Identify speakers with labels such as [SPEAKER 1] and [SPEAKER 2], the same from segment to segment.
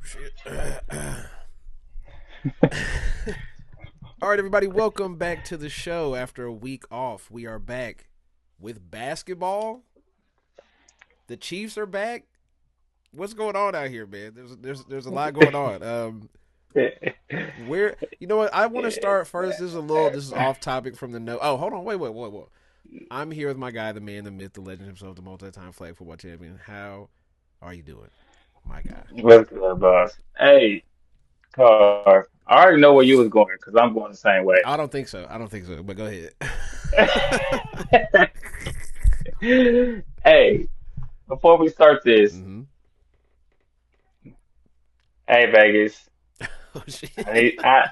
[SPEAKER 1] Shit. All right, everybody, welcome back to the show. After a week off, we are back with basketball. The Chiefs are back. What's going on out here, man? There's a lot going on. Where you know what? I want to start first. This is off topic from the note. Oh, hold on, wait. I'm here with my guy, the man, the myth, the legend himself, the multi-time flag football champion. How are you doing, my guy?
[SPEAKER 2] What's good, boss? Hey, Car. I already know where you was going because I'm going the same way.
[SPEAKER 1] I don't think so. But go ahead.
[SPEAKER 2] Hey, before we start this,
[SPEAKER 1] Mm-hmm.
[SPEAKER 2] hey Vegas,
[SPEAKER 1] Oh shit.
[SPEAKER 2] I need I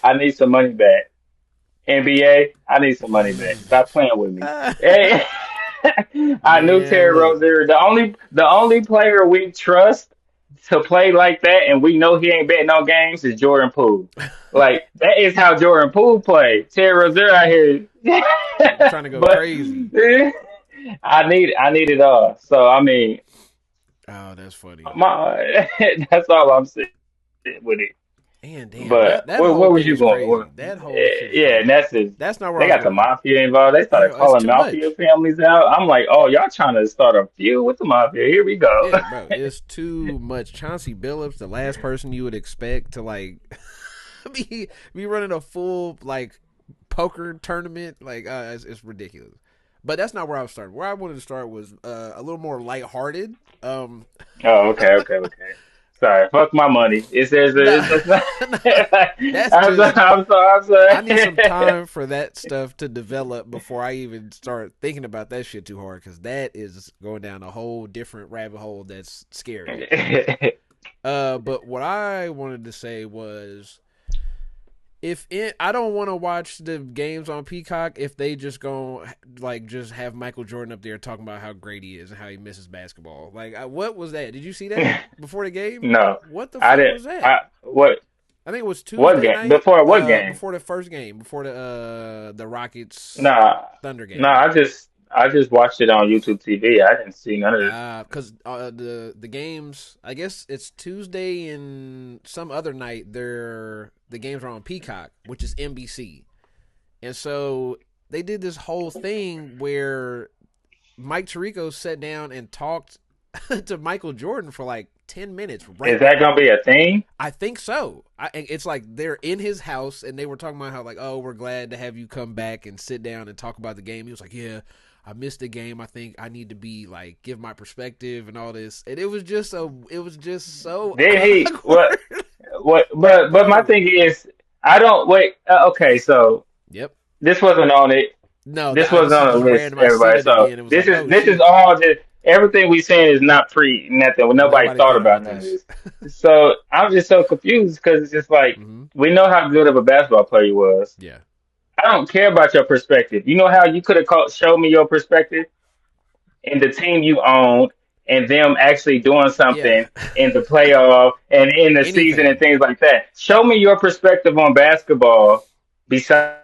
[SPEAKER 2] I need some money back. NBA, I need some money back. Stop playing with me. Hey, I knew
[SPEAKER 1] Man,
[SPEAKER 2] Terry
[SPEAKER 1] look.
[SPEAKER 2] Rozier. The only player we trust to play like that, and we know he ain't betting on games, is Jordan Poole. Like that is how Jordan Poole played. Terry Rozier out here,
[SPEAKER 1] Trying to go
[SPEAKER 2] but
[SPEAKER 1] crazy.
[SPEAKER 2] I need it all. So I mean,
[SPEAKER 1] Oh, that's funny.
[SPEAKER 2] that's all I'm saying with it.
[SPEAKER 1] Man, damn,
[SPEAKER 2] But
[SPEAKER 1] that
[SPEAKER 2] where
[SPEAKER 1] where
[SPEAKER 2] was
[SPEAKER 1] was
[SPEAKER 2] you
[SPEAKER 1] crazy.
[SPEAKER 2] going?
[SPEAKER 1] That whole shit is
[SPEAKER 2] Yeah, and
[SPEAKER 1] crazy.
[SPEAKER 2] that's it.
[SPEAKER 1] That's not where I
[SPEAKER 2] They
[SPEAKER 1] was
[SPEAKER 2] got the
[SPEAKER 1] going.
[SPEAKER 2] mafia involved. They started
[SPEAKER 1] Yeah, it's
[SPEAKER 2] calling
[SPEAKER 1] too
[SPEAKER 2] mafia
[SPEAKER 1] much.
[SPEAKER 2] families out. I'm like, oh, y'all trying to start a feud with the mafia? Here we go.
[SPEAKER 1] Yeah, bro, it's too much. Chauncey Billups, the last person you would expect to like be running a full like poker tournament, it's ridiculous. But that's not where I was starting. Where I wanted to start was a little more lighthearted. Um,
[SPEAKER 2] Oh, okay. Sorry, fuck my money.
[SPEAKER 1] nah,
[SPEAKER 2] It's not.
[SPEAKER 1] that's just
[SPEAKER 2] I'm
[SPEAKER 1] I need some
[SPEAKER 2] sorry.
[SPEAKER 1] time for that stuff to develop before I even start thinking about that shit too hard because that is going down a whole different rabbit hole that's scary. But what I wanted to say was I don't want to watch the games on Peacock if they just go like just have Michael Jordan up there talking about how great he is and how he misses basketball. Like, what was that? Did you see that before the game?
[SPEAKER 2] No,
[SPEAKER 1] What the
[SPEAKER 2] I
[SPEAKER 1] fuck
[SPEAKER 2] didn't.
[SPEAKER 1] was that? I think it was
[SPEAKER 2] What
[SPEAKER 1] Tuesday
[SPEAKER 2] game?
[SPEAKER 1] night,
[SPEAKER 2] Before what game?
[SPEAKER 1] before the first game, before the Rockets
[SPEAKER 2] Nah,
[SPEAKER 1] Thunder
[SPEAKER 2] nah.
[SPEAKER 1] game.
[SPEAKER 2] I just watched it on YouTube TV. I didn't see none of it.
[SPEAKER 1] Because the games, I guess it's Tuesday and some other night. The games are on Peacock, which is NBC, and so they did this whole thing where Mike Tirico sat down and talked to Michael Jordan for like 10 minutes.
[SPEAKER 2] Is that gonna be a thing?
[SPEAKER 1] I think so. It's like they're in his house and they were talking about how like, oh, we're glad to have you come back and sit down and talk about the game. He was like, yeah, I missed the game. I think I need to be like give my perspective and all this. And it was just so
[SPEAKER 2] Did he?
[SPEAKER 1] awkward,
[SPEAKER 2] What? But my
[SPEAKER 1] bro.
[SPEAKER 2] thing is, I don't wait. Okay, so
[SPEAKER 1] Yep.
[SPEAKER 2] this wasn't on it.
[SPEAKER 1] No,
[SPEAKER 2] This
[SPEAKER 1] this
[SPEAKER 2] wasn't
[SPEAKER 1] is
[SPEAKER 2] on
[SPEAKER 1] just
[SPEAKER 2] the list,
[SPEAKER 1] random. I seen
[SPEAKER 2] everybody.
[SPEAKER 1] it
[SPEAKER 2] So
[SPEAKER 1] again. It was like, oh
[SPEAKER 2] this is
[SPEAKER 1] shit,
[SPEAKER 2] all just everything we saying is not pre nothing. Nobody
[SPEAKER 1] nobody
[SPEAKER 2] thought
[SPEAKER 1] thought
[SPEAKER 2] about
[SPEAKER 1] about
[SPEAKER 2] none of
[SPEAKER 1] this.
[SPEAKER 2] this. So I'm just so confused because it's just like
[SPEAKER 1] hmm
[SPEAKER 2] we know how good of a basketball player he was.
[SPEAKER 1] Yeah.
[SPEAKER 2] I don't care about your perspective. You know how you could have showed me your perspective and the team you owned and them actually doing
[SPEAKER 1] Yeah.
[SPEAKER 2] something in the playoff and in the season and
[SPEAKER 1] Anything.
[SPEAKER 2] things like that. Show me your perspective on basketball besides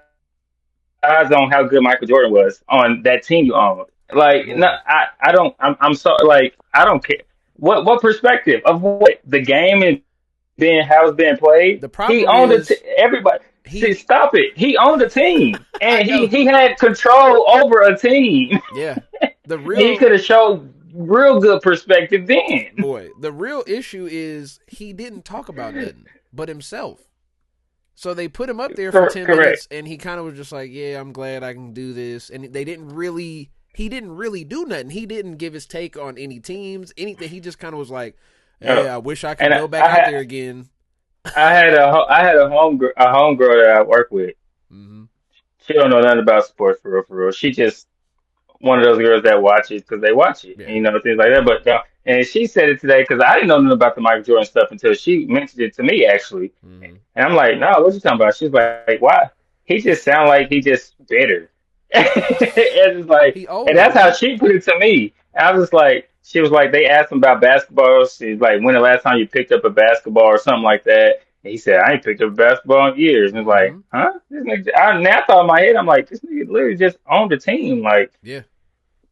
[SPEAKER 2] on how good Michael Jordan was on that team you owned. Like, no,
[SPEAKER 1] Boy,
[SPEAKER 2] I don't, I'm so, like, I don't care. What perspective of what the game and being how it's being played?
[SPEAKER 1] the
[SPEAKER 2] He
[SPEAKER 1] problem
[SPEAKER 2] owned
[SPEAKER 1] is
[SPEAKER 2] everybody. See,
[SPEAKER 1] he.
[SPEAKER 2] stop it. He owned a team
[SPEAKER 1] I
[SPEAKER 2] and
[SPEAKER 1] know.
[SPEAKER 2] he had control over a team.
[SPEAKER 1] Yeah. The
[SPEAKER 2] He
[SPEAKER 1] real
[SPEAKER 2] could have showed real good perspective then.
[SPEAKER 1] boy, the real issue is he didn't talk about nothing but himself. So they put him up there for 10
[SPEAKER 2] Correct.
[SPEAKER 1] minutes and he kind of was just like, "Yeah, I'm glad I can do this." And they didn't really he didn't really do nothing. He didn't give his take on any teams, anything. He just kind of was like, "Hey,
[SPEAKER 2] Uh,
[SPEAKER 1] I wish I could
[SPEAKER 2] and
[SPEAKER 1] go back out there again."
[SPEAKER 2] I had a homegirl that I work with.
[SPEAKER 1] Mhm.
[SPEAKER 2] She don't know nothing about sports for real, for real. She just one of those girls that watches because they watch it, and
[SPEAKER 1] Yeah.
[SPEAKER 2] you know things like that. But and she said it today because I didn't know nothing about the Michael Jordan stuff until she mentioned it to me actually,
[SPEAKER 1] Mhm.
[SPEAKER 2] and I'm like, no, what you talking about? She's like, why? He just sound like he just bitter. It's just like,
[SPEAKER 1] He
[SPEAKER 2] and
[SPEAKER 1] older,
[SPEAKER 2] that's how
[SPEAKER 1] man.
[SPEAKER 2] she put it to me. I was just like, she was like, they asked him about basketball. She's like, when the last time you picked up a basketball or something like that? And he said, I ain't picked up a basketball in years. And it's like,
[SPEAKER 1] Mhm.
[SPEAKER 2] huh? This nigga, now I thought in my head, I'm like, this nigga literally just owned the team. Like,
[SPEAKER 1] Yeah.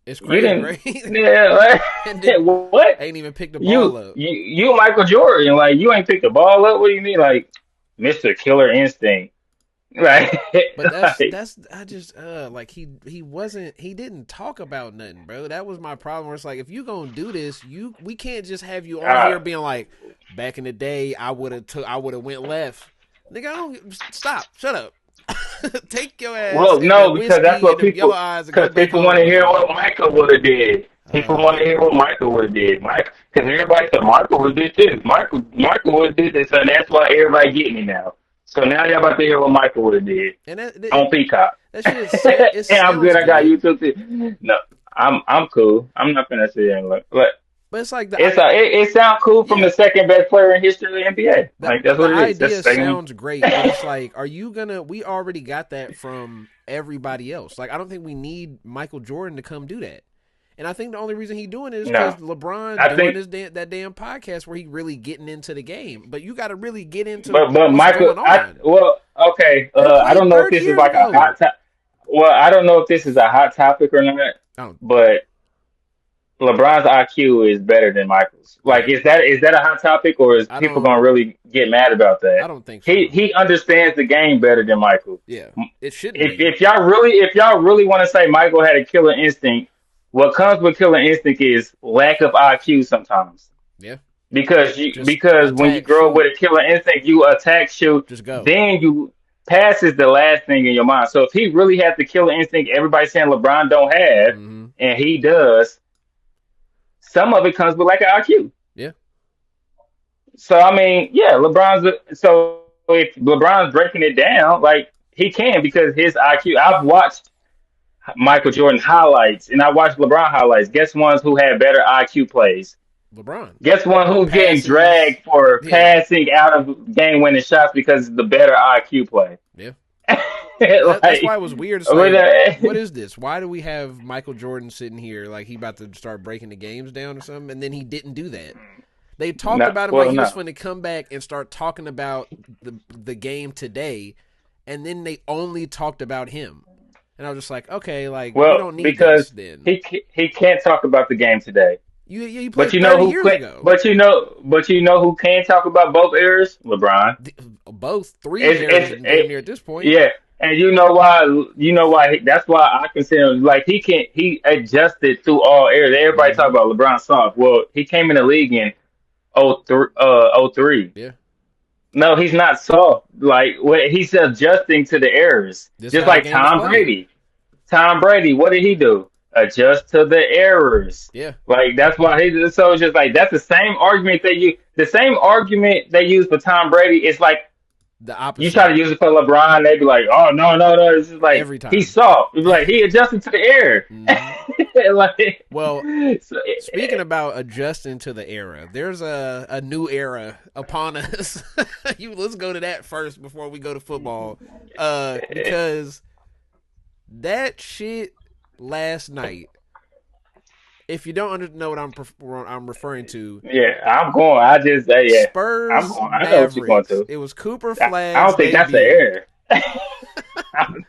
[SPEAKER 1] It's
[SPEAKER 2] You
[SPEAKER 1] crazy,
[SPEAKER 2] didn't.
[SPEAKER 1] right?
[SPEAKER 2] Yeah, like,
[SPEAKER 1] And then
[SPEAKER 2] what?
[SPEAKER 1] ain't even picked the ball
[SPEAKER 2] You
[SPEAKER 1] up.
[SPEAKER 2] you you Michael Jordan? Like you ain't picked the ball up? What do you mean? Like Mr. Killer Instinct? Like,
[SPEAKER 1] But that's
[SPEAKER 2] like
[SPEAKER 1] that's I just like he didn't talk about nothing, bro. That was my problem. Where it's like if you gonna do this, we can't just have you on
[SPEAKER 2] uh,
[SPEAKER 1] here being like, back in the day I would have went left. Nigga, I don't stop. Shut up. Take your ass
[SPEAKER 2] well,
[SPEAKER 1] and the
[SPEAKER 2] no, because that's
[SPEAKER 1] whiskey
[SPEAKER 2] what
[SPEAKER 1] and them yellow
[SPEAKER 2] people.
[SPEAKER 1] eyes and go
[SPEAKER 2] Because
[SPEAKER 1] back
[SPEAKER 2] people want
[SPEAKER 1] home,
[SPEAKER 2] to hear
[SPEAKER 1] man.
[SPEAKER 2] what Michael would have did. People want to hear what Michael would have did. Mike, because everybody said Michael would have did this. Michael would have did this, and that's why everybody get me now. So now y'all about to hear what Michael would have did
[SPEAKER 1] And
[SPEAKER 2] on Peacock.
[SPEAKER 1] that shit it
[SPEAKER 2] And I'm
[SPEAKER 1] sounds
[SPEAKER 2] good. I got
[SPEAKER 1] good,
[SPEAKER 2] YouTube too. No, I'm cool. I'm not gonna sit here and look. But
[SPEAKER 1] but it's like
[SPEAKER 2] it sounds cool from
[SPEAKER 1] yeah.
[SPEAKER 2] the second best player in history of the NBA. Like that's
[SPEAKER 1] The
[SPEAKER 2] what it is. That's
[SPEAKER 1] idea
[SPEAKER 2] second.
[SPEAKER 1] sounds great, but it's like, are you gonna? We already got that from everybody else. Like, I don't think we need Michael Jordan to come do that. And I think the only reason he doing it is because
[SPEAKER 2] No,
[SPEAKER 1] LeBron
[SPEAKER 2] I
[SPEAKER 1] doing
[SPEAKER 2] think.
[SPEAKER 1] his that damn podcast where he really getting into the game. But you got to really get into
[SPEAKER 2] But
[SPEAKER 1] what's
[SPEAKER 2] Michael,
[SPEAKER 1] going on.
[SPEAKER 2] okay.
[SPEAKER 1] They
[SPEAKER 2] I don't
[SPEAKER 1] played
[SPEAKER 2] know if
[SPEAKER 1] 30
[SPEAKER 2] this is
[SPEAKER 1] years
[SPEAKER 2] like a
[SPEAKER 1] ago.
[SPEAKER 2] hot topic. Well, I don't know if this is a hot topic or not.
[SPEAKER 1] I don't.
[SPEAKER 2] But LeBron's IQ is better than Michael's. Like,
[SPEAKER 1] Yeah,
[SPEAKER 2] is that a hot topic, or is
[SPEAKER 1] I
[SPEAKER 2] people gonna
[SPEAKER 1] don't.
[SPEAKER 2] really get mad about
[SPEAKER 1] I
[SPEAKER 2] that?
[SPEAKER 1] don't think
[SPEAKER 2] He
[SPEAKER 1] so.
[SPEAKER 2] he understands the game better than Michael.
[SPEAKER 1] Yeah, it shouldn't
[SPEAKER 2] If
[SPEAKER 1] be.
[SPEAKER 2] if y'all really want to say Michael had a killer instinct, what comes with killer instinct is lack of IQ sometimes.
[SPEAKER 1] Yeah, just
[SPEAKER 2] Because when you
[SPEAKER 1] attack,
[SPEAKER 2] grow up
[SPEAKER 1] shoot,
[SPEAKER 2] with a killer instinct, you attack, shoot,
[SPEAKER 1] just go.
[SPEAKER 2] then you pass is the last thing in your mind. So if he really has the killer instinct, everybody's saying LeBron don't have,
[SPEAKER 1] Mm-hmm.
[SPEAKER 2] and he does. Some of it comes with like an IQ.
[SPEAKER 1] Yeah,
[SPEAKER 2] So I mean, yeah, so if LeBron's breaking it down, like he can because his IQ. I've watched Michael Jordan highlights and I watched LeBron highlights. Guess ones who had better IQ plays.
[SPEAKER 1] LeBron
[SPEAKER 2] Guess one who's getting
[SPEAKER 1] passes.
[SPEAKER 2] dragged for
[SPEAKER 1] Yeah,
[SPEAKER 2] passing out of game winning shots because of the better IQ play.
[SPEAKER 1] yeah. That's why
[SPEAKER 2] Like,
[SPEAKER 1] it was weird. It's
[SPEAKER 2] with
[SPEAKER 1] like,
[SPEAKER 2] a,
[SPEAKER 1] what is this? Why do we have Michael Jordan sitting here like he about to start breaking the games down or something? And then he didn't do that. They talked
[SPEAKER 2] no,
[SPEAKER 1] about him like
[SPEAKER 2] well,
[SPEAKER 1] he was
[SPEAKER 2] no.
[SPEAKER 1] going to come back and start talking about the game today, and then they only talked about him. And I was just like, okay, like we
[SPEAKER 2] Well,
[SPEAKER 1] don't need this
[SPEAKER 2] because
[SPEAKER 1] then.
[SPEAKER 2] he can't talk about the game today.
[SPEAKER 1] You
[SPEAKER 2] But
[SPEAKER 1] played
[SPEAKER 2] you know
[SPEAKER 1] 30
[SPEAKER 2] who
[SPEAKER 1] years
[SPEAKER 2] can,
[SPEAKER 1] ago.
[SPEAKER 2] but you know who can talk about both eras? LeBron.
[SPEAKER 1] Both three eras damn
[SPEAKER 2] It's
[SPEAKER 1] near at this point.
[SPEAKER 2] yeah, and that's why I consider him like he adjusted through all eras. Everybody talk
[SPEAKER 1] Mm-hmm.
[SPEAKER 2] about LeBron soft. Well, he came in the league in '03.
[SPEAKER 1] Yeah,
[SPEAKER 2] No, he's not soft. Like he's adjusting to the errors,
[SPEAKER 1] this is
[SPEAKER 2] just
[SPEAKER 1] how the
[SPEAKER 2] like
[SPEAKER 1] game was
[SPEAKER 2] Tom
[SPEAKER 1] played.
[SPEAKER 2] Brady. Tom Brady, what did he do? Adjust to the errors.
[SPEAKER 1] Yeah,
[SPEAKER 2] Like that's why he. So it's just like that's the same argument they use for Tom Brady. It's like
[SPEAKER 1] the
[SPEAKER 2] you try
[SPEAKER 1] opposite
[SPEAKER 2] to use it for LeBron, they be like, oh no. It's just like
[SPEAKER 1] every
[SPEAKER 2] he's
[SPEAKER 1] time.
[SPEAKER 2] soft. It's like he adjusted to the air.
[SPEAKER 1] Mm-hmm.
[SPEAKER 2] Like,
[SPEAKER 1] Well,
[SPEAKER 2] so,
[SPEAKER 1] speaking about adjusting to the era, there's a new era upon us. Let's go to that first before we go to football, because that shit last night. If you don't know what I'm referring to,
[SPEAKER 2] yeah, I'm going. Yeah, I'm
[SPEAKER 1] Spurs
[SPEAKER 2] going. I know what you're going
[SPEAKER 1] Mavericks.
[SPEAKER 2] to.
[SPEAKER 1] It was Cooper
[SPEAKER 2] I
[SPEAKER 1] Flagg's
[SPEAKER 2] don't think that's the
[SPEAKER 1] debut.
[SPEAKER 2] air.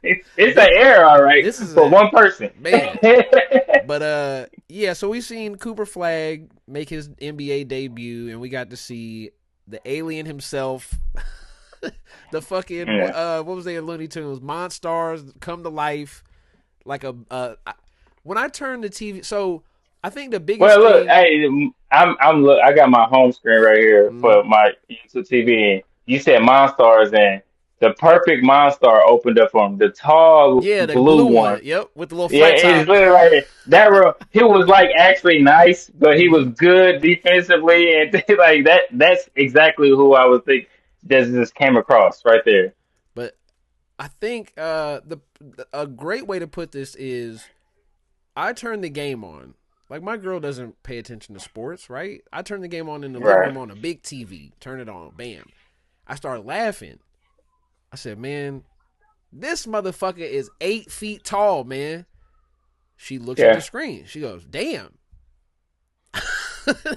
[SPEAKER 2] It's
[SPEAKER 1] This
[SPEAKER 2] an air, all right,
[SPEAKER 1] this is
[SPEAKER 2] for one person.
[SPEAKER 1] man. But yeah, so we seen Cooper Flagg make his NBA debut, and we got to see the alien himself, the fucking
[SPEAKER 2] Yeah.
[SPEAKER 1] what was they in Looney Tunes? Monstars come to life like when I turned the TV. So I think the biggest
[SPEAKER 2] Well, look,
[SPEAKER 1] thing.
[SPEAKER 2] hey, I got my home screen right here for
[SPEAKER 1] Mhm.
[SPEAKER 2] my YouTube TV. And you said Monstars, and the perfect Monstar opened up for him. The tall
[SPEAKER 1] Yeah, the
[SPEAKER 2] blue
[SPEAKER 1] blue
[SPEAKER 2] one.
[SPEAKER 1] one. Yep, with the little
[SPEAKER 2] Yeah,
[SPEAKER 1] flat
[SPEAKER 2] it's
[SPEAKER 1] top.
[SPEAKER 2] literally right here. He was like actually nice, but he was
[SPEAKER 1] Hmm.
[SPEAKER 2] good defensively, and like that. That's exactly who I was think just came across right there.
[SPEAKER 1] But I think a great way to put this is I turn the game on. Like my girl doesn't pay attention to sports, right? I turn the game on in the living
[SPEAKER 2] Right.
[SPEAKER 1] room on a big TV. Turn it on, bam. I start laughing. I said, "Man, this motherfucker is 8 feet tall, man." She looks at the
[SPEAKER 2] Yeah.
[SPEAKER 1] screen. She goes, "Damn."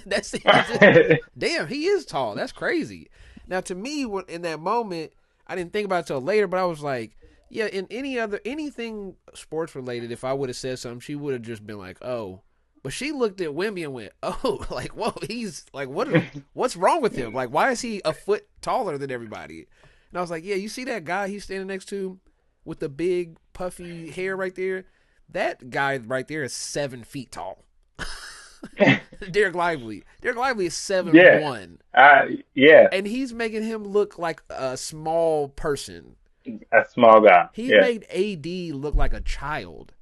[SPEAKER 1] That's it. Damn, he is tall. That's crazy. Now, to me, in that moment, I didn't think about it till later, but I was like, Yeah, in anything sports related, if I would have said something, she would have just been like, "Oh," but she looked at Wemby and went, "Oh, like whoa, he's like what's wrong with him? Like why is he a foot taller than everybody?" And I was like, "Yeah, you see that guy he's standing next to with the big puffy hair right there? That guy right there is 7 feet tall." Derek Lively. Derek Lively is seven
[SPEAKER 2] Yeah,
[SPEAKER 1] one,
[SPEAKER 2] yeah,
[SPEAKER 1] and he's making him look like a small person.
[SPEAKER 2] a small guy.
[SPEAKER 1] He
[SPEAKER 2] Yeah,
[SPEAKER 1] made AD look like a child.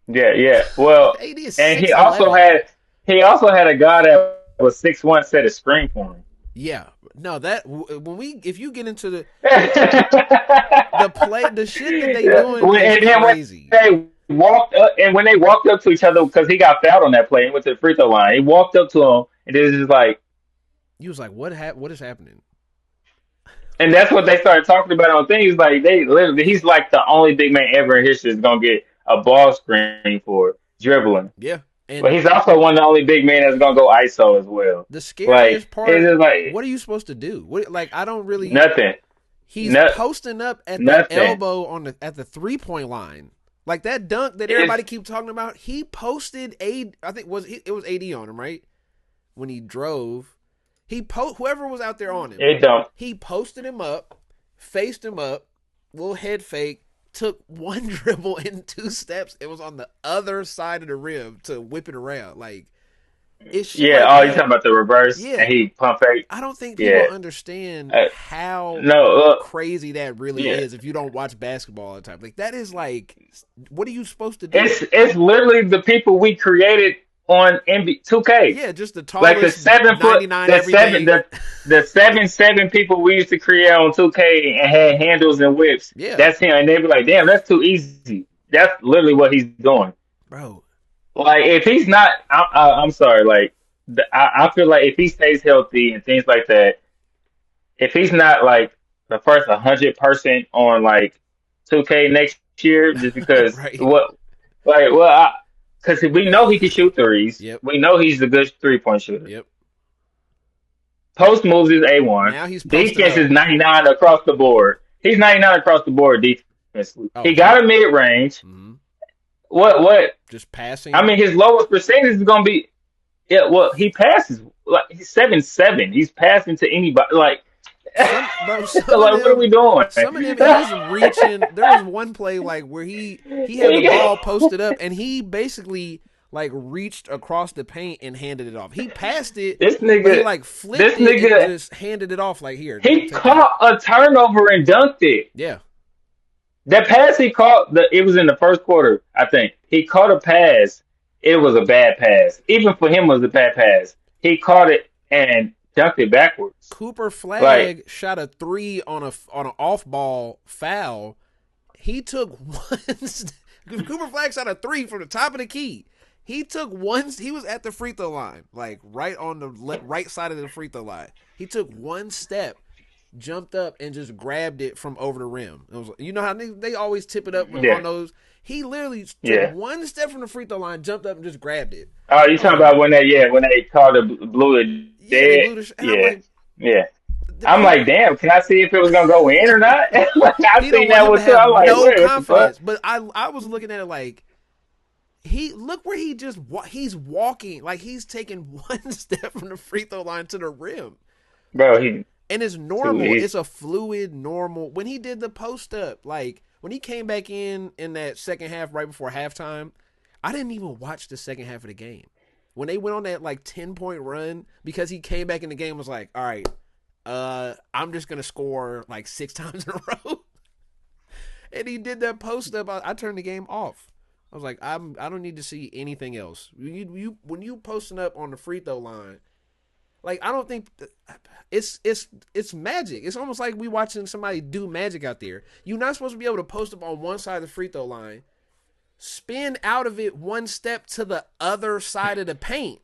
[SPEAKER 2] yeah, yeah. Well,
[SPEAKER 1] AD is
[SPEAKER 2] and
[SPEAKER 1] 6'11".
[SPEAKER 2] he also had a guy that was 6'1" set a screen for him.
[SPEAKER 1] Yeah, no, that when we if you get into the
[SPEAKER 2] Yeah.
[SPEAKER 1] the play the shit that they doing is
[SPEAKER 2] And then when
[SPEAKER 1] crazy.
[SPEAKER 2] when they walked up to each other because he got fouled on that play and went to the free throw line, he walked up to him and it was just like,
[SPEAKER 1] You was like, what is happening?
[SPEAKER 2] and that's what they started talking about on things like they literally he's like the only big man ever in history that's gonna get a ball screen for dribbling.
[SPEAKER 1] Yeah,
[SPEAKER 2] But
[SPEAKER 1] and
[SPEAKER 2] he's also one of the only big men that's gonna go ISO as well.
[SPEAKER 1] the
[SPEAKER 2] Like
[SPEAKER 1] scariest
[SPEAKER 2] it's
[SPEAKER 1] part,
[SPEAKER 2] just like
[SPEAKER 1] what are you supposed to do? What like I don't really.
[SPEAKER 2] nothing,
[SPEAKER 1] He's
[SPEAKER 2] no,
[SPEAKER 1] posting up at the
[SPEAKER 2] nothing.
[SPEAKER 1] elbow at the 3-point line. Like that dunk that
[SPEAKER 2] It's
[SPEAKER 1] everybody keep talking about, he posted I think it was AD on him, right? When he drove, whoever was out there on him,
[SPEAKER 2] it don't.
[SPEAKER 1] he posted him up, faced him up, little head fake, took one dribble in 2 steps. It was on the other side of the rim to whip it around. Like it's shit
[SPEAKER 2] Yeah.
[SPEAKER 1] like
[SPEAKER 2] Oh, you talking
[SPEAKER 1] that.
[SPEAKER 2] about the reverse
[SPEAKER 1] Yeah,
[SPEAKER 2] and he pump fake?
[SPEAKER 1] I don't think people
[SPEAKER 2] Yeah.
[SPEAKER 1] understand
[SPEAKER 2] Uh,
[SPEAKER 1] how
[SPEAKER 2] no.
[SPEAKER 1] crazy that really
[SPEAKER 2] Yeah.
[SPEAKER 1] is if you don't watch basketball all the time. Like that is like, what are you supposed to do?
[SPEAKER 2] It's literally the people we created on NBA 2K.
[SPEAKER 1] Yeah, just the
[SPEAKER 2] Like the
[SPEAKER 1] tallest
[SPEAKER 2] 7 foot,
[SPEAKER 1] 99 everything.
[SPEAKER 2] the 7'7" people we used to create on 2K and had handles and whips.
[SPEAKER 1] Yeah,
[SPEAKER 2] That's him, and they'd be like, "Damn, that's too easy." That's literally what he's doing.
[SPEAKER 1] bro.
[SPEAKER 2] Like if he's not, I'm sorry. Like I feel like if he stays healthy and things like that, if he's not like the first 100 person on like 2K next year, just because
[SPEAKER 1] Right.
[SPEAKER 2] what, like, well, because we know he can shoot threes.
[SPEAKER 1] Yep.
[SPEAKER 2] We know he's a good 3-point shooter.
[SPEAKER 1] Yep.
[SPEAKER 2] Post moves is A1.
[SPEAKER 1] Now he's posted
[SPEAKER 2] Defense
[SPEAKER 1] up.
[SPEAKER 2] is 99 across the board. He's 99 across the board defensively.
[SPEAKER 1] Oh,
[SPEAKER 2] He got a mid range.
[SPEAKER 1] mm-hmm.
[SPEAKER 2] What?
[SPEAKER 1] Just passing.
[SPEAKER 2] I mean, his lowest percentage is going to be, yeah, well, he passes. Like, he's 7'7". He's passing to anybody. Like,
[SPEAKER 1] some
[SPEAKER 2] like what are we doing?
[SPEAKER 1] Some of them he's reaching. There was one play like where he had the ball posted up and he basically like reached across the paint and handed it off. He passed it,
[SPEAKER 2] This
[SPEAKER 1] but he
[SPEAKER 2] nigga,
[SPEAKER 1] like flipped
[SPEAKER 2] this
[SPEAKER 1] it
[SPEAKER 2] nigga,
[SPEAKER 1] and just handed it off like here.
[SPEAKER 2] he
[SPEAKER 1] take
[SPEAKER 2] caught a turnover and dunked it.
[SPEAKER 1] Yeah.
[SPEAKER 2] That pass he caught, it was in the first quarter, I think. He caught a pass. It was a bad pass. Even for him, it was a bad pass. He caught it and dunked it backwards.
[SPEAKER 1] Cooper Flagg
[SPEAKER 2] Like,
[SPEAKER 1] shot a 3 on an off ball foul. He took one. Cooper Flagg shot a 3 from the top of the key. He took one. He was at the free throw line, like right on the right side of the free throw line. He took one step, jumped up, and just grabbed it from over the rim. It was, you know how they always tip it up
[SPEAKER 2] yeah,
[SPEAKER 1] on those. He literally
[SPEAKER 2] yeah.
[SPEAKER 1] took one step from the free throw line, jumped up, and just grabbed it.
[SPEAKER 2] Oh, you talking about when they called the blew it
[SPEAKER 1] Yeah, they
[SPEAKER 2] dead?
[SPEAKER 1] blew the. And I'm
[SPEAKER 2] Yeah,
[SPEAKER 1] like,
[SPEAKER 2] yeah. I'm like, damn, can I see if it was gonna go in or not? Like, I
[SPEAKER 1] he don't
[SPEAKER 2] seen
[SPEAKER 1] want
[SPEAKER 2] that
[SPEAKER 1] him
[SPEAKER 2] one
[SPEAKER 1] to
[SPEAKER 2] too.
[SPEAKER 1] have
[SPEAKER 2] I'm like,
[SPEAKER 1] no
[SPEAKER 2] wait, what the
[SPEAKER 1] confidence.
[SPEAKER 2] fuck?
[SPEAKER 1] But I was looking at it like look where he's walking like he's taking one step from the free throw line to the rim,
[SPEAKER 2] Bro, he
[SPEAKER 1] and it's
[SPEAKER 2] too
[SPEAKER 1] normal.
[SPEAKER 2] easy.
[SPEAKER 1] It's a fluid normal. When he did the post up, like when he came back in that second half right before halftime, I didn't even watch the second half of the game. When they went on that like 10-point run, because he came back in the game, was like, all right, I'm just gonna score like 6 times in a row. And he did that post up. I turned the game off. I was like, I don't need to see anything else. When you posting up on the free throw line, like I don't think it's magic. It's almost like we watching somebody do magic out there. You're not supposed to be able to post up on one side of the free throw line, spin out of it one step to the other side of the paint,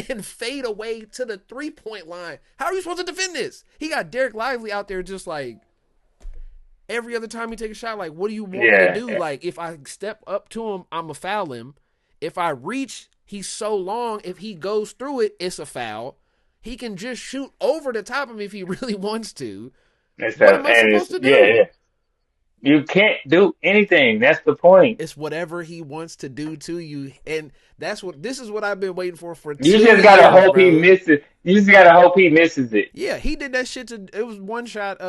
[SPEAKER 1] and fade away to the 3-point line. How are you supposed to defend this? He got Derek Lively out there just like every other time he take a shot, like, what do you want me to do? Like, if I step up to him, I'm going to foul him. If I reach, he's so long, if he goes through it, it's a foul. He can just shoot over the top of me if he really wants to. What am I supposed to do?
[SPEAKER 2] Yeah, yeah. You can't do anything. That's the point.
[SPEAKER 1] It's whatever he wants to do to you, and this is what I've been waiting for
[SPEAKER 2] You
[SPEAKER 1] 2
[SPEAKER 2] just gotta
[SPEAKER 1] years,
[SPEAKER 2] hope he
[SPEAKER 1] bro.
[SPEAKER 2] misses. You just gotta hope he misses it.
[SPEAKER 1] Yeah, he did that shit to. It was one shot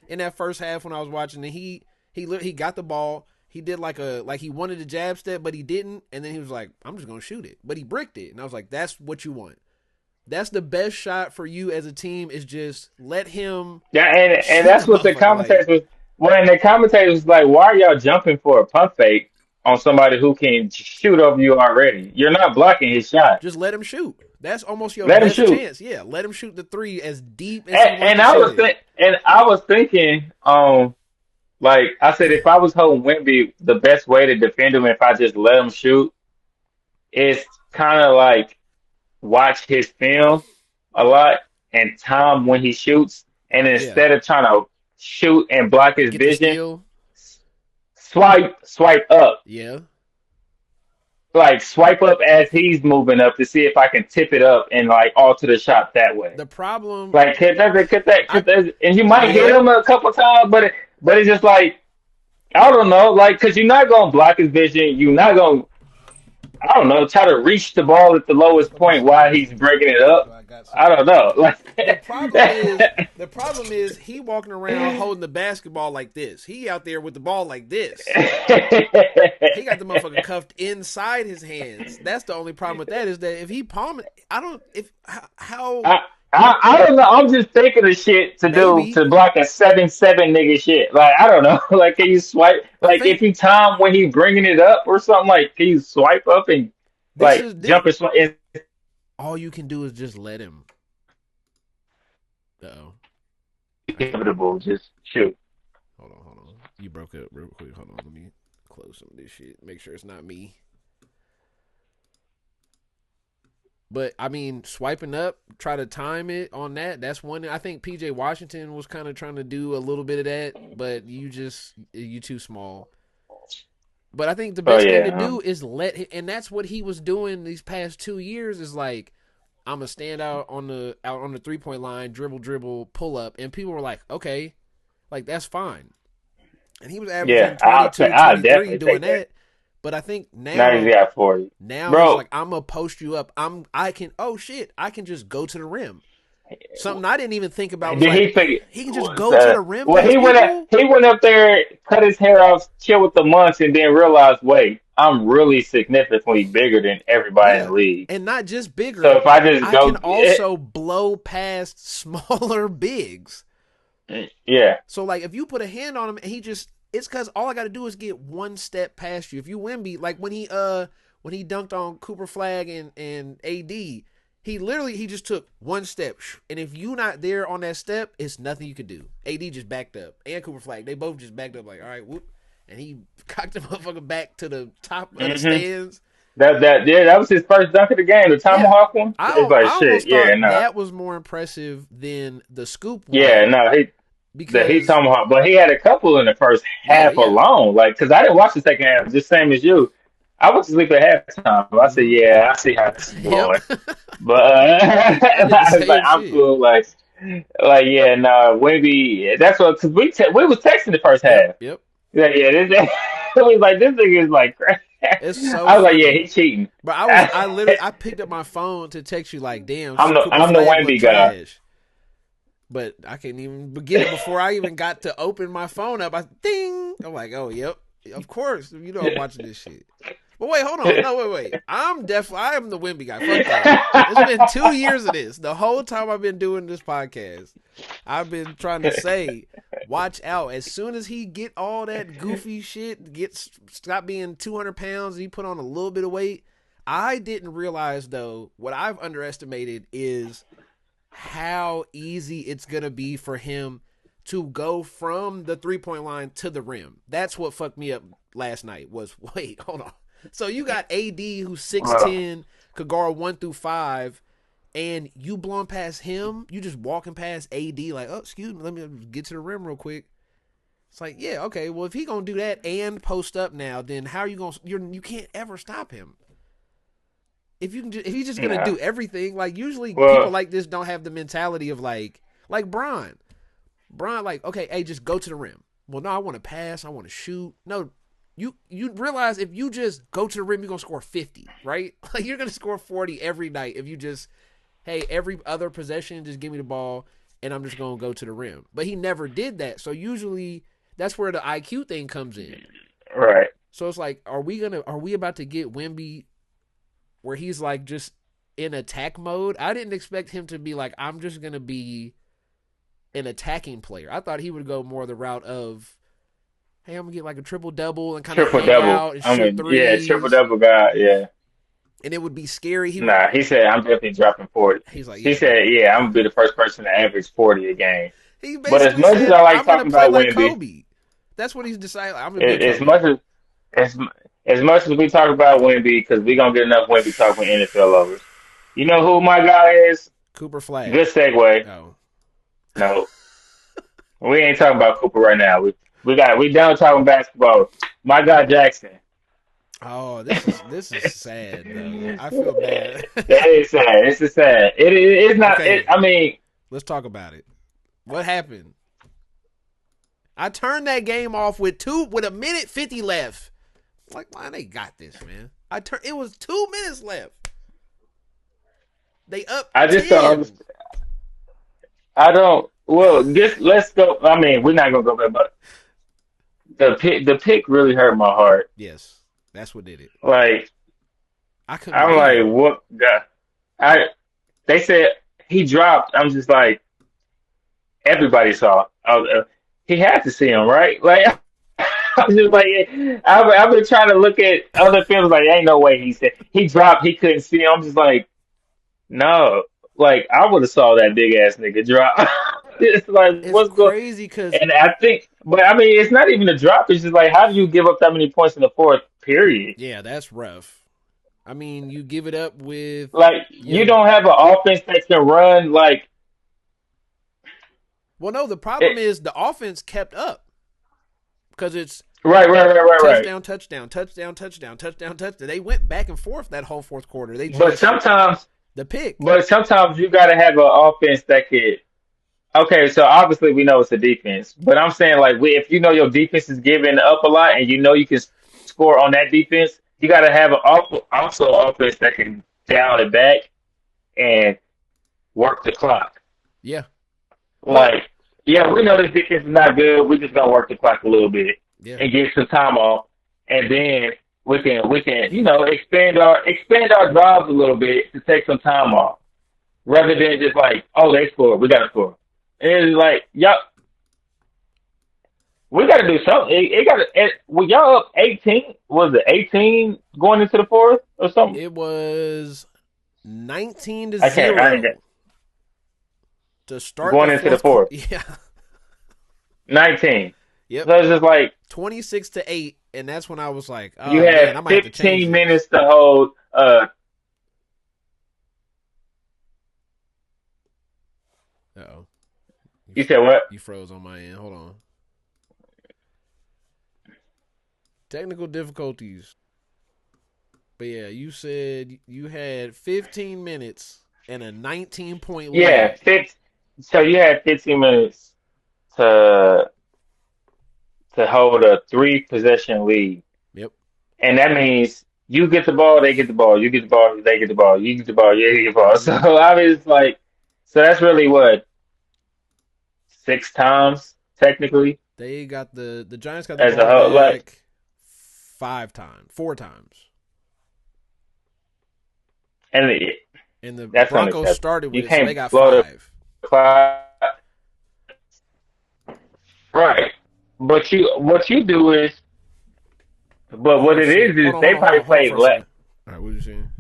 [SPEAKER 1] in that first half when I was watching, and he got the ball. He did like he wanted a jab step, but he didn't, and then he was like, "I'm just gonna shoot it," but he bricked it, and I was like, "That's what you want. That's the best shot for you as a team. Is just let him
[SPEAKER 2] Yeah, and
[SPEAKER 1] shoot the
[SPEAKER 2] that's what the
[SPEAKER 1] motherfucker." Like,
[SPEAKER 2] commentators was when the commentators was like, "Why are y'all jumping for a pump fake on somebody who can shoot over you already? You're not blocking his shot.
[SPEAKER 1] just let him shoot. That's almost your
[SPEAKER 2] Let him
[SPEAKER 1] best
[SPEAKER 2] shoot."
[SPEAKER 1] chance. Yeah, let him shoot the three as deep as he wants
[SPEAKER 2] And
[SPEAKER 1] to shoot it.
[SPEAKER 2] I was thinking, like I said, if I was holding Wemby, the best way to defend him if I just let him shoot is kind of like watch his film a lot and time when he shoots, and
[SPEAKER 1] Yeah,
[SPEAKER 2] instead of trying to shoot and block his
[SPEAKER 1] get the
[SPEAKER 2] vision,
[SPEAKER 1] steal.
[SPEAKER 2] swipe up,
[SPEAKER 1] Yeah.
[SPEAKER 2] like swipe up as he's moving up to see if I can tip it up and like alter the shot that way.
[SPEAKER 1] The problem,
[SPEAKER 2] Like
[SPEAKER 1] I
[SPEAKER 2] and you might hit
[SPEAKER 1] yeah,
[SPEAKER 2] him a couple times, but it's just like I don't know, like because you're not gonna block his vision, you're not gonna I don't know try to reach the ball at the
[SPEAKER 1] I'm
[SPEAKER 2] lowest
[SPEAKER 1] about to
[SPEAKER 2] point
[SPEAKER 1] say,
[SPEAKER 2] while he's breaking it
[SPEAKER 1] do
[SPEAKER 2] up.
[SPEAKER 1] I got
[SPEAKER 2] I don't
[SPEAKER 1] somebody?
[SPEAKER 2] know, like
[SPEAKER 1] The problem is the problem is he walking around holding the basketball like this. He out there with the ball like this. He got the motherfucker cuffed inside his hands. That's the only problem with that is that if he palm it, I don't if how
[SPEAKER 2] I, I don't know. I'm just thinking of shit to do
[SPEAKER 1] maybe
[SPEAKER 2] to block a 7-7 nigga shit. Like I don't know. Like can you swipe?
[SPEAKER 1] I
[SPEAKER 2] Like if
[SPEAKER 1] think
[SPEAKER 2] you time when he bringing it up or something. Like can you swipe up and
[SPEAKER 1] this
[SPEAKER 2] like
[SPEAKER 1] is this
[SPEAKER 2] jump and swipe? It's
[SPEAKER 1] all you can do is just let him. Oh, I can't.
[SPEAKER 2] inevitable. Just shoot.
[SPEAKER 1] Hold on. You broke up real quick. Hold on. Let me close some of this shit. Make sure it's not me. But I mean, swiping up, try to time it on that. That's one. I think PJ Washington was kind of trying to do a little bit of that, but you too small. But I think the
[SPEAKER 2] Oh
[SPEAKER 1] best thing to
[SPEAKER 2] yeah.
[SPEAKER 1] do is and that's what he was doing these past 2 years. Is like I'm gonna stand out on the 3 point line, dribble, pull up, and people were like, okay, like that's fine. And he was
[SPEAKER 2] Yeah.
[SPEAKER 1] averaging
[SPEAKER 2] I'll
[SPEAKER 1] 22,
[SPEAKER 2] I'll
[SPEAKER 1] 23
[SPEAKER 2] definitely
[SPEAKER 1] doing
[SPEAKER 2] take that.
[SPEAKER 1] that. But I think
[SPEAKER 2] Now he's got 40,
[SPEAKER 1] now he's
[SPEAKER 2] bro.
[SPEAKER 1] like, I'm gonna post you up. I can oh shit, I can just go to the rim. Something I didn't even think about was
[SPEAKER 2] Did
[SPEAKER 1] like
[SPEAKER 2] he think?
[SPEAKER 1] he can just go to the rim
[SPEAKER 2] Well,
[SPEAKER 1] past people.
[SPEAKER 2] he went up there, cut his hair off, chill with the months, and then realized, wait, I'm really significantly bigger than everybody in
[SPEAKER 1] Yeah.
[SPEAKER 2] the league.
[SPEAKER 1] And not just
[SPEAKER 2] So
[SPEAKER 1] bigger,
[SPEAKER 2] if I just
[SPEAKER 1] I can
[SPEAKER 2] go,
[SPEAKER 1] also blow past smaller bigs.
[SPEAKER 2] yeah,
[SPEAKER 1] So like if you put a hand on him and it's cause all I gotta do is get one step past you. If you Wemby, like when he dunked on Cooper Flagg and AD, he just took one step, and if you not there on that step, it's nothing you can do. AD just backed up, and Cooper Flagg, they both just backed up like, all right, whoop, and he cocked the motherfucker back to the top of the
[SPEAKER 2] hmm
[SPEAKER 1] stands.
[SPEAKER 2] that was his first dunk of the game, the
[SPEAKER 1] Yeah,
[SPEAKER 2] tomahawk one. It's like
[SPEAKER 1] I
[SPEAKER 2] shit,
[SPEAKER 1] almost
[SPEAKER 2] yeah,
[SPEAKER 1] thought
[SPEAKER 2] no,
[SPEAKER 1] that was more impressive than the scoop
[SPEAKER 2] yeah,
[SPEAKER 1] one
[SPEAKER 2] no, he
[SPEAKER 1] because
[SPEAKER 2] tomahawk, but he had a couple in the first half
[SPEAKER 1] yeah,
[SPEAKER 2] alone, like because I didn't watch the second half, just same as you. I went to sleep at halftime. I said,
[SPEAKER 1] mm-hmm.
[SPEAKER 2] yeah, I see how this is
[SPEAKER 1] Yep,
[SPEAKER 2] going. But
[SPEAKER 1] I did the
[SPEAKER 2] I was like,
[SPEAKER 1] same
[SPEAKER 2] I'm
[SPEAKER 1] shit.
[SPEAKER 2] cool. Like yeah, no, maybe that's what because we was texting the first half.
[SPEAKER 1] Yep.
[SPEAKER 2] Yeah, this we was like this thing is like crazy.
[SPEAKER 1] It's so
[SPEAKER 2] I was like, yeah,
[SPEAKER 1] funny.
[SPEAKER 2] he's cheating.
[SPEAKER 1] But I literally I picked up my phone to text you like, damn, Cooper
[SPEAKER 2] I'm the
[SPEAKER 1] Flag looked
[SPEAKER 2] Wemby guy.
[SPEAKER 1] trash. But I can't even get it before I even got to open my phone up. I ding. I'm like, oh yep, of course. You know I'm watching this shit. But wait, hold on. No, wait. I am the Wemby guy. Fuck that. It's been 2 years of this. The whole time I've been doing this podcast, I've been trying to say, watch out. As soon as he get all that goofy shit, stop being 200 pounds, he put on a little bit of weight. I didn't realize though, what I've underestimated is how easy it's gonna be for him to go from the 3 point line to the rim. That's what fucked me up last night. Was wait, hold on. So you got AD who's
[SPEAKER 2] Well,
[SPEAKER 1] 6'10", could guard 1 through 5, and you blowing past him. You just walking past AD like, oh, excuse me, let me get to the rim real quick. It's like, yeah, okay. Well, if he gonna do that and post up now, then how are you gonna? You can't ever stop him. If he's just gonna
[SPEAKER 2] yeah.
[SPEAKER 1] do everything, like usually people
[SPEAKER 2] Well,
[SPEAKER 1] like this don't have the mentality of like Bron, like okay, hey, just go to the rim. well, no, I want to pass, I want to shoot. No, you realize if you just go to the rim, you're gonna score 50, right? Like you're gonna score 40 every night if you just, hey, every other possession, just give me the ball and I'm just gonna go to the rim. But he never did that. So usually that's where the IQ thing comes in.
[SPEAKER 2] Right.
[SPEAKER 1] So it's like, are we about to get Wemby where he's like just in attack mode? I didn't expect him to be like, I'm just gonna be an attacking player. I thought he would go more the route of, hey, I'm gonna get like a triple double and kind of
[SPEAKER 2] Triple
[SPEAKER 1] hang
[SPEAKER 2] double.
[SPEAKER 1] out and
[SPEAKER 2] I
[SPEAKER 1] shoot
[SPEAKER 2] mean, yeah, triple
[SPEAKER 1] threes,
[SPEAKER 2] double guy. Yeah.
[SPEAKER 1] and it would be scary.
[SPEAKER 2] Nah, he said I'm definitely dropping 40.
[SPEAKER 1] He's like,
[SPEAKER 2] He
[SPEAKER 1] yeah,
[SPEAKER 2] said, yeah, I'm gonna be the first person to average 40 a game.
[SPEAKER 1] he
[SPEAKER 2] But as
[SPEAKER 1] basically
[SPEAKER 2] much as
[SPEAKER 1] said,
[SPEAKER 2] I like
[SPEAKER 1] I'm gonna
[SPEAKER 2] talking
[SPEAKER 1] play
[SPEAKER 2] about
[SPEAKER 1] like
[SPEAKER 2] Wemby,
[SPEAKER 1] Kobe. That's what he's decided. I'm gonna be
[SPEAKER 2] as
[SPEAKER 1] Kobe.
[SPEAKER 2] much as as much as we talk about Wemby, because we gonna get enough Wemby talk with NFL lovers. You know who my guy is?
[SPEAKER 1] Cooper Flagg.
[SPEAKER 2] Good segue.
[SPEAKER 1] Oh,
[SPEAKER 2] No, we ain't talking about Cooper right now. We done talking basketball. My guy Jackson.
[SPEAKER 1] oh, this is sad though. I feel bad.
[SPEAKER 2] That is sad. It's just sad. It's not.
[SPEAKER 1] Okay,
[SPEAKER 2] I mean,
[SPEAKER 1] let's talk about it. What happened? I turned that game off with a minute 50 left. Like, why they got this, man? It was 2 minutes left. They up
[SPEAKER 2] I just don't
[SPEAKER 1] 10.
[SPEAKER 2] understand. I don't. Well, just let's go. I mean, we're not gonna go back, but the pick really hurt my heart.
[SPEAKER 1] Yes, that's what did it.
[SPEAKER 2] Like
[SPEAKER 1] I couldn't
[SPEAKER 2] I'm
[SPEAKER 1] believe
[SPEAKER 2] like,
[SPEAKER 1] it.
[SPEAKER 2] what? God, I. They said he dropped. I'm just like, everybody saw. He had to see him, right? Like I'm just like, I've been trying to look at other films. Like, ain't no way he said he dropped. He couldn't see him. I'm just like, no. Like I would have saw that big ass nigga drop. It's like
[SPEAKER 1] It's
[SPEAKER 2] what's going?
[SPEAKER 1] crazy because
[SPEAKER 2] And I think, but I mean, it's not even a drop. It's just like, how do you give up that many points in the fourth period?
[SPEAKER 1] yeah, that's rough. I mean, you give it up with
[SPEAKER 2] Like, you
[SPEAKER 1] your.
[SPEAKER 2] don't have an offense that can run. Like,
[SPEAKER 1] Well, no, the problem
[SPEAKER 2] it,
[SPEAKER 1] is the offense kept up because it's
[SPEAKER 2] right.
[SPEAKER 1] touchdown, touchdown, touchdown, touchdown, touchdown, touchdown. They went back and forth that whole fourth quarter. They
[SPEAKER 2] But
[SPEAKER 1] just
[SPEAKER 2] sometimes,
[SPEAKER 1] the pick.
[SPEAKER 2] but sometimes you got to have an offense that could. Okay, so obviously we know it's a defense, but I'm saying like, if you know your defense is giving up a lot and you know you can score on that defense, you got to have also offense that can dial it back and work the clock.
[SPEAKER 1] Yeah. Well,
[SPEAKER 2] Like, yeah, we know this defense is not good. We just gonna work the clock a little bit
[SPEAKER 1] yeah.
[SPEAKER 2] and get some time off, and then we can expand our drives a little bit to take some time off, rather than just like, oh, they scored, we gotta score. And it's like, yup, we gotta do something. Well, y'all up 18? Was it 18 going into the fourth or something?
[SPEAKER 1] It was 19 to
[SPEAKER 2] I can't. I ain't
[SPEAKER 1] 0 to start the
[SPEAKER 2] going into the
[SPEAKER 1] fourth.
[SPEAKER 2] fourth.
[SPEAKER 1] Yeah.
[SPEAKER 2] 19.
[SPEAKER 1] Yep.
[SPEAKER 2] So it's just like
[SPEAKER 1] 26 to 8, and that's when I was like,
[SPEAKER 2] you
[SPEAKER 1] oh man, I
[SPEAKER 2] had
[SPEAKER 1] might have to change
[SPEAKER 2] 15
[SPEAKER 1] this.
[SPEAKER 2] minutes to hold.
[SPEAKER 1] Uh-oh.
[SPEAKER 2] You said what?
[SPEAKER 1] You froze on my end. Hold on. Technical difficulties. But yeah, you said you had 15 minutes and a 19-point lead.
[SPEAKER 2] Yeah, so you had 15 minutes to hold a 3 possession lead,
[SPEAKER 1] Yep.
[SPEAKER 2] and that means you get the ball, they get the ball, you get the ball, they get the ball, you get the ball, you get the ball. So I mean, it's like, so that's really what 6 times technically
[SPEAKER 1] They got the Giants got the
[SPEAKER 2] as a
[SPEAKER 1] ball
[SPEAKER 2] whole. Like,
[SPEAKER 1] back 4 times.
[SPEAKER 2] and
[SPEAKER 1] And the
[SPEAKER 2] that's
[SPEAKER 1] Broncos
[SPEAKER 2] unacceptable.
[SPEAKER 1] started with
[SPEAKER 2] You
[SPEAKER 1] it, so they
[SPEAKER 2] can't
[SPEAKER 1] got
[SPEAKER 2] blow
[SPEAKER 1] 5.
[SPEAKER 2] the clock, right? But what you do is, but what
[SPEAKER 1] Oh
[SPEAKER 2] it
[SPEAKER 1] shit.
[SPEAKER 2] is they probably
[SPEAKER 1] Hold on
[SPEAKER 2] played
[SPEAKER 1] for a
[SPEAKER 2] less.
[SPEAKER 1] second. All right, what are you saying?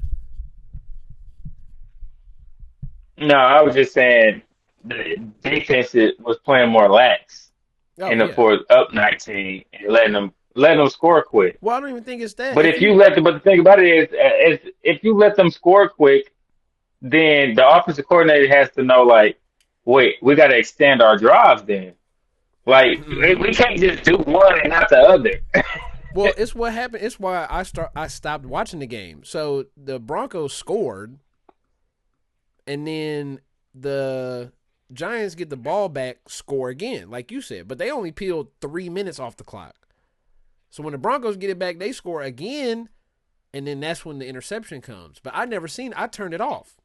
[SPEAKER 2] No, I was just saying the defense was playing more lax
[SPEAKER 1] Oh
[SPEAKER 2] in the
[SPEAKER 1] yeah.
[SPEAKER 2] fourth, up 19, and letting them score quick.
[SPEAKER 1] Well, I don't even think it's that.
[SPEAKER 2] But
[SPEAKER 1] If
[SPEAKER 2] if you
[SPEAKER 1] you
[SPEAKER 2] let them, but the thing about it is if you let them score quick, then the offensive coordinator has to know, like, wait, we got to extend our drives. Then, like, we can't just do one and not the other.
[SPEAKER 1] Well, it's what happened. It's why I stopped watching the game. So the Broncos scored, and then Giants get the ball back, score again, like you said, but they only peeled 3 minutes off the clock. So when the Broncos get it back, they score again, and then that's when the interception comes. But I turned it off.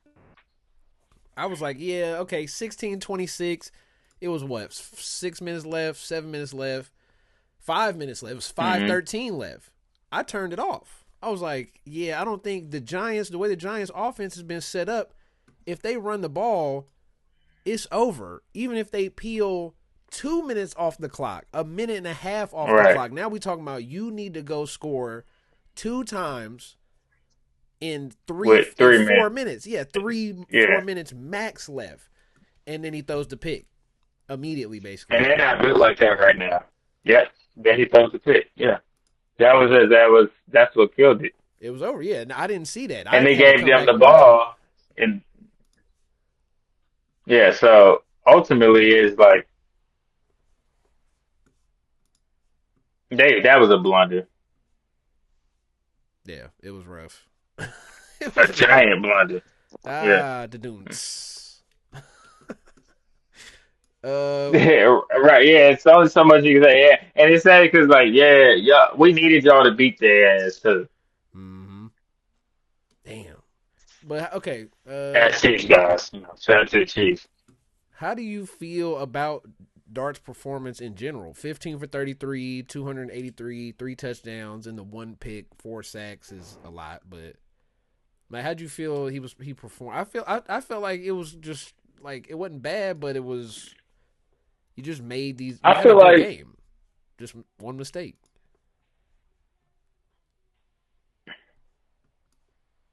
[SPEAKER 1] I was like, yeah, okay, 16-26. It was what, 6 minutes left, 7 minutes left, 5 minutes left. It was 5:13 left. I turned it off. I was like, yeah, I don't think the way the Giants offense has been set up, if they run the ball, it's over. Even if they peel 2 minutes off the clock, a minute and a half off the clock. Now we talking about you need to go score 2 times in 4 minutes. Yeah, 4 minutes max left. And then he throws the pick immediately, basically.
[SPEAKER 2] And they're not good like that right now. Yep. Then he throws the pick. Yeah. That's what killed it.
[SPEAKER 1] It was over. Yeah. I didn't see that.
[SPEAKER 2] And they gave them the ball. And yeah, so ultimately it's like that was a blunder.
[SPEAKER 1] Yeah, it was rough.
[SPEAKER 2] A giant blunder.
[SPEAKER 1] The dunes.
[SPEAKER 2] Yeah, right. Yeah, it's only so much you can say. Yeah, and it's sad because, like, yeah, we needed y'all to beat their ass too.
[SPEAKER 1] Mm-hmm. Damn. But okay.
[SPEAKER 2] Chiefs guys, shout out to the Chiefs.
[SPEAKER 1] How do you feel about Dart's performance in general? 15 for 33, 283, 3 touchdowns, and the 1 pick, 4 sacks is a lot. But like, how'd you feel he performed? I felt like it was just like it wasn't bad, but it was. You just made these.
[SPEAKER 2] I feel like
[SPEAKER 1] game. Just one mistake.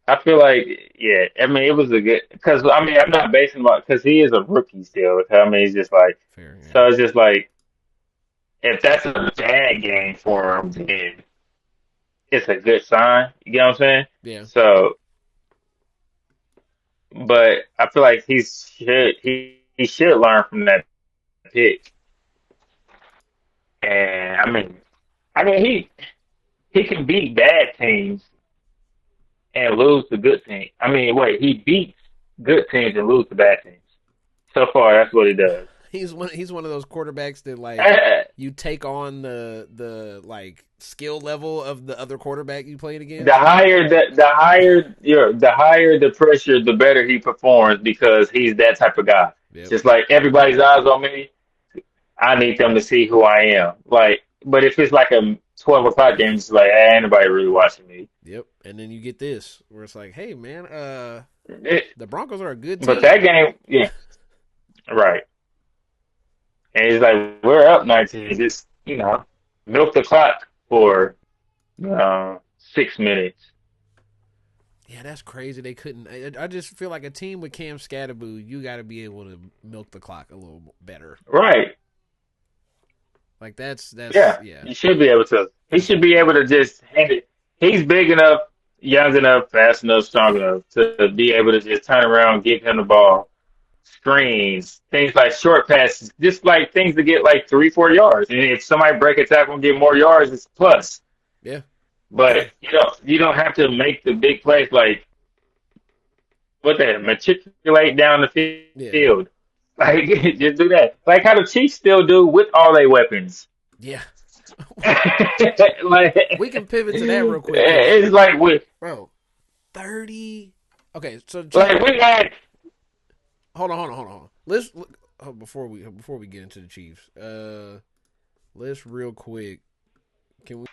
[SPEAKER 2] I feel like, yeah. I mean, it was a good because I mean, I'm not basing because he is a rookie still. I mean, he's just like
[SPEAKER 1] fair. Yeah.
[SPEAKER 2] So it's just like if that's a bad game for him, then it's a good sign. You get what I'm saying?
[SPEAKER 1] Yeah.
[SPEAKER 2] So, but I feel like he should learn from that pick. And I mean he can beat bad teams and lose to good teams. I mean, wait, he beats good teams and lose to bad teams. So far, that's what he does.
[SPEAKER 1] He's one of those quarterbacks that like you take on the like skill level of the other quarterback you played against.
[SPEAKER 2] The higher the pressure, the better he performs because he's that type of guy.
[SPEAKER 1] Yep.
[SPEAKER 2] Just like everybody's eyes on me, I need them to see who I am. Like, but if it's like a 12 o'clock game, it's like ain't anybody really watching me.
[SPEAKER 1] Yep. And then you get this where it's like, hey man, the Broncos are a good team.
[SPEAKER 2] But that game, yeah, right. And he's like, we're up 19. Just milk the clock for 6 minutes.
[SPEAKER 1] Yeah, that's crazy. They couldn't. I just feel like a team with Cam Scatterboo, you got to be able to milk the clock a little better.
[SPEAKER 2] Right.
[SPEAKER 1] Like that's
[SPEAKER 2] yeah. You should be able to. He should be able to just hand it. He's big enough, young enough, fast enough, strong enough to be able to just turn around, give him the ball, screens, things like short passes, just like things to get like 3-4 yards. And if somebody break a tackle and get more yards, it's plus.
[SPEAKER 1] Yeah.
[SPEAKER 2] But you don't have to make the big plays like matriculate down the field. Yeah. Like just do that. Like how the Chiefs still do with all their weapons.
[SPEAKER 1] Yeah.
[SPEAKER 2] Like,
[SPEAKER 1] we can pivot to that real quick.
[SPEAKER 2] It's like with
[SPEAKER 1] 30. Okay, so
[SPEAKER 2] like we had.
[SPEAKER 1] Hold on. Let's before we get into the Chiefs. Let's real quick. Can we?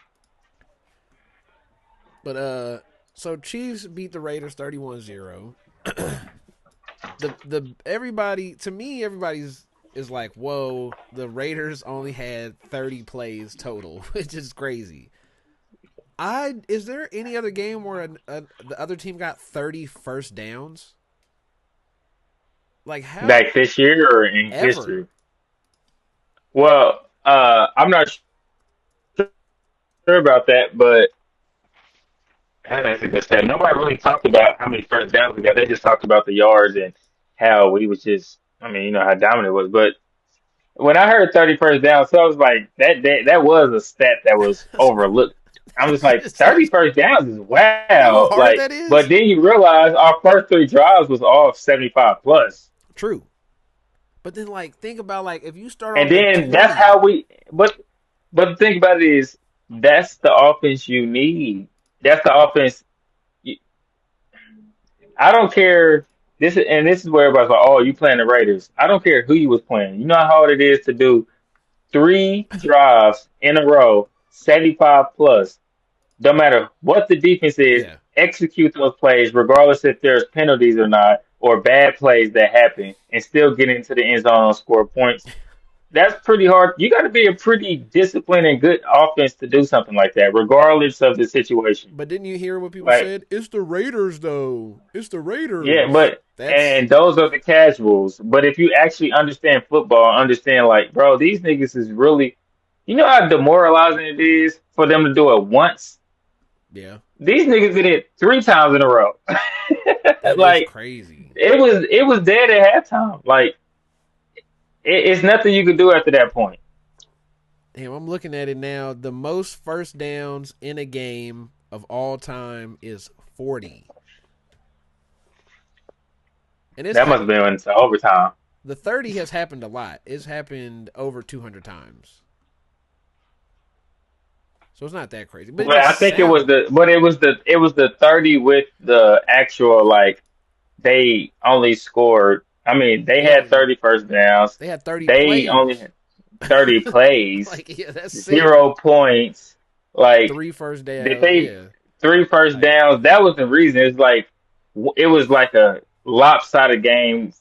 [SPEAKER 1] But so Chiefs beat the Raiders 31-0. Everybody's is like, whoa, the Raiders only had 30 plays total, which is crazy. Is there any other game where the other team got 30 first downs? Like how?
[SPEAKER 2] Like this year or in history? Well, I'm not sure about that, but that's a good stat. Nobody really talked about how many first downs we got. They just talked about the yards and how we was just, how dominant it was. But when I heard 30 first downs, so I was like, that was a stat that was overlooked. I'm just like, 30 first downs is wow.
[SPEAKER 1] You know how hard that is?
[SPEAKER 2] But then you realize our first 3 drives was all 75 plus.
[SPEAKER 1] True. But then, like, think about like if you start
[SPEAKER 2] And
[SPEAKER 1] off at
[SPEAKER 2] then that's
[SPEAKER 1] 20.
[SPEAKER 2] how we. But the thing about it is, that's the offense you need. That's the offense. I don't care. This is where everybody's like, "Oh, you playing the Raiders?" I don't care who you was playing. You know how hard it is to do 3 drives in a row, 75 plus. No matter what the defense is,
[SPEAKER 1] Yeah,
[SPEAKER 2] execute those plays, regardless if there's penalties or not, or bad plays that happen, and still get into the end zone and score points. That's pretty hard. You got to be a pretty disciplined and good offense to do something like that, regardless of the situation.
[SPEAKER 1] but didn't you hear what people
[SPEAKER 2] Like,
[SPEAKER 1] said? It's the Raiders, though. It's the
[SPEAKER 2] yeah,
[SPEAKER 1] Raiders.
[SPEAKER 2] but
[SPEAKER 1] That's
[SPEAKER 2] and those are the casuals. But if you actually understand football, understand like, bro, these niggas is really, you know how demoralizing it is for them to do it once.
[SPEAKER 1] yeah,
[SPEAKER 2] These niggas did it 3 times in a row.
[SPEAKER 1] that is
[SPEAKER 2] Like
[SPEAKER 1] crazy.
[SPEAKER 2] it was dead at halftime. Like it's nothing you could do after that point.
[SPEAKER 1] Damn, I'm looking at it now. The most first downs in a game of all time is 40, and
[SPEAKER 2] That must have been into overtime.
[SPEAKER 1] the 30 has happened a lot. It's happened over 200 times, so it's not that crazy. But it
[SPEAKER 2] But
[SPEAKER 1] just
[SPEAKER 2] I think it was
[SPEAKER 1] sounds.
[SPEAKER 2] the 30 with the actual like they only scored. I mean, they
[SPEAKER 1] They
[SPEAKER 2] had
[SPEAKER 1] only
[SPEAKER 2] 30 first downs.
[SPEAKER 1] they had 30
[SPEAKER 2] They only
[SPEAKER 1] plays.
[SPEAKER 2] had 30 plays,
[SPEAKER 1] Like, yeah, that's sick.
[SPEAKER 2] 0 points. Like
[SPEAKER 1] Three first
[SPEAKER 2] did
[SPEAKER 1] downs.
[SPEAKER 2] they
[SPEAKER 1] Yeah,
[SPEAKER 2] 3 first
[SPEAKER 1] like
[SPEAKER 2] downs? That was the reason. It's like it was like a lopsided game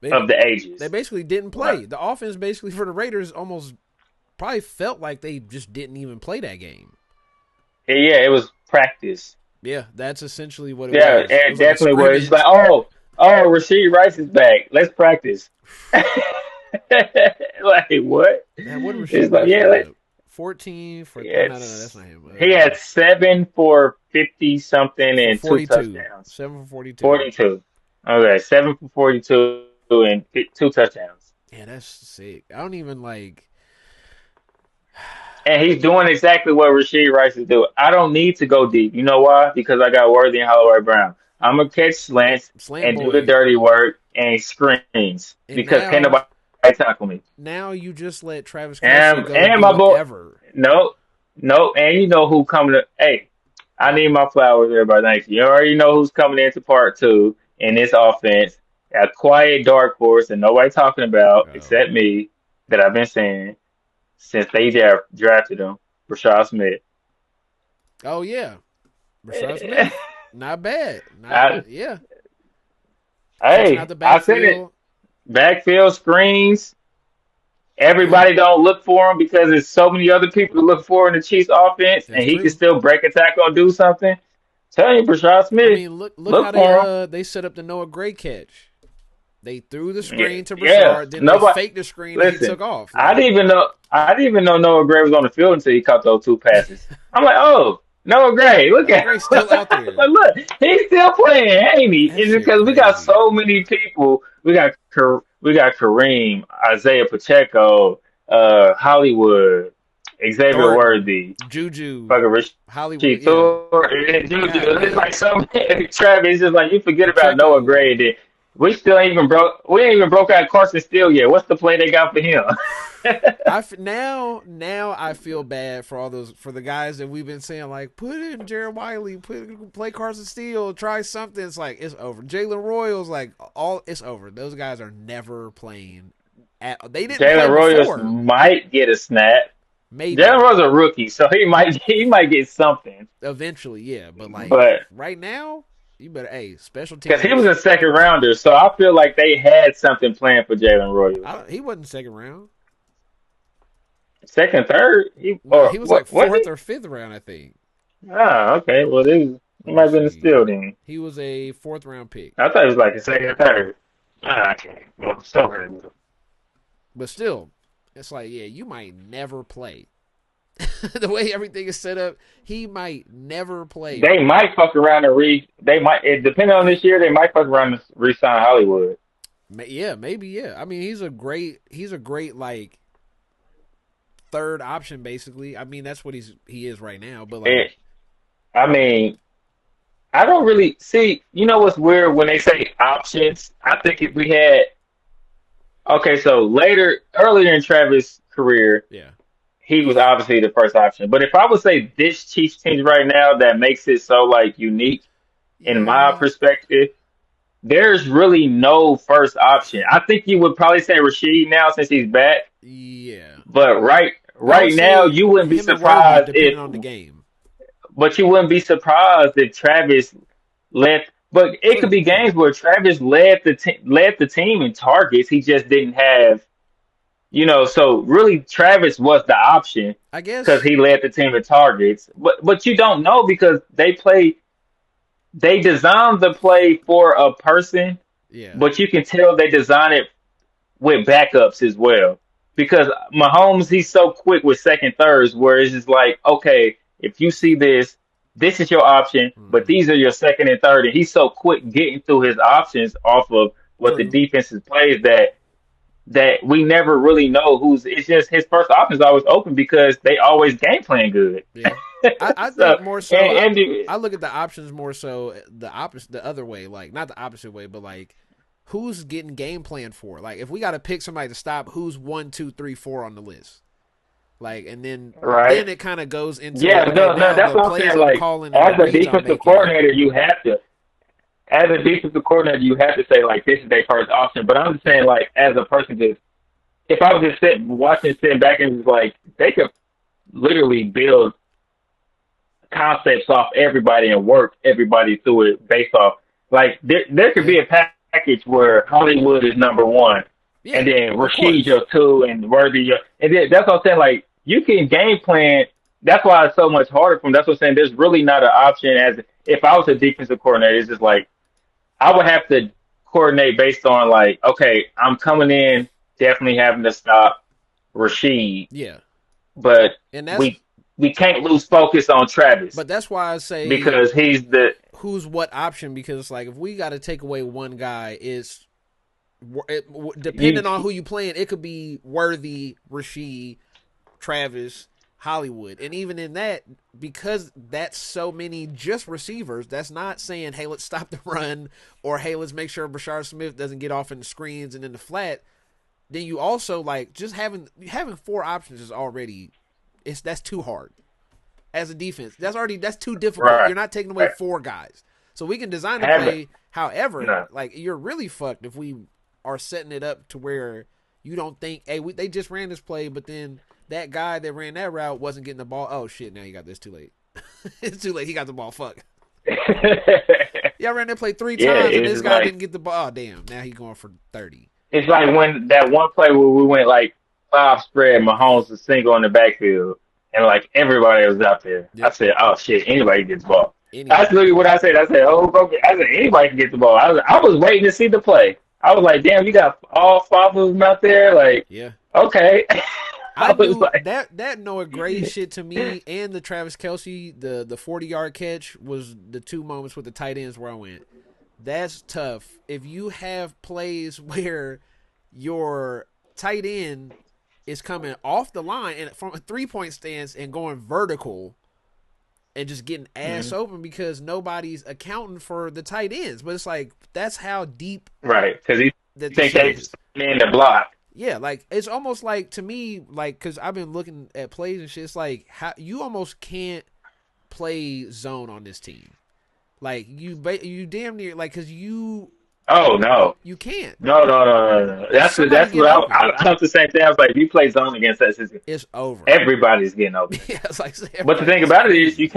[SPEAKER 1] they
[SPEAKER 2] of the
[SPEAKER 1] they
[SPEAKER 2] ages.
[SPEAKER 1] basically didn't
[SPEAKER 2] Right.
[SPEAKER 1] play. The offense basically for the Raiders almost probably felt like they just didn't even play that game.
[SPEAKER 2] Yeah, it was practice.
[SPEAKER 1] Yeah, that's essentially what it
[SPEAKER 2] Yeah,
[SPEAKER 1] was. It
[SPEAKER 2] it
[SPEAKER 1] was like a
[SPEAKER 2] definitely was. It's like,
[SPEAKER 1] scrimmage.
[SPEAKER 2] Rasheed Rice is back. Let's practice. Like what?
[SPEAKER 1] Man, what did Rasheed
[SPEAKER 2] It's like,
[SPEAKER 1] Rice
[SPEAKER 2] yeah,
[SPEAKER 1] put up? 14 for oh, no, that's
[SPEAKER 2] it's
[SPEAKER 1] not him.
[SPEAKER 2] he had 7 for 50 something
[SPEAKER 1] For
[SPEAKER 2] and two
[SPEAKER 1] 42.
[SPEAKER 2] touchdowns.
[SPEAKER 1] 7 for 42.
[SPEAKER 2] 42. Okay, 7 for 42 and 2 touchdowns.
[SPEAKER 1] Yeah, that's sick. I don't even like
[SPEAKER 2] And he's doing exactly what Rasheed Rice is doing. I don't need to go deep. You know why? Because I got Worthy and Holloway Brown. I'm gonna catch
[SPEAKER 1] yep,
[SPEAKER 2] slants
[SPEAKER 1] slam
[SPEAKER 2] and do the
[SPEAKER 1] boy.
[SPEAKER 2] dirty work and screens
[SPEAKER 1] And
[SPEAKER 2] because can't nobody tackle me.
[SPEAKER 1] now you just let Travis Kelsey go
[SPEAKER 2] And
[SPEAKER 1] do
[SPEAKER 2] my boy,
[SPEAKER 1] whatever.
[SPEAKER 2] no, no, and you know who coming to? Hey, I
[SPEAKER 1] Oh,
[SPEAKER 2] need my flowers, everybody. Thank you. You already know who's coming into part two in this offense. A quiet dark horse that nobody talking about
[SPEAKER 1] oh,
[SPEAKER 2] except me that I've been saying since they drafted him, Rashad Smith.
[SPEAKER 1] oh yeah, Rashad Smith. Not bad.
[SPEAKER 2] I,
[SPEAKER 1] Not yeah. Catching out
[SPEAKER 2] hey,
[SPEAKER 1] the
[SPEAKER 2] I said it.
[SPEAKER 1] backfield.
[SPEAKER 2] Backfield screens.
[SPEAKER 1] Yeah,
[SPEAKER 2] Everybody don't look for him because there's so many other people to look for in the Chiefs offense, and
[SPEAKER 1] that's
[SPEAKER 2] he can
[SPEAKER 1] true.
[SPEAKER 2] still break a tackle and do something. Tell you, Rashad
[SPEAKER 1] I
[SPEAKER 2] Smith,
[SPEAKER 1] mean, look
[SPEAKER 2] look
[SPEAKER 1] how
[SPEAKER 2] for him.
[SPEAKER 1] they set up the Noah Gray catch. They threw the
[SPEAKER 2] Yeah,
[SPEAKER 1] screen to
[SPEAKER 2] yeah.
[SPEAKER 1] Brashard, then they
[SPEAKER 2] Nobody.
[SPEAKER 1] faked the screen and he
[SPEAKER 2] Listen,
[SPEAKER 1] took off.
[SPEAKER 2] I
[SPEAKER 1] Like
[SPEAKER 2] didn't even know. I didn't even know Noah Gray was on the field until he caught those 2 passes. I'm like, oh, Noah Gray, look
[SPEAKER 1] Noah
[SPEAKER 2] at
[SPEAKER 1] Gray's
[SPEAKER 2] him.
[SPEAKER 1] still out there.
[SPEAKER 2] Look, he's still playing, ain't he?
[SPEAKER 1] That
[SPEAKER 2] It's
[SPEAKER 1] shit
[SPEAKER 2] because we got
[SPEAKER 1] crazy.
[SPEAKER 2] so many people. We got Kareem, Isaiah Pacheco, Hollywood, Xavier
[SPEAKER 1] Thornton,
[SPEAKER 2] Worthy,
[SPEAKER 1] Juju,
[SPEAKER 2] fucking Rich
[SPEAKER 1] Hollywood. Yeah.
[SPEAKER 2] Tour, and Juju.
[SPEAKER 1] God
[SPEAKER 2] It's like
[SPEAKER 1] damn.
[SPEAKER 2] so many. Travis, it's just like you forget about Noah
[SPEAKER 1] Pacheco.
[SPEAKER 2] Gray. Then we still ain't even broke. We ain't even broke out Carson Steele yet. What's the play they got for him?
[SPEAKER 1] Now I feel bad for all those for the guys that we've been saying like put in Jared Wiley, play Carson Steele, try something. It's like it's over. Jalen Royals like all it's over. Those guys are never playing. They didn't play
[SPEAKER 2] Jalen Royals
[SPEAKER 1] before.
[SPEAKER 2] might get a snap. Jalen
[SPEAKER 1] Maybe
[SPEAKER 2] Royals a rookie, so he might get something.
[SPEAKER 1] eventually, yeah. But like
[SPEAKER 2] But
[SPEAKER 1] right now, you better special
[SPEAKER 2] because he was
[SPEAKER 1] teams.
[SPEAKER 2] a second rounder, so I feel like they had something planned for Jalen Royals.
[SPEAKER 1] He wasn't second round.
[SPEAKER 2] Second, third, he
[SPEAKER 1] Nah,
[SPEAKER 2] or
[SPEAKER 1] he was like
[SPEAKER 2] what? Was
[SPEAKER 1] fourth
[SPEAKER 2] he?
[SPEAKER 1] or fifth round, I think.
[SPEAKER 2] Ah, okay. Well, it
[SPEAKER 1] Let me
[SPEAKER 2] might have been a
[SPEAKER 1] see.
[SPEAKER 2] steal then.
[SPEAKER 1] He was a fourth round pick.
[SPEAKER 2] I thought it was like a second, third. Ah, okay. Well, so
[SPEAKER 1] But still, it's like, yeah, you might never play. The way everything is set up, he might never play.
[SPEAKER 2] they might fuck around and They might, depending on this year, they might fuck around and re-sign Hollywood.
[SPEAKER 1] Yeah, maybe, yeah. I mean, he's a great like third option basically. I mean, that's what he is right now, but like
[SPEAKER 2] It, I mean, I don't really see. You know what's weird when they say options? I think if we had Okay, so earlier in Travis' career,
[SPEAKER 1] Yeah.
[SPEAKER 2] he was obviously the first option. But if I would say this Chiefs team right now that makes it so like unique in my
[SPEAKER 1] Yeah.
[SPEAKER 2] perspective, there's really no first option. I think you would probably say Rasheed now since he's back.
[SPEAKER 1] Yeah.
[SPEAKER 2] But
[SPEAKER 1] I would
[SPEAKER 2] right now,
[SPEAKER 1] say
[SPEAKER 2] you wouldn't be
[SPEAKER 1] him and Worthy,
[SPEAKER 2] surprised if,
[SPEAKER 1] depending on the game.
[SPEAKER 2] but you wouldn't be surprised if Travis led. But it could be
[SPEAKER 1] Yeah.
[SPEAKER 2] games where Travis led the team in targets. He just didn't have, So really, Travis was the option
[SPEAKER 1] I
[SPEAKER 2] because
[SPEAKER 1] guess.
[SPEAKER 2] he led the team in targets. But you don't know because they designed the play for a person,
[SPEAKER 1] Yeah.
[SPEAKER 2] but you can tell they designed it with backups as well. Because Mahomes, he's so quick with second thirds, where it's just like, okay, if you see this, this is your option, but
[SPEAKER 1] Hmm.
[SPEAKER 2] these are your second and third, and he's so quick getting through his options off of what the
[SPEAKER 1] True.
[SPEAKER 2] defense plays that we never really know who's. It's just his first option is always open because they always game plan good.
[SPEAKER 1] Yeah. I
[SPEAKER 2] So
[SPEAKER 1] think more so.
[SPEAKER 2] and
[SPEAKER 1] I look at the options more so the opposite, the other way. Like not the opposite way, but like who's getting game plan for? Like if we got to pick somebody to stop, who's 1, 2, 3, 4 on the list? Like and then
[SPEAKER 2] right,
[SPEAKER 1] it kind of goes into
[SPEAKER 2] yeah,
[SPEAKER 1] okay,
[SPEAKER 2] no,
[SPEAKER 1] now
[SPEAKER 2] that's
[SPEAKER 1] the
[SPEAKER 2] what I'm
[SPEAKER 1] plays
[SPEAKER 2] saying.
[SPEAKER 1] I'm
[SPEAKER 2] Like
[SPEAKER 1] calling and
[SPEAKER 2] as
[SPEAKER 1] the
[SPEAKER 2] a
[SPEAKER 1] reads I'm
[SPEAKER 2] defensive
[SPEAKER 1] making.
[SPEAKER 2] coordinator, you have to. As a defensive coordinator, you have to say like this is their first option. But I'm just
[SPEAKER 1] Yeah.
[SPEAKER 2] saying like as a person, just if I was just sitting back and just like they could literally build concepts off everybody and work everybody through it based off like there could
[SPEAKER 1] Yeah.
[SPEAKER 2] be a package where Hollywood is number one, and
[SPEAKER 1] Yeah.
[SPEAKER 2] then
[SPEAKER 1] Of
[SPEAKER 2] Rashid
[SPEAKER 1] course.
[SPEAKER 2] your two, and Worthy your, and then that's what I'm saying. Like you can game plan. That's why it's so much harder for them. That's what I'm saying. There's really not an option as if I was a defensive coordinator. It's just like I would have to coordinate based on like, okay, I'm coming in, definitely having to stop Rashid,
[SPEAKER 1] Yeah.
[SPEAKER 2] but
[SPEAKER 1] And
[SPEAKER 2] we can't lose focus on Travis
[SPEAKER 1] that's why I say
[SPEAKER 2] because he's the
[SPEAKER 1] who's what option because like if we got to take away one guy is
[SPEAKER 2] you
[SPEAKER 1] depending on who you playing, it could be Worthy, Rasheed, Travis, Hollywood, and even in that, because that's so many just receivers. That's not saying, hey, let's stop the run or hey, let's make sure Brashard Smith doesn't get off in the screens and in the flat. Then you also like just having four options is already that's too hard as a defense. That's too difficult.
[SPEAKER 2] right,
[SPEAKER 1] You're not taking away
[SPEAKER 2] right.
[SPEAKER 1] four guys, so we can design the
[SPEAKER 2] Have it.
[SPEAKER 1] play. However,
[SPEAKER 2] No.
[SPEAKER 1] like you're really fucked if we are setting it up to where you don't think, hey, they just ran this play, but then that guy that ran that route wasn't getting the ball. Oh shit! Now you got this too late. It's too late. He got the ball. Fuck. Y'all ran that play three
[SPEAKER 2] Yeah,
[SPEAKER 1] times and
[SPEAKER 2] it's
[SPEAKER 1] this
[SPEAKER 2] just
[SPEAKER 1] guy
[SPEAKER 2] like
[SPEAKER 1] didn't get the ball. Oh damn! Now he going for 30.
[SPEAKER 2] it's like when that one play where we went like five spread, Mahomes was single in the backfield, and like everybody was out there. I
[SPEAKER 1] Yep.
[SPEAKER 2] said, "Oh shit, anybody gets the ball." That's
[SPEAKER 1] Anybody.
[SPEAKER 2] literally what I said. I said, "Oh, okay." I said, "Anybody can get the ball." I was waiting to see the play. I was like, "Damn, you got all five of them out there." Like,
[SPEAKER 1] Yeah.
[SPEAKER 2] okay.
[SPEAKER 1] I
[SPEAKER 2] I was
[SPEAKER 1] knew
[SPEAKER 2] like,
[SPEAKER 1] that Noah Gray shit to me and the Travis Kelsey, the 40-yard catch was the two moments with the tight ends where I went, that's tough. If you have plays where your tight end is coming off the line and from a 3-point stance and going vertical and just getting ass
[SPEAKER 2] mhm.
[SPEAKER 1] open because nobody's accounting for the tight ends. But it's like that's how deep
[SPEAKER 2] Right, because he
[SPEAKER 1] that this
[SPEAKER 2] think
[SPEAKER 1] shit
[SPEAKER 2] they
[SPEAKER 1] is.
[SPEAKER 2] in the block.
[SPEAKER 1] Yeah, like it's almost like to me, like because I've been looking at plays and shit. It's like how you almost can't play zone on this team. Like you damn near like because
[SPEAKER 2] Oh no.
[SPEAKER 1] you can't.
[SPEAKER 2] No.
[SPEAKER 1] Somebody
[SPEAKER 2] That's
[SPEAKER 1] getting
[SPEAKER 2] what
[SPEAKER 1] open.
[SPEAKER 2] I thought the same thing. I was like, if you play zone against that system,
[SPEAKER 1] It's over.
[SPEAKER 2] everybody's getting open.
[SPEAKER 1] Yeah, it's like
[SPEAKER 2] But the
[SPEAKER 1] everybody.
[SPEAKER 2] thing
[SPEAKER 1] It's
[SPEAKER 2] about it is,
[SPEAKER 1] crazy.
[SPEAKER 2] you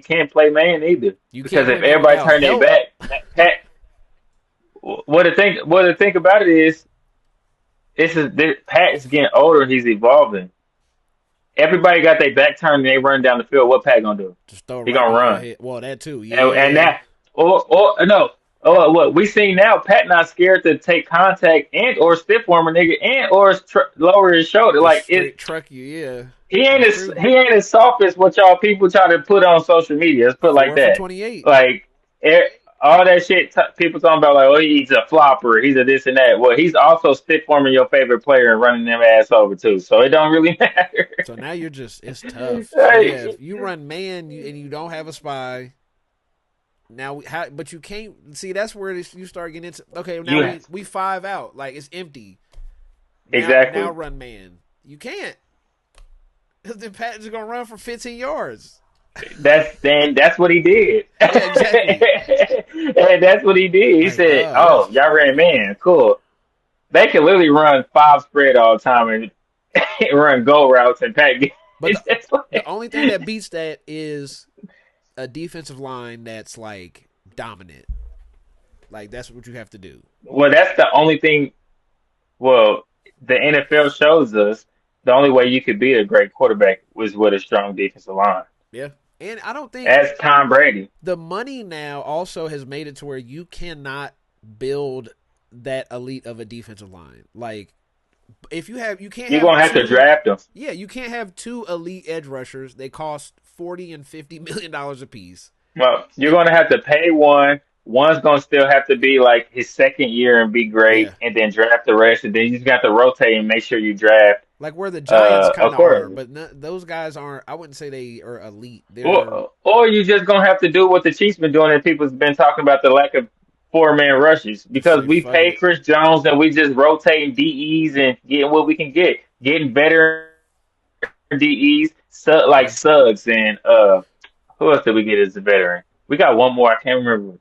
[SPEAKER 2] can't play man either
[SPEAKER 1] You can't
[SPEAKER 2] because
[SPEAKER 1] play
[SPEAKER 2] if
[SPEAKER 1] man
[SPEAKER 2] everybody
[SPEAKER 1] without
[SPEAKER 2] turn their
[SPEAKER 1] help.
[SPEAKER 2] back, Pat, what the think about it is, Pat is getting older. He's evolving. Everybody got their back turned and they run down the field. What Pat gonna do?
[SPEAKER 1] Just throw it
[SPEAKER 2] He
[SPEAKER 1] right
[SPEAKER 2] gonna
[SPEAKER 1] by your
[SPEAKER 2] run.
[SPEAKER 1] head. Well, that too.
[SPEAKER 2] And
[SPEAKER 1] Yeah.
[SPEAKER 2] that or no. Oh, what we see now, Pat not scared to take contact and or stiff arm a nigga and or lower his shoulder.
[SPEAKER 1] Just
[SPEAKER 2] Like it,
[SPEAKER 1] straight truck you. Yeah.
[SPEAKER 2] he ain't
[SPEAKER 1] That's
[SPEAKER 2] as
[SPEAKER 1] true.
[SPEAKER 2] he ain't as soft as what y'all people try to put on social media. Let's put it like
[SPEAKER 1] Four for
[SPEAKER 2] that.
[SPEAKER 1] 28.
[SPEAKER 2] Like all that shit people talking about like, oh, he's a flopper, he's a this and that. Well, he's also stiff forming your favorite player and running them ass over too. So it don't really matter.
[SPEAKER 1] So now it's tough. So yeah,
[SPEAKER 2] Like,
[SPEAKER 1] if you run man and you don't have a spy, Now, but you can't see. That's where you start getting into. Okay, now
[SPEAKER 2] You
[SPEAKER 1] we five out. Like it's empty. Now
[SPEAKER 2] exactly.
[SPEAKER 1] run man. You can't. Because then Patton's gonna run for 15 yards.
[SPEAKER 2] That's what he did.
[SPEAKER 1] Yeah, exactly.
[SPEAKER 2] And that's what he did. He
[SPEAKER 1] Like,
[SPEAKER 2] said, "Oh, y'all ran man, cool." They can literally run five spread all the time and run go routes and pack games.
[SPEAKER 1] but
[SPEAKER 2] That's what
[SPEAKER 1] the only thing that beats that is a defensive line that's like dominant. Like that's what you have to do.
[SPEAKER 2] well, that's the only thing. Well, the NFL shows us the only way you could be a great quarterback was with a strong defensive line.
[SPEAKER 1] Yeah. And I don't think
[SPEAKER 2] That's Tom Brady.
[SPEAKER 1] the money now also has made it to where you cannot build that elite of a defensive line. Like if you can't
[SPEAKER 2] You're
[SPEAKER 1] have
[SPEAKER 2] gonna have to
[SPEAKER 1] two.
[SPEAKER 2] draft them.
[SPEAKER 1] Yeah, you can't have two elite edge rushers. They cost $40 and $50 million a piece.
[SPEAKER 2] Well, you're gonna have to pay one. One's gonna still have to be like his second year and be
[SPEAKER 1] Yeah,
[SPEAKER 2] great, and then draft the rest. And then you just got to rotate and make sure you draft.
[SPEAKER 1] like where the Giants kind
[SPEAKER 2] Of
[SPEAKER 1] of are,
[SPEAKER 2] course.
[SPEAKER 1] but those guys aren't. I wouldn't say they are elite. They're
[SPEAKER 2] Or you just gonna have to do what the Chiefs been doing, and people's been talking about the lack of four-man rushes
[SPEAKER 1] just
[SPEAKER 2] because
[SPEAKER 1] say
[SPEAKER 2] we
[SPEAKER 1] fuck
[SPEAKER 2] pay
[SPEAKER 1] it.
[SPEAKER 2] Chris Jones and we just rotating DEs and getting what we can get, getting better DEs, like
[SPEAKER 1] Yeah,
[SPEAKER 2] Suggs and who else did we get as a veteran? We got one more. I can't remember.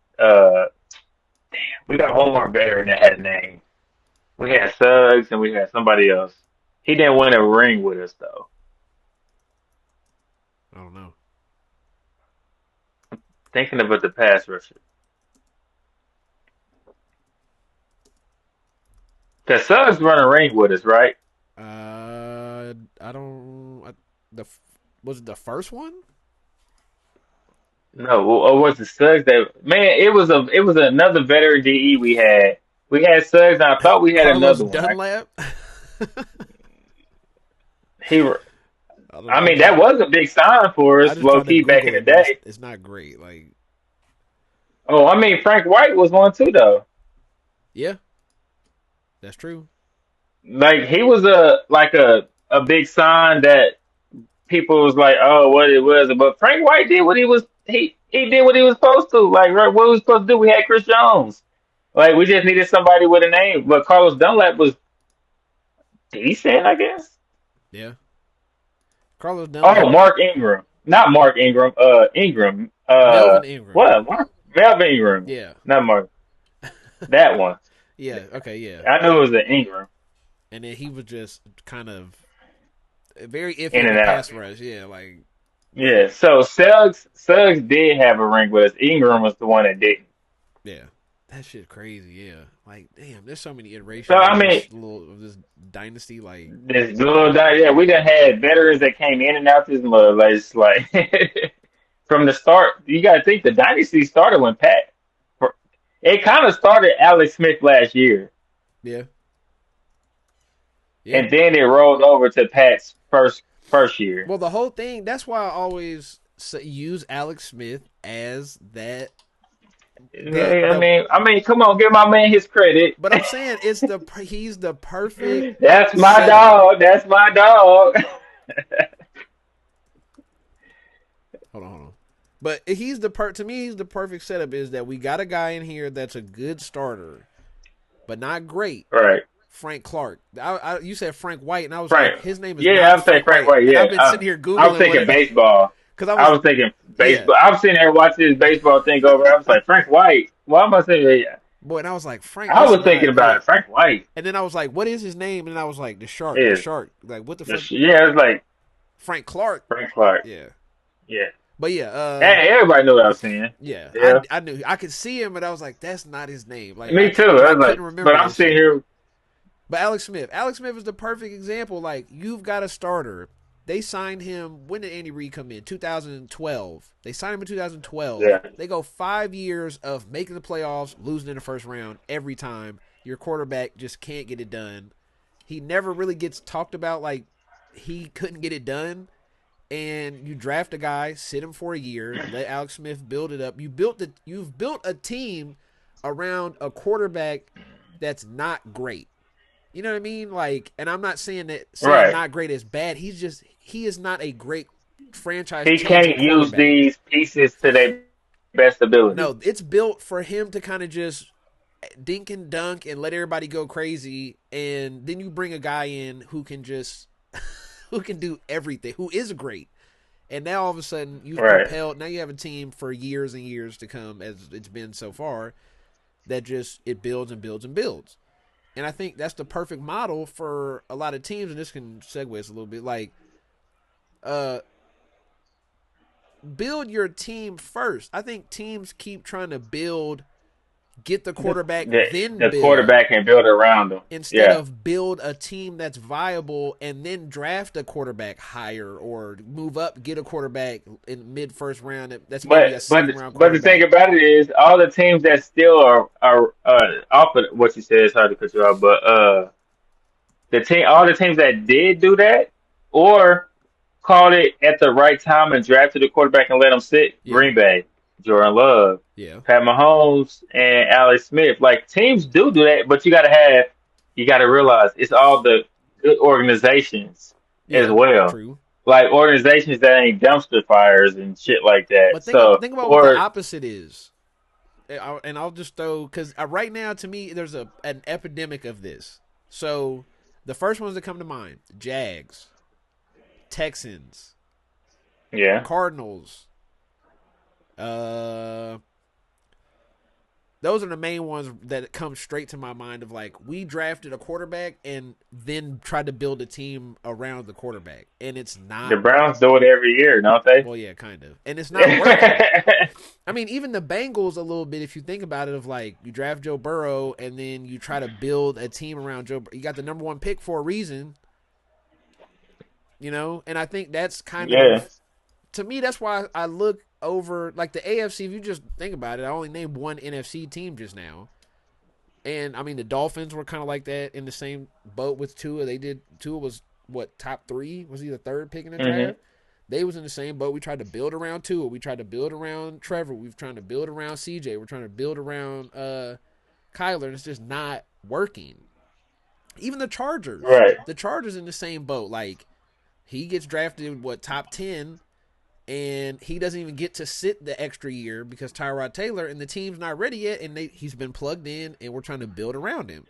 [SPEAKER 2] We got one more veteran that had a name. We had Suggs and we had somebody else. He didn't win a ring with us though.
[SPEAKER 1] I don't know.
[SPEAKER 2] Thinking about the pass rusher. Cause Suggs run a ring with us, right?
[SPEAKER 1] I don't. The was it the first one?
[SPEAKER 2] No, or was it Suggs that man? It was another veteran DE we had. We had Suggs, and I thought we had
[SPEAKER 1] Carlos
[SPEAKER 2] another one.
[SPEAKER 1] Dunlap.
[SPEAKER 2] He,
[SPEAKER 1] I don't know.
[SPEAKER 2] I mean, that was a big sign for
[SPEAKER 1] I
[SPEAKER 2] us,
[SPEAKER 1] just
[SPEAKER 2] low
[SPEAKER 1] tried to
[SPEAKER 2] key back in
[SPEAKER 1] Google
[SPEAKER 2] the
[SPEAKER 1] it, but
[SPEAKER 2] day.
[SPEAKER 1] it's not great. Like,
[SPEAKER 2] Oh, I mean, Frank White was one too, though.
[SPEAKER 1] yeah, that's true.
[SPEAKER 2] Like he was a big sign that people was like, oh, what it was. But Frank White did what he did what he was supposed to. Like right, what we was supposed to do. We had Chris Jones. Like we just needed somebody with a name. But Carlos Dunlap was decent, I guess.
[SPEAKER 1] Yeah, Carlos
[SPEAKER 2] Oh,
[SPEAKER 1] Dunlap,
[SPEAKER 2] Mark Ingram, not Mark Ingram. Ingram.
[SPEAKER 1] Melvin Ingram.
[SPEAKER 2] What? Mark Melvin Ingram,
[SPEAKER 1] Yeah,
[SPEAKER 2] not Mark. That one.
[SPEAKER 1] yeah, okay, yeah.
[SPEAKER 2] I knew it was an Ingram.
[SPEAKER 1] And then he was just kind of very iffy
[SPEAKER 2] In
[SPEAKER 1] in the
[SPEAKER 2] and out.
[SPEAKER 1] pass rush. Yeah, like
[SPEAKER 2] Yeah. So Suggs did have a ring with us. Ingram was the one that didn't.
[SPEAKER 1] yeah, that shit crazy. Yeah, like damn, there's so many
[SPEAKER 2] So
[SPEAKER 1] iterations
[SPEAKER 2] I
[SPEAKER 1] of
[SPEAKER 2] mean,
[SPEAKER 1] this dynasty. Like
[SPEAKER 2] this little yeah, we done had veterans that came in and out this mud. Like, it's like from the start, you got to think the dynasty started when Pat. It kind of started Alex Smith last year,
[SPEAKER 1] yeah, yeah.
[SPEAKER 2] and then it rolled over to Pat's first year.
[SPEAKER 1] Well, the whole thing. That's why I always use Alex Smith as that.
[SPEAKER 2] I mean, come on, give my man his credit.
[SPEAKER 1] But I'm saying he's the perfect
[SPEAKER 2] That's my
[SPEAKER 1] setup.
[SPEAKER 2] dog. That's my dog.
[SPEAKER 1] Hold on. But to me he's the perfect setup. Is that we got a guy in here that's a good starter, but not great.
[SPEAKER 2] Right,
[SPEAKER 1] Frank Clark. You said Frank White, and I was
[SPEAKER 2] Frank.
[SPEAKER 1] like, his name is
[SPEAKER 2] Yeah,
[SPEAKER 1] not
[SPEAKER 2] I'm saying
[SPEAKER 1] Frank
[SPEAKER 2] Frank
[SPEAKER 1] White.
[SPEAKER 2] White.
[SPEAKER 1] And
[SPEAKER 2] Yeah,
[SPEAKER 1] I've been sitting here
[SPEAKER 2] I was
[SPEAKER 1] googling
[SPEAKER 2] thinking baseball.
[SPEAKER 1] because I
[SPEAKER 2] I
[SPEAKER 1] was
[SPEAKER 2] was thinking
[SPEAKER 1] yeah,
[SPEAKER 2] baseball. I was sitting there watching this baseball thing over. I was like, Frank White. Why am I saying that? Yeah.
[SPEAKER 1] boy, and I was like Frank.
[SPEAKER 2] I
[SPEAKER 1] That's
[SPEAKER 2] was thinking
[SPEAKER 1] not
[SPEAKER 2] about
[SPEAKER 1] it.
[SPEAKER 2] it. Frank White
[SPEAKER 1] And then I was like, what is his name? And I was like, the
[SPEAKER 2] is
[SPEAKER 1] shark. Like what the fuck?
[SPEAKER 2] yeah. It's like
[SPEAKER 1] Frank Clark.
[SPEAKER 2] Frank Clark.
[SPEAKER 1] Yeah,
[SPEAKER 2] Yeah.
[SPEAKER 1] but yeah,
[SPEAKER 2] Hey, everybody knew what I was saying.
[SPEAKER 1] yeah.
[SPEAKER 2] Yeah.
[SPEAKER 1] I knew I could see him, but I was like, that's not his name. Like
[SPEAKER 2] Me too.
[SPEAKER 1] but
[SPEAKER 2] I
[SPEAKER 1] I
[SPEAKER 2] was like,
[SPEAKER 1] couldn't remember
[SPEAKER 2] but I'm
[SPEAKER 1] that
[SPEAKER 2] sitting
[SPEAKER 1] shit.
[SPEAKER 2] here.
[SPEAKER 1] But Alex Smith is the perfect example. Like you've got a starter. They signed him. When did Andy Reid come in? 2012. They signed him in 2012.
[SPEAKER 2] Yeah.
[SPEAKER 1] They go 5 years of making the playoffs, losing in the first round every time. Your quarterback just can't get it done. He never really gets talked about like he couldn't get it done. And you draft a guy, sit him for a year, let Alex Smith build it up. You've built a team around a quarterback that's not great. You know what I mean? Like, and I'm not saying
[SPEAKER 2] Right.
[SPEAKER 1] not great is bad. He is not a great franchise
[SPEAKER 2] He
[SPEAKER 1] changing
[SPEAKER 2] can't use
[SPEAKER 1] quarterback.
[SPEAKER 2] these pieces to their best ability.
[SPEAKER 1] No, it's built for him to kind of just dink and dunk and let everybody go crazy, and then you bring a guy in who can just who can do everything, who is great. And now all of a sudden you've
[SPEAKER 2] Right.
[SPEAKER 1] propelled. Now you have a team for years and years to come, as it's been so far, that just it builds and builds and builds. And I think that's the perfect model for a lot of teams. And this can segue us a little bit. Like, uh, build your team first. I think teams keep trying to build, get the
[SPEAKER 2] The,
[SPEAKER 1] quarterback,
[SPEAKER 2] the,
[SPEAKER 1] then
[SPEAKER 2] the
[SPEAKER 1] build,
[SPEAKER 2] quarterback can build around them.
[SPEAKER 1] instead
[SPEAKER 2] Yeah.
[SPEAKER 1] of build a team that's viable and then draft a quarterback higher or move up, get a quarterback in mid first round. That's maybe a
[SPEAKER 2] But
[SPEAKER 1] second round
[SPEAKER 2] but the thing
[SPEAKER 1] quarterback.
[SPEAKER 2] about it is, all the teams that still are off of what you said is hard to cut you off, but all the teams that did do that, or called it at the right time and drafted the quarterback and let him sit.
[SPEAKER 1] Yeah,
[SPEAKER 2] Green Bay, Jordan Love,
[SPEAKER 1] yeah,
[SPEAKER 2] Pat Mahomes, and Alex Smith. Like teams do that, but you got to realize it's all the good organizations as
[SPEAKER 1] yeah.
[SPEAKER 2] well.
[SPEAKER 1] True.
[SPEAKER 2] Like organizations that ain't dumpster fires and shit like that.
[SPEAKER 1] But
[SPEAKER 2] So,
[SPEAKER 1] think about what the
[SPEAKER 2] or
[SPEAKER 1] opposite is. And I'll just throw, because right now to me there's an epidemic of this. So the first ones that come to mind: Jags, Texans,
[SPEAKER 2] yeah,
[SPEAKER 1] Cardinals. Uh, those are the main ones that come straight to my mind. Of like, we drafted a quarterback and then tried to build a team around the quarterback, and it's
[SPEAKER 2] the
[SPEAKER 1] not.
[SPEAKER 2] Browns do it every year, don't they?
[SPEAKER 1] Well, yeah, kind of, and it's not working. I mean, even the Bengals a little bit, if you think about it, of like, you draft Joe Burrow and then you try to build a team around Joe. You got the number one pick for a reason, and I think that's kind
[SPEAKER 2] Yeah,
[SPEAKER 1] of, to me, that's why I look over, like, the AFC. If you just think about it, I only named one NFC team just now. And, I mean, the Dolphins were kind of like that, in the same boat with Tua. Tua was, what, top three? Was he the third pick in the
[SPEAKER 2] hmm
[SPEAKER 1] draft? They was in the same boat. We tried to build around Tua. We tried to build around Trevor. We've trying to build around CJ. We're trying to build around Kyler, and it's just not working. Even the Chargers.
[SPEAKER 2] right.
[SPEAKER 1] The Chargers in the same boat. Like, he gets drafted, what, top 10, and he doesn't even get to sit the extra year because Tyrod Taylor, and the team's not ready yet, and he's been plugged in, and we're trying to build around him.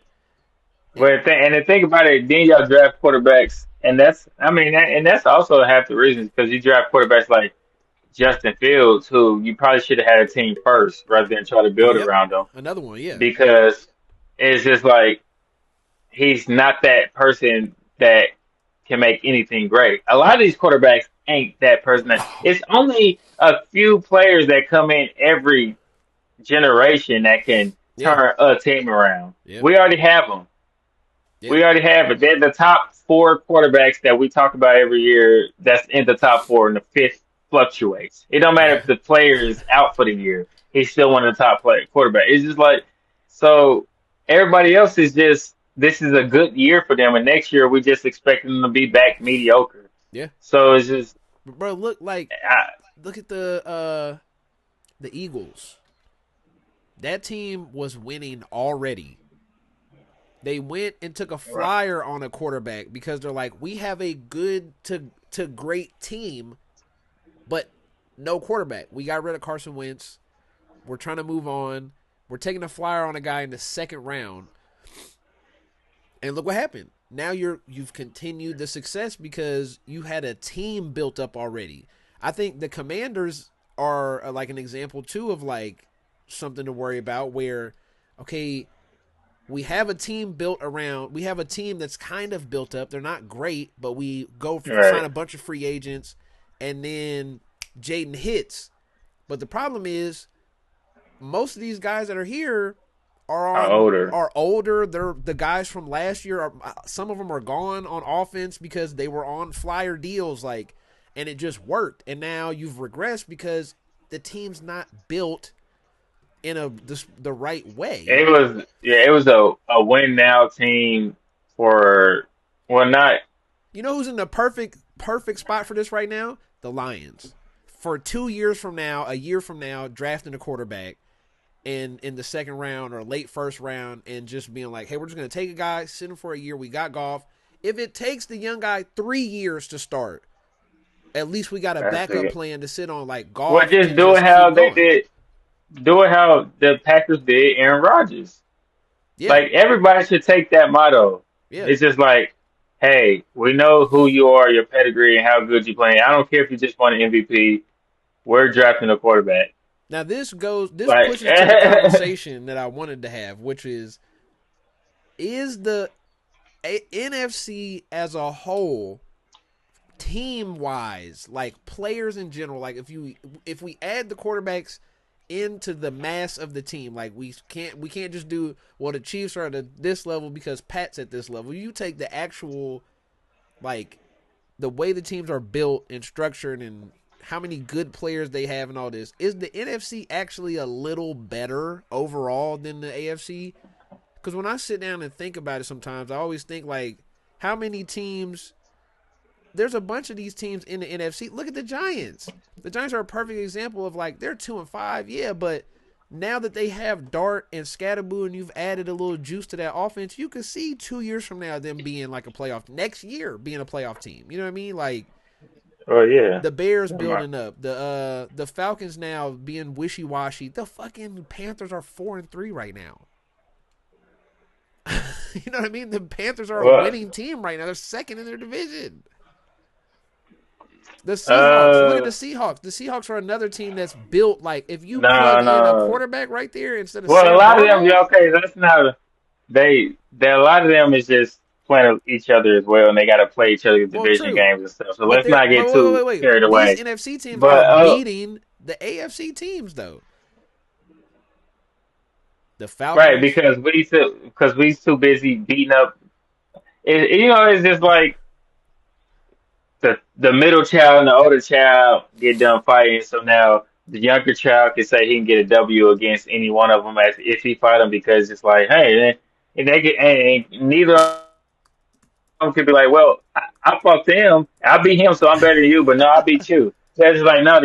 [SPEAKER 1] And
[SPEAKER 2] And to think about it, then y'all draft quarterbacks, and and that's also half the reasons because you draft quarterbacks like Justin Fields, who you probably should have had a team first rather than try to build
[SPEAKER 1] yep,
[SPEAKER 2] around them
[SPEAKER 1] another one, yeah.
[SPEAKER 2] because it's just like he's not that person that can make anything great. A lot of these quarterbacks ain't that person. It's only a few players that come in every generation that can
[SPEAKER 1] Yeah,
[SPEAKER 2] turn a team around.
[SPEAKER 1] yeah,
[SPEAKER 2] We already have them.
[SPEAKER 1] yeah,
[SPEAKER 2] We already have it. They're the top four quarterbacks that we talk about every year. That's in the top four, and the fifth fluctuates. It don't matter
[SPEAKER 1] yeah,
[SPEAKER 2] if the player is out for the year; he's still one of the top quarterback. It's just like so. Everybody else is just this is a good year for them, and next year we just expect them to be back mediocre.
[SPEAKER 1] yeah.
[SPEAKER 2] So it's just
[SPEAKER 1] But bro,
[SPEAKER 2] I,
[SPEAKER 1] look at the Eagles. That team was winning already. They went and took a flyer on a quarterback because they're like, we have a good to great team, but no quarterback. We got rid of Carson Wentz. We're trying to move on. We're taking a flyer on a guy in the second round. And look what happened. Now you've continued the success because you had a team built up already. I think the Commanders are like an example too of like something to worry about where, okay, we have a team built around. We have a team that's kind of built up. They're not great, but we go sign
[SPEAKER 2] right
[SPEAKER 1] a bunch of free agents, and then Jaden hits. But the problem is, most of these guys that are here
[SPEAKER 2] are older.
[SPEAKER 1] are older. They're the guys from last year. Some of them are gone on offense because they were on flyer deals, like, and it just worked. And now you've regressed because the team's not built in the right way.
[SPEAKER 2] It was a win now team for well not
[SPEAKER 1] You know who's in the perfect spot for this right now? The Lions. For 2 years from now, a year from now, drafting a quarterback in the second round or late first round, and just being like, hey, we're just going to take a guy, sit him for a year. We got golf. If it takes the young guy 3 years to start, at least we got a
[SPEAKER 2] that's
[SPEAKER 1] backup
[SPEAKER 2] it.
[SPEAKER 1] plan to sit on. Like,
[SPEAKER 2] Well
[SPEAKER 1] golf
[SPEAKER 2] just
[SPEAKER 1] can
[SPEAKER 2] do it
[SPEAKER 1] just
[SPEAKER 2] how
[SPEAKER 1] keep
[SPEAKER 2] they
[SPEAKER 1] going.
[SPEAKER 2] did do it how the Packers did Aaron Rodgers.
[SPEAKER 1] Yeah,
[SPEAKER 2] Like everybody should take that motto.
[SPEAKER 1] yeah.
[SPEAKER 2] It's just like, hey, we know who you are, your pedigree, and how good you play. I don't care if you just won an MVP. We're drafting a quarterback.
[SPEAKER 1] Now this
[SPEAKER 2] Like,
[SPEAKER 1] pushes to the conversation that I wanted to have, which is the NFC as a whole, team wise, like players in general, like if we add the quarterbacks into the mass of the team, like we can't just do, well, the Chiefs are at this level because Pat's at this level. You take the actual, like, the way the teams are built and structured and how many good players they have and all this, is the NFC actually a little better overall than the AFC? Because when I sit down and think about it, sometimes I always think, like, how many teams? There's a bunch of these teams in the NFC. Look at the Giants. The Giants are a perfect example of, like, they're 2-5, yeah, but now that they have Dart and Scatterboo and you've added a little juice to that offense, you can see 2 years from now them being like a playoff, next year being a playoff team. You know what I mean? Like,
[SPEAKER 2] oh yeah,
[SPEAKER 1] the Bears building up, the Falcons now being wishy washy. The fucking Panthers are 4-3 right now. You know what I mean? The Panthers are a
[SPEAKER 2] well,
[SPEAKER 1] winning team right now. They're second in their division. The Seahawks. Look at
[SPEAKER 2] uh,
[SPEAKER 1] the Seahawks. The Seahawks are another team that's built, like, if you
[SPEAKER 2] no,
[SPEAKER 1] plug in a
[SPEAKER 2] no.
[SPEAKER 1] quarterback right there instead of
[SPEAKER 2] Well, a
[SPEAKER 1] Sam
[SPEAKER 2] lot of them,
[SPEAKER 1] Darnold.
[SPEAKER 2] yeah, okay, that's not. They a lot of them is just playing each other as well, and they got to play each other's
[SPEAKER 1] Well,
[SPEAKER 2] division
[SPEAKER 1] true,
[SPEAKER 2] games and stuff. So
[SPEAKER 1] but
[SPEAKER 2] let's
[SPEAKER 1] they're
[SPEAKER 2] not
[SPEAKER 1] but
[SPEAKER 2] get
[SPEAKER 1] wait, wait,
[SPEAKER 2] too
[SPEAKER 1] wait,
[SPEAKER 2] carried
[SPEAKER 1] wait. These
[SPEAKER 2] away.
[SPEAKER 1] NFC teams are
[SPEAKER 2] But
[SPEAKER 1] beating the AFC teams though. The
[SPEAKER 2] right,
[SPEAKER 1] Falcons.
[SPEAKER 2] because we too busy beating up. It's just like the middle child and the older child get done fighting. So now the younger child can say he can get a W against any one of them as if he fight them because it's like, hey, and they get and neither of them could be like, well, I fought them, I beat him, so I'm better than you. But no, I beat you. So it's like no, and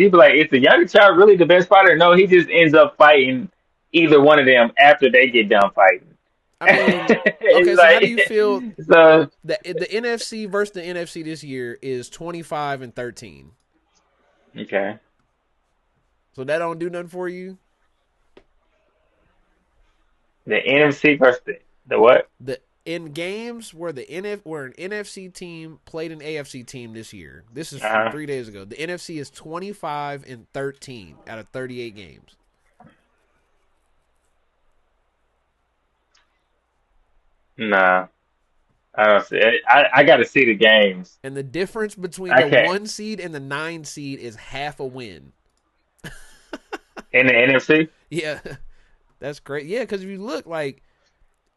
[SPEAKER 2] he'd be like, is the younger child really the best fighter? No, he just ends up fighting either one of them after they get done fighting.
[SPEAKER 1] I mean, okay.
[SPEAKER 2] It's
[SPEAKER 1] So how do you feel?
[SPEAKER 2] like so.
[SPEAKER 1] The NFC versus the NFC this year is 25-13.
[SPEAKER 2] Okay.
[SPEAKER 1] So that don't do nothing for you.
[SPEAKER 2] The NFC versus the what?
[SPEAKER 1] The In games where where an NFC team played an AFC team this year. This is from
[SPEAKER 2] Uh-huh.
[SPEAKER 1] 3 days ago. The NFC is 25-13 out of 38 games.
[SPEAKER 2] Nah, I don't see it. I got to see the games.
[SPEAKER 1] And the difference between
[SPEAKER 2] I
[SPEAKER 1] the
[SPEAKER 2] can't
[SPEAKER 1] 1 seed and the 9 seed is half a win.
[SPEAKER 2] in the NFC.
[SPEAKER 1] Yeah, that's great. Yeah, because if you look, like,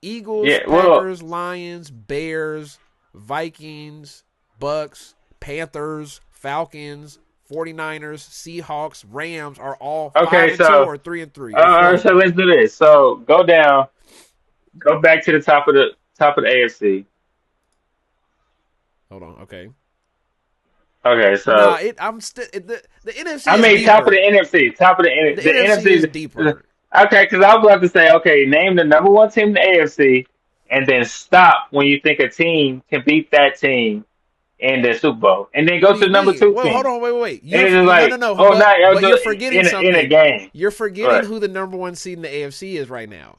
[SPEAKER 1] Eagles,
[SPEAKER 2] Yeah, well,
[SPEAKER 1] Packers, Lions, Bears, Vikings, Bucks, Panthers, Falcons, 49ers, Seahawks, Rams are all five
[SPEAKER 2] okay.
[SPEAKER 1] and two
[SPEAKER 2] So,
[SPEAKER 1] or 3-3 or
[SPEAKER 2] all
[SPEAKER 1] four
[SPEAKER 2] right,
[SPEAKER 1] and
[SPEAKER 2] so
[SPEAKER 1] three.
[SPEAKER 2] let's do this. So go back to the top of the AFC.
[SPEAKER 1] Hold on, okay.
[SPEAKER 2] Okay,
[SPEAKER 1] Well, nah,
[SPEAKER 2] so
[SPEAKER 1] I'm still the NFC
[SPEAKER 2] I
[SPEAKER 1] is
[SPEAKER 2] mean top of the
[SPEAKER 1] deeper.
[SPEAKER 2] NFC, top of the
[SPEAKER 1] The
[SPEAKER 2] the
[SPEAKER 1] NFC is
[SPEAKER 2] NFC.
[SPEAKER 1] deeper.
[SPEAKER 2] Okay, because I was about to say, okay, name the number one team in the AFC, and then stop when you think a team can beat that team in the Super Bowl, and then
[SPEAKER 1] What
[SPEAKER 2] go
[SPEAKER 1] do
[SPEAKER 2] to
[SPEAKER 1] you
[SPEAKER 2] the number
[SPEAKER 1] mean?
[SPEAKER 2] two
[SPEAKER 1] Well, hold
[SPEAKER 2] team.
[SPEAKER 1] on, wait.
[SPEAKER 2] And
[SPEAKER 1] You're
[SPEAKER 2] it's just
[SPEAKER 1] no, no,
[SPEAKER 2] like,
[SPEAKER 1] no.
[SPEAKER 2] oh,
[SPEAKER 1] But
[SPEAKER 2] not
[SPEAKER 1] you're forgetting
[SPEAKER 2] in a
[SPEAKER 1] something.
[SPEAKER 2] game.
[SPEAKER 1] You're forgetting
[SPEAKER 2] But
[SPEAKER 1] who the number 1 seed in the AFC is right now.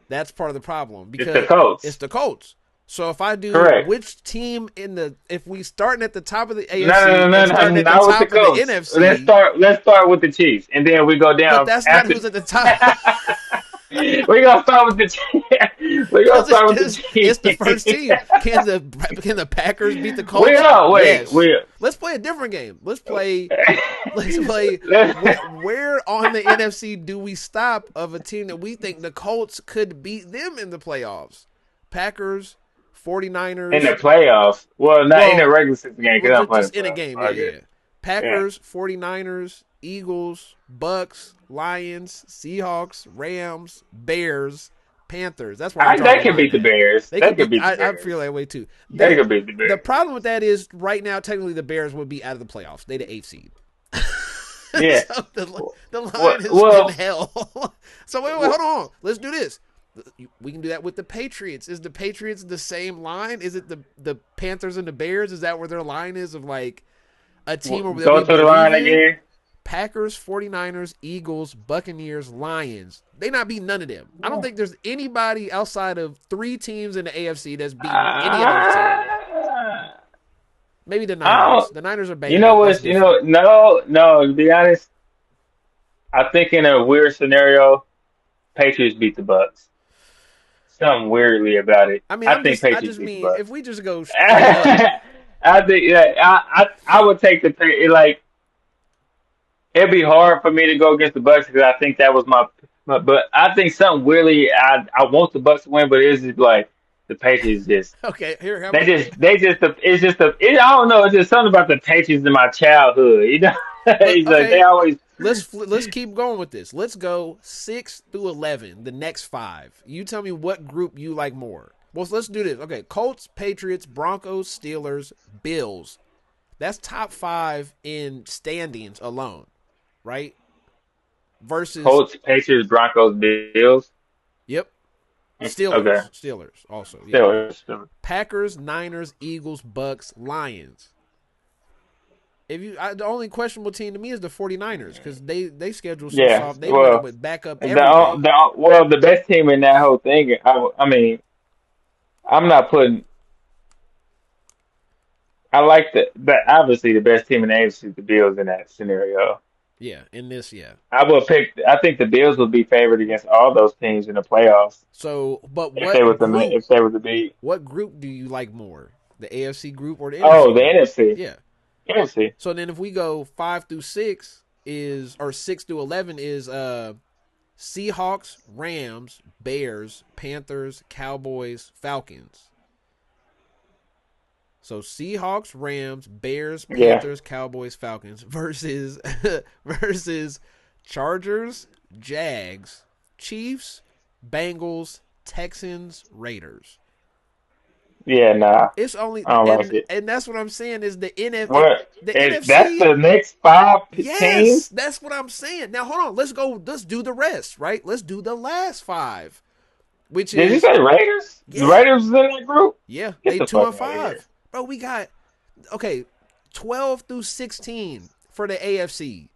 [SPEAKER 1] That's part of the problem
[SPEAKER 2] it's the
[SPEAKER 1] because it's
[SPEAKER 2] Colts.
[SPEAKER 1] the Colts. So if I do
[SPEAKER 2] Correct.
[SPEAKER 1] which team if we starting at the top of the
[SPEAKER 2] No, no,
[SPEAKER 1] AFC
[SPEAKER 2] no,
[SPEAKER 1] and
[SPEAKER 2] no,
[SPEAKER 1] starting
[SPEAKER 2] no,
[SPEAKER 1] at the
[SPEAKER 2] not with the
[SPEAKER 1] top of the
[SPEAKER 2] Colts. Let's
[SPEAKER 1] NFC,
[SPEAKER 2] start. Let's start with the Chiefs, and then we go
[SPEAKER 1] but
[SPEAKER 2] down
[SPEAKER 1] that's not
[SPEAKER 2] after.
[SPEAKER 1] who's at the top
[SPEAKER 2] We're gonna start with the Chiefs. We're gonna
[SPEAKER 1] because
[SPEAKER 2] start with the
[SPEAKER 1] it's the
[SPEAKER 2] Chiefs.
[SPEAKER 1] first team. Can the Packers beat the
[SPEAKER 2] We
[SPEAKER 1] Colts?
[SPEAKER 2] are. Wait.
[SPEAKER 1] Yes. Let's play a different game. Let's play where on the NFC do we stop of a team that we think the Colts could beat them in the playoffs? Packers,
[SPEAKER 2] In the
[SPEAKER 1] 49ers.
[SPEAKER 2] playoffs. Well, not in the
[SPEAKER 1] Well,
[SPEAKER 2] regular season game because I'm playing
[SPEAKER 1] just
[SPEAKER 2] the
[SPEAKER 1] in a
[SPEAKER 2] playoffs.
[SPEAKER 1] game. Yeah,
[SPEAKER 2] Okay.
[SPEAKER 1] yeah.
[SPEAKER 2] Yeah.
[SPEAKER 1] Packers, 49ers, Eagles, Bucks, Lions, Seahawks, Rams, Bears, Panthers. That's where I'm drawing
[SPEAKER 2] They
[SPEAKER 1] the
[SPEAKER 2] can
[SPEAKER 1] line
[SPEAKER 2] beat the
[SPEAKER 1] at.
[SPEAKER 2] Bears.
[SPEAKER 1] They
[SPEAKER 2] They
[SPEAKER 1] could
[SPEAKER 2] can
[SPEAKER 1] beat.
[SPEAKER 2] beat the
[SPEAKER 1] I feel
[SPEAKER 2] Bears.
[SPEAKER 1] that way too.
[SPEAKER 2] They can beat the
[SPEAKER 1] The
[SPEAKER 2] Bears.
[SPEAKER 1] problem with that is right now, technically, the Bears would be out of the playoffs. They the 8th seed.
[SPEAKER 2] Yeah.
[SPEAKER 1] So the
[SPEAKER 2] Well,
[SPEAKER 1] line is in
[SPEAKER 2] well,
[SPEAKER 1] hell. So wait,
[SPEAKER 2] well,
[SPEAKER 1] hold on. Let's do this. We can do that with the Patriots. Is the Patriots the same line? Is it the Panthers and the Bears? Is that where their line is of, like, a team where they'll
[SPEAKER 2] go
[SPEAKER 1] be
[SPEAKER 2] to the line
[SPEAKER 1] believing?
[SPEAKER 2] again.
[SPEAKER 1] Packers, 49ers, Eagles, Buccaneers, Lions. They not beating none of them. I don't think there's anybody outside of 3 teams in the AFC that's beating any of those teams.
[SPEAKER 2] Uh,
[SPEAKER 1] Maybe the
[SPEAKER 2] I
[SPEAKER 1] Niners.
[SPEAKER 2] don't.
[SPEAKER 1] The Niners are
[SPEAKER 2] You
[SPEAKER 1] banged
[SPEAKER 2] know
[SPEAKER 1] up. That's
[SPEAKER 2] what?
[SPEAKER 1] different.
[SPEAKER 2] No, no. To be honest, I think in a weird scenario, Patriots beat the Bucks. Something weirdly about it.
[SPEAKER 1] I mean,
[SPEAKER 2] I think
[SPEAKER 1] I
[SPEAKER 2] Patriots
[SPEAKER 1] just
[SPEAKER 2] beat the
[SPEAKER 1] mean if
[SPEAKER 2] Bucks.
[SPEAKER 1] we just go straight up.
[SPEAKER 2] I think yeah, I would take like it'd be hard for me to go against the Bucks because I think that was my but I think something weirdly I want the Bucks to win, but it's just like the Patriots just
[SPEAKER 1] Okay, here, how
[SPEAKER 2] they
[SPEAKER 1] about?
[SPEAKER 2] just they just it's just I don't know, it's just something about the Patriots in my childhood, you know.
[SPEAKER 1] But
[SPEAKER 2] It's like they
[SPEAKER 1] okay,
[SPEAKER 2] always
[SPEAKER 1] let's keep going with this. Let's go 6 through 11. The next 5. You tell me what group you like more. Well, let's do this. Okay, Colts, Patriots, Broncos, Steelers, Bills. That's top 5 in standings alone, right? Versus,
[SPEAKER 2] Colts, Patriots, Broncos, Bills.
[SPEAKER 1] yep,
[SPEAKER 2] Okay.
[SPEAKER 1] Steelers also, yeah.
[SPEAKER 2] Still.
[SPEAKER 1] Packers, Niners, Eagles, Bucks, Lions. The only questionable team to me is the 49ers because they schedule so
[SPEAKER 2] Yeah.
[SPEAKER 1] soft. They winning
[SPEAKER 2] Well,
[SPEAKER 1] with backup everything.
[SPEAKER 2] the best team in that whole thing. I mean, I'm not putting. I like the obviously the best team in the AFC is the Bills in that scenario.
[SPEAKER 1] Yeah, in this, yeah.
[SPEAKER 2] I would pick. I think the Bills would be favored against all those teams in the playoffs
[SPEAKER 1] So, but
[SPEAKER 2] if they were to be.
[SPEAKER 1] what group do you like more? The AFC group or the
[SPEAKER 2] Oh,
[SPEAKER 1] NFC
[SPEAKER 2] the
[SPEAKER 1] group?
[SPEAKER 2] NFC.
[SPEAKER 1] Yeah.
[SPEAKER 2] NFC.
[SPEAKER 1] So then if we go 5 through 6 is or 6 through 11 is Seahawks, Rams, Bears, Panthers, Cowboys, Falcons. So Seahawks, Rams, Bears,
[SPEAKER 2] Yeah.
[SPEAKER 1] Panthers, Cowboys, Falcons versus versus Chargers, Jags, Chiefs, Bengals, Texans, Raiders.
[SPEAKER 2] Yeah. Nah.
[SPEAKER 1] It's only
[SPEAKER 2] I don't like it.
[SPEAKER 1] and that's what I'm saying is
[SPEAKER 2] What?
[SPEAKER 1] the
[SPEAKER 2] That's
[SPEAKER 1] NFC.
[SPEAKER 2] the next five
[SPEAKER 1] Yes,
[SPEAKER 2] teams.
[SPEAKER 1] that's what I'm saying. Now hold on, let's go. Let's do the rest, right? Let's do the last 5, which
[SPEAKER 2] Did you
[SPEAKER 1] is
[SPEAKER 2] say Raiders? The
[SPEAKER 1] yeah,
[SPEAKER 2] Raiders is in that group?
[SPEAKER 1] yeah.
[SPEAKER 2] Get
[SPEAKER 1] They
[SPEAKER 2] the
[SPEAKER 1] 2
[SPEAKER 2] fuck
[SPEAKER 1] and
[SPEAKER 2] out of here.
[SPEAKER 1] 5, bro. We got okay, 12 through 16 for the AFC: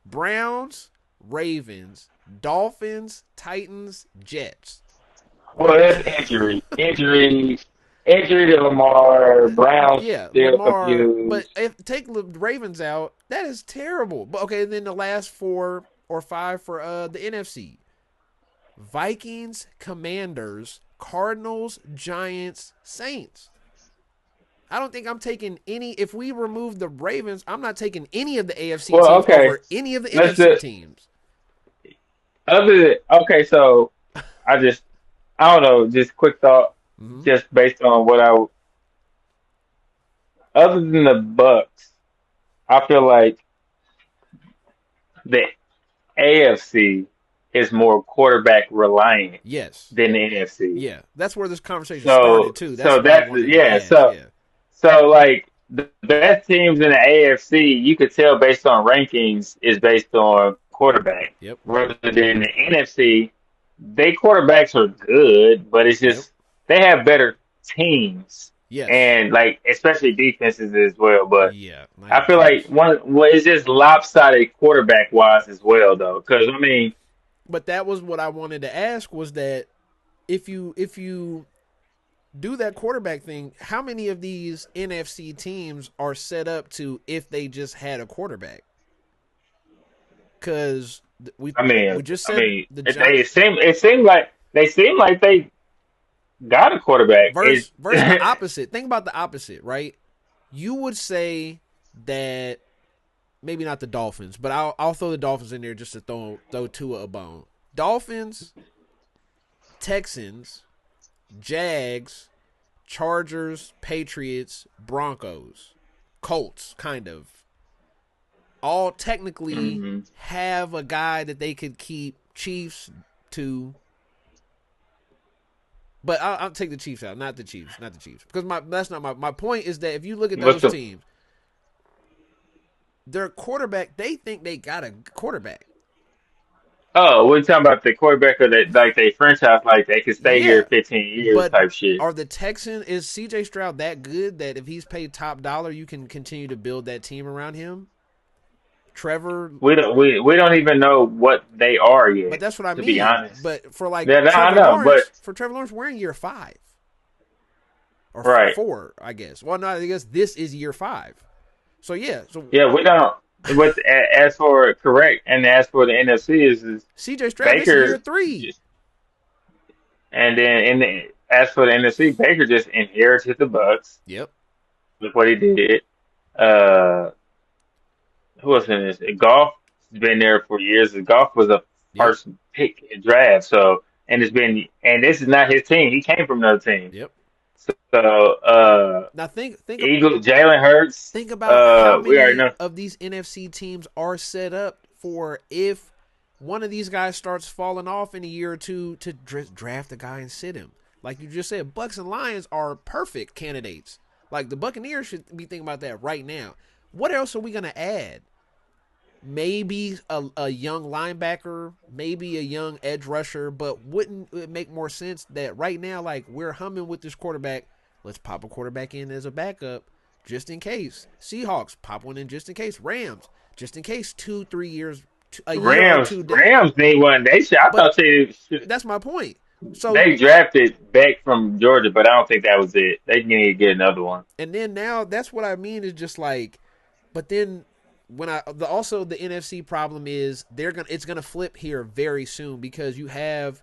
[SPEAKER 1] Browns, Ravens, Dolphins, Titans, Jets.
[SPEAKER 2] Well, that's injury to Lamar. Browns
[SPEAKER 1] Yeah,
[SPEAKER 2] still
[SPEAKER 1] Lamar. But
[SPEAKER 2] confused.
[SPEAKER 1] if take the Ravens out, that is terrible. But okay, then the last 4 or 5 for the NFC: Vikings, Commanders, Cardinals, Giants, Saints. I don't think I'm taking any. If we remove the Ravens, I'm not taking any of the AFC
[SPEAKER 2] Well,
[SPEAKER 1] teams
[SPEAKER 2] okay.
[SPEAKER 1] over any of the
[SPEAKER 2] Let's
[SPEAKER 1] NFC
[SPEAKER 2] do
[SPEAKER 1] teams.
[SPEAKER 2] okay. So I just I don't know. Just quick thought.
[SPEAKER 1] Mm-hmm.
[SPEAKER 2] Just based on other than the Bucks, I feel like the AFC is more quarterback reliant
[SPEAKER 1] Yes.
[SPEAKER 2] than the NFC.
[SPEAKER 1] Yeah. That's where this conversation started too. That's
[SPEAKER 2] So
[SPEAKER 1] what I
[SPEAKER 2] that's
[SPEAKER 1] wanted to
[SPEAKER 2] yeah.
[SPEAKER 1] ask. Yeah.
[SPEAKER 2] So like the best teams in the AFC, you could tell based on rankings is based on quarterback.
[SPEAKER 1] Yep.
[SPEAKER 2] Rather than the NFC, they quarterbacks are good, but it's
[SPEAKER 1] Yep.
[SPEAKER 2] just they have better teams
[SPEAKER 1] Yes.
[SPEAKER 2] and like especially defenses as well. But
[SPEAKER 1] Yeah. Not
[SPEAKER 2] I
[SPEAKER 1] even
[SPEAKER 2] feel like
[SPEAKER 1] close.
[SPEAKER 2] it's just lopsided quarterback wise as well though. Because I mean,
[SPEAKER 1] But that was what I wanted to ask was that if you do that quarterback thing, how many of these NFC teams are set up to if they just had a quarterback? Because we just said the Giants
[SPEAKER 2] it seemed like they got a quarterback.
[SPEAKER 1] versus the opposite. Think about the opposite, right? You would say that maybe not the Dolphins, but I'll throw the Dolphins in there just to throw Tua a bone. Dolphins, Texans, Jags, Chargers, Patriots, Broncos, Colts, kind of. All technically have a guy that they could keep. Chiefs too. But I'll take the Chiefs out, not the Chiefs. Because that's not my point is that if you look at those teams, their quarterback, they think they got a quarterback.
[SPEAKER 2] Oh, we're talking about the quarterback of that, like they franchise, like they could stay here
[SPEAKER 1] Yeah.
[SPEAKER 2] 15 years
[SPEAKER 1] But
[SPEAKER 2] type shit.
[SPEAKER 1] are the Texans, is CJ Stroud that good that if he's paid top dollar, you can continue to build that team around him? Trevor.
[SPEAKER 2] We don't even know what they are
[SPEAKER 1] But
[SPEAKER 2] yet.
[SPEAKER 1] that's what I
[SPEAKER 2] To be
[SPEAKER 1] mean.
[SPEAKER 2] honest,
[SPEAKER 1] But for like
[SPEAKER 2] yeah, I
[SPEAKER 1] Trevor
[SPEAKER 2] know, but
[SPEAKER 1] Lawrence, we're in year 5 or
[SPEAKER 2] right,
[SPEAKER 1] 4, I guess. Well, no, I guess this is year 5. So yeah, so
[SPEAKER 2] yeah, we don't. But as for correct, and as for the NFC is
[SPEAKER 1] CJ Stroud, this is year
[SPEAKER 2] Baker,
[SPEAKER 1] 3.
[SPEAKER 2] and then as for the NFC, Baker just inherited the Bucks.
[SPEAKER 1] Yep.
[SPEAKER 2] Look what he did. Uh, who else in this? Golf's been there for years. Golf was a
[SPEAKER 1] Yep.
[SPEAKER 2] first pick in draft, so and this is not his team. He came from another team.
[SPEAKER 1] Yep.
[SPEAKER 2] So
[SPEAKER 1] Now
[SPEAKER 2] Eagles, Jalen Hurts.
[SPEAKER 1] think about how
[SPEAKER 2] We already
[SPEAKER 1] many
[SPEAKER 2] know.
[SPEAKER 1] of these NFC teams are set up for if one of these guys starts falling off in a year or two to draft a guy and sit him. Like you just said, Bucks and Lions are perfect candidates. Like the Buccaneers should be thinking about that right now. What else are we gonna add? Maybe a young linebacker, maybe a young edge rusher, but wouldn't it make more sense that right now, like we're humming with this quarterback, let's pop a quarterback in as a backup just in case. Seahawks, pop one in just in case. Rams, just in case 2-3 years, a year or two.
[SPEAKER 2] Rams need one. I
[SPEAKER 1] But
[SPEAKER 2] thought
[SPEAKER 1] that's my point. So,
[SPEAKER 2] they drafted Beck from Georgia, but I don't think that was it. They need to get another one.
[SPEAKER 1] and then now that's what I mean is just like, but then when also the NFC problem is it's gonna flip here very soon because you have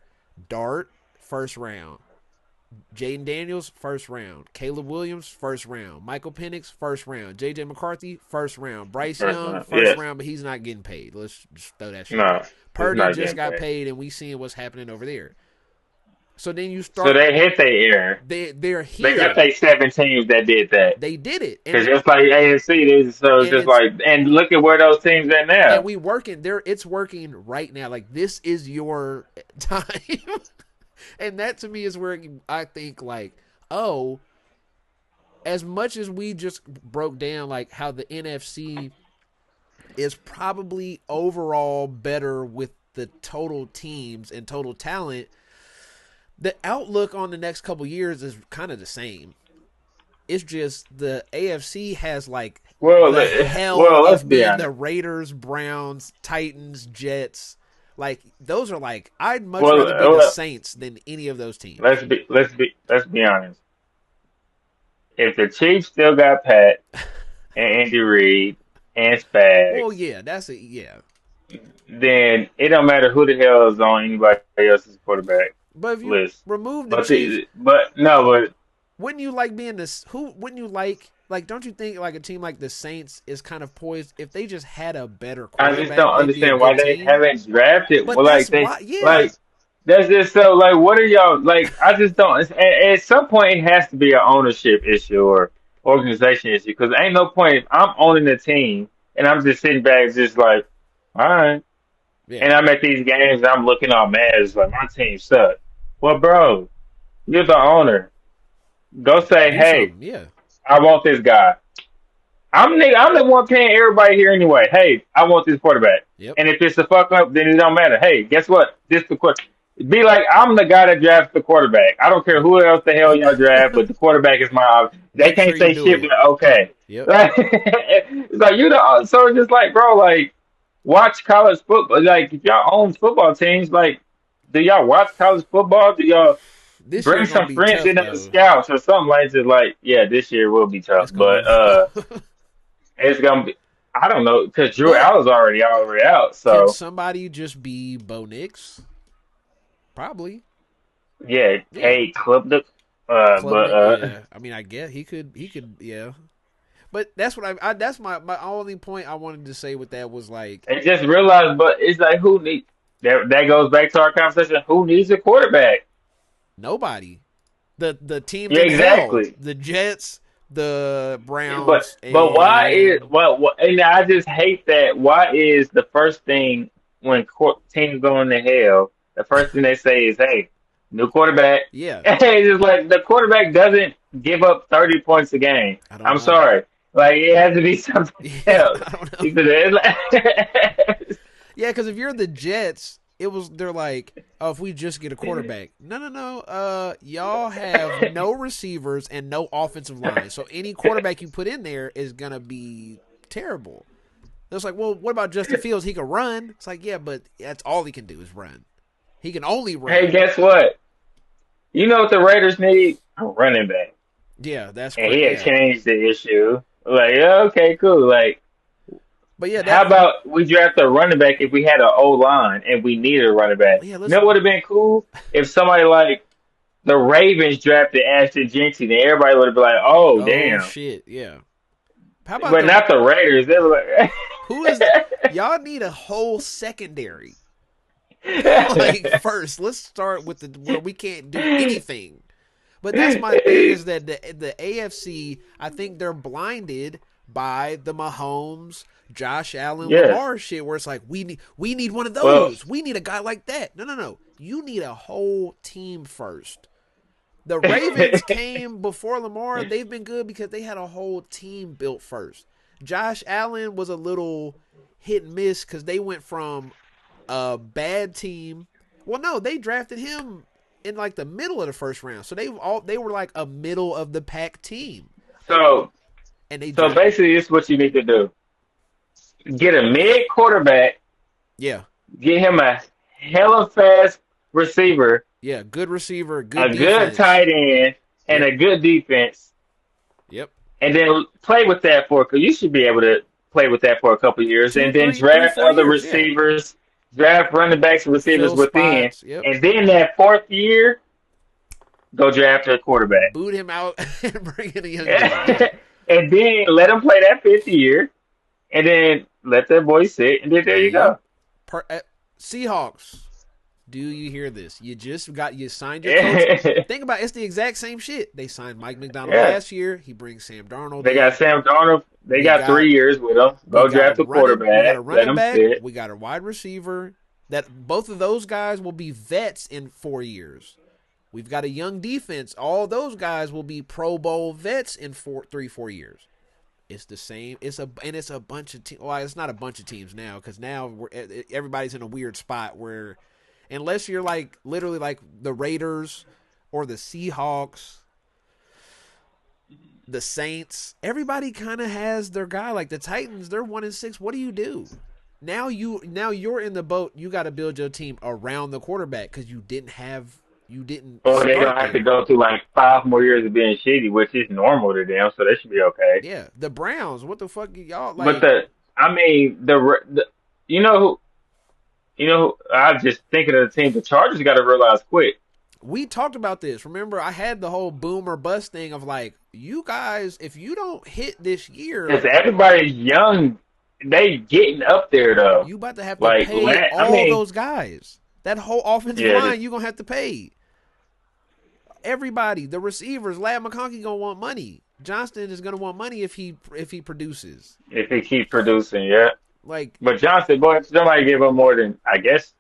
[SPEAKER 1] Dart first round, Jaden Daniels first round, Caleb Williams first round, Michael Penix first round, JJ McCarthy first round, Bryce Young first round, but he's not getting paid. Let's just throw that shit
[SPEAKER 2] No,
[SPEAKER 1] out.
[SPEAKER 2] it's
[SPEAKER 1] Purdy
[SPEAKER 2] not
[SPEAKER 1] just
[SPEAKER 2] getting
[SPEAKER 1] got
[SPEAKER 2] paid.
[SPEAKER 1] paid, and we seeing what's happening over there. So then you
[SPEAKER 2] So
[SPEAKER 1] start.
[SPEAKER 2] they hit their air.
[SPEAKER 1] They're
[SPEAKER 2] They got
[SPEAKER 1] here.
[SPEAKER 2] they 7 teams that did that.
[SPEAKER 1] They did it,
[SPEAKER 2] Because just like AFC, so it's
[SPEAKER 1] and
[SPEAKER 2] just
[SPEAKER 1] it's
[SPEAKER 2] like, and look at where those teams are
[SPEAKER 1] and
[SPEAKER 2] now.
[SPEAKER 1] we working there. It's working right now. Like this is your time, and that to me is where I think like, oh, as much as we just broke down like how the NFC is probably overall better with the total teams and total talent, the outlook on the next couple years is kind of the same. It's just the AFC has like the hell
[SPEAKER 2] Let's
[SPEAKER 1] of
[SPEAKER 2] be
[SPEAKER 1] being the
[SPEAKER 2] honest.
[SPEAKER 1] Raiders, Browns, Titans, Jets. Like those are like I'd much
[SPEAKER 2] Well,
[SPEAKER 1] rather be the Saints than any of those teams.
[SPEAKER 2] let's be honest. If the Chiefs still got Pat and Andy Reid and
[SPEAKER 1] Well,
[SPEAKER 2] Spags,
[SPEAKER 1] yeah, that's a yeah.
[SPEAKER 2] then it don't matter who the hell is on anybody else's quarterback
[SPEAKER 1] But if you
[SPEAKER 2] list.
[SPEAKER 1] remove the
[SPEAKER 2] But
[SPEAKER 1] Chiefs,
[SPEAKER 2] but
[SPEAKER 1] wouldn't you like being this? Who wouldn't you like? Like, don't you think like a team like the Saints is kind of poised if they just had a better
[SPEAKER 2] I just
[SPEAKER 1] quarterback?
[SPEAKER 2] don't
[SPEAKER 1] They'd be a
[SPEAKER 2] understand why
[SPEAKER 1] good
[SPEAKER 2] they
[SPEAKER 1] team.
[SPEAKER 2] haven't drafted.
[SPEAKER 1] But
[SPEAKER 2] Well,
[SPEAKER 1] that's why, yeah.
[SPEAKER 2] like that's just so like what are y'all like? I just don't. At some point, it has to be an ownership issue or organization issue because ain't no point if I'm owning the team and I'm just sitting back just like, all right.
[SPEAKER 1] Yeah.
[SPEAKER 2] And I'm at these games and I'm looking all mad. It's like my team sucks. Well, bro, you're the owner. Go say,
[SPEAKER 1] Do
[SPEAKER 2] hey,
[SPEAKER 1] something, yeah.
[SPEAKER 2] I want this guy. I'm the one paying everybody here anyway. Hey, I want this quarterback.
[SPEAKER 1] Yep.
[SPEAKER 2] And if it's a fuck up, then it don't matter. Hey, guess what? This the quarterback. Be like I'm the guy that drafts the quarterback. I don't care who else the hell y'all draft, but the quarterback is my. They
[SPEAKER 1] Make
[SPEAKER 2] can't
[SPEAKER 1] sure you
[SPEAKER 2] say
[SPEAKER 1] do
[SPEAKER 2] shit,
[SPEAKER 1] it.
[SPEAKER 2] but okay.
[SPEAKER 1] Yep.
[SPEAKER 2] Like, it's like you know. So it's just like, bro, like watch college football. Like if y'all own football teams, like do y'all watch college football? Do y'all
[SPEAKER 1] This
[SPEAKER 2] bring
[SPEAKER 1] year gonna
[SPEAKER 2] some
[SPEAKER 1] be
[SPEAKER 2] friends
[SPEAKER 1] tough
[SPEAKER 2] in as
[SPEAKER 1] though.
[SPEAKER 2] scouts or something like that? Like, yeah, this year will be tough,
[SPEAKER 1] It's gonna
[SPEAKER 2] but
[SPEAKER 1] be.
[SPEAKER 2] it's gonna be. I don't know because Drew
[SPEAKER 1] But
[SPEAKER 2] Allen's already out.
[SPEAKER 1] can
[SPEAKER 2] So
[SPEAKER 1] somebody just be Bo Nix? Probably.
[SPEAKER 2] yeah,
[SPEAKER 1] Yeah.
[SPEAKER 2] Kate Klubnik.
[SPEAKER 1] Club. Yeah. I mean, I guess he could. He could. Yeah. But that's what I that's my only point I wanted to say with that was like
[SPEAKER 2] and just realized, but it's like who need that? That goes back to our conversation. Who needs a quarterback?
[SPEAKER 1] nobody. The teams
[SPEAKER 2] Yeah,
[SPEAKER 1] in hell,
[SPEAKER 2] exactly.
[SPEAKER 1] the Jets, the
[SPEAKER 2] Yeah,
[SPEAKER 1] Browns,
[SPEAKER 2] but why is
[SPEAKER 1] and
[SPEAKER 2] and I just hate that. Why is the first thing when teams go into hell, the first thing they say is, "Hey, new quarterback."
[SPEAKER 1] yeah,
[SPEAKER 2] And it's just like the quarterback doesn't give up 30 points a game.
[SPEAKER 1] I don't
[SPEAKER 2] I'm
[SPEAKER 1] know.
[SPEAKER 2] sorry, like it has to be something
[SPEAKER 1] Yeah,
[SPEAKER 2] else.
[SPEAKER 1] I don't know.
[SPEAKER 2] Because it's like,
[SPEAKER 1] Yeah, because if you're the Jets, they're like, oh, if we just get a quarterback, no. Y'all have no receivers and no offensive line, so any quarterback you put in there is gonna be terrible. It's like, well, what about Justin Fields? He can run. It's like, yeah, but that's all he can do is run. He can only
[SPEAKER 2] Hey,
[SPEAKER 1] run.
[SPEAKER 2] guess what? You know what the Raiders need? A running back.
[SPEAKER 1] Yeah, that's
[SPEAKER 2] And
[SPEAKER 1] great.
[SPEAKER 2] he had
[SPEAKER 1] Yeah,
[SPEAKER 2] changed the issue. Like, yeah, okay, cool. Like,
[SPEAKER 1] but yeah,
[SPEAKER 2] how
[SPEAKER 1] that
[SPEAKER 2] about we draft a running back if we had an O line and we needed a running back?
[SPEAKER 1] yeah.
[SPEAKER 2] You know what would have been cool? If somebody like the Ravens drafted Ashton Jeanty, then everybody would have been like, oh,
[SPEAKER 1] Oh
[SPEAKER 2] damn.
[SPEAKER 1] shit, yeah. How about
[SPEAKER 2] But
[SPEAKER 1] the
[SPEAKER 2] not the Raiders. They were
[SPEAKER 1] who is y'all need a whole secondary? Like
[SPEAKER 2] like,
[SPEAKER 1] first, let's start with the where we can't do anything. But that's my thing is that the AFC, I think they're blinded by the Mahomes, Josh Allen,
[SPEAKER 2] yes.
[SPEAKER 1] Lamar shit where it's like we need one of
[SPEAKER 2] Well,
[SPEAKER 1] those. We need a guy like that. No. You need a whole team first. The Ravens came before Lamar. They've been good because they had a whole team built first. Josh Allen was a little hit and miss because they went from a bad team. Well, no, they drafted him in like the middle of the first round, so they were like a middle of the pack team,
[SPEAKER 2] so
[SPEAKER 1] and they
[SPEAKER 2] so
[SPEAKER 1] drafted.
[SPEAKER 2] basically, this is what you need to do: get a mid quarterback,
[SPEAKER 1] Yeah,
[SPEAKER 2] get him a hella fast receiver,
[SPEAKER 1] yeah, good receiver, good
[SPEAKER 2] a good
[SPEAKER 1] defense.
[SPEAKER 2] tight end, and
[SPEAKER 1] Yep,
[SPEAKER 2] a good defense,
[SPEAKER 1] yep.
[SPEAKER 2] and then play with that for. Because you should be able to play with that for a couple of years,
[SPEAKER 1] Two,
[SPEAKER 2] and then
[SPEAKER 1] three, three,
[SPEAKER 2] draft
[SPEAKER 1] four
[SPEAKER 2] other
[SPEAKER 1] years. Yeah,
[SPEAKER 2] receivers, draft running backs and receivers
[SPEAKER 1] fill
[SPEAKER 2] within,
[SPEAKER 1] spots. Yep.
[SPEAKER 2] and then that fourth year, go draft a quarterback.
[SPEAKER 1] Boot him out and bring in a young dude. Yeah.
[SPEAKER 2] And then let him play that fifth year, and then let that boy sit, and then there you
[SPEAKER 1] Yep.
[SPEAKER 2] go.
[SPEAKER 1] Seahawks. Do you hear this? You signed your coach. Think about it, it's the exact same shit. They signed Mike McDonald
[SPEAKER 2] Yeah,
[SPEAKER 1] last year. He brings Sam Darnold
[SPEAKER 2] they got
[SPEAKER 1] in.
[SPEAKER 2] Sam Darnold. They
[SPEAKER 1] We
[SPEAKER 2] got
[SPEAKER 1] got
[SPEAKER 2] 3 years with him.
[SPEAKER 1] we
[SPEAKER 2] Go
[SPEAKER 1] got
[SPEAKER 2] draft a
[SPEAKER 1] running we got a
[SPEAKER 2] quarterback. Let
[SPEAKER 1] running
[SPEAKER 2] him
[SPEAKER 1] back.
[SPEAKER 2] sit.
[SPEAKER 1] We got a wide receiver. That both of those guys will be vets in 4 years. We've got a young defense. All those guys will be Pro Bowl vets in 4 years. It's the same. It's a bunch of teams. Well, it's not a bunch of teams now because now everybody's in a weird spot where, unless you're like literally like the Raiders or the Seahawks, the Saints, everybody kind of has their guy. Like the Titans, they're 1-6. What do you do? Now you're in the boat. You got to build your team around the quarterback because you didn't
[SPEAKER 2] Or they're
[SPEAKER 1] start
[SPEAKER 2] gonna have to
[SPEAKER 1] there.
[SPEAKER 2] go through like 5 more years of being shitty, which is normal to them, so they should be okay.
[SPEAKER 1] Yeah, the Browns. What the fuck, y'all
[SPEAKER 2] But
[SPEAKER 1] like?
[SPEAKER 2] I mean, the you know who, I'm just thinking of the team. The Chargers got to realize quick.
[SPEAKER 1] We talked about this. Remember, I had the whole boom or bust thing of like, you guys, if you don't hit this year,
[SPEAKER 2] Because everybody's young, they getting up there though.
[SPEAKER 1] you about to have to
[SPEAKER 2] Like,
[SPEAKER 1] pay
[SPEAKER 2] I
[SPEAKER 1] all
[SPEAKER 2] mean,
[SPEAKER 1] those guys. That whole offensive
[SPEAKER 2] yeah,
[SPEAKER 1] line, you're gonna have to pay everybody. The receivers, Lad McConkey gonna want money. Johnston is gonna want money if he produces.
[SPEAKER 2] if they keep producing, yeah.
[SPEAKER 1] Like
[SPEAKER 2] But Johnson, boy, if somebody give him more than, I guess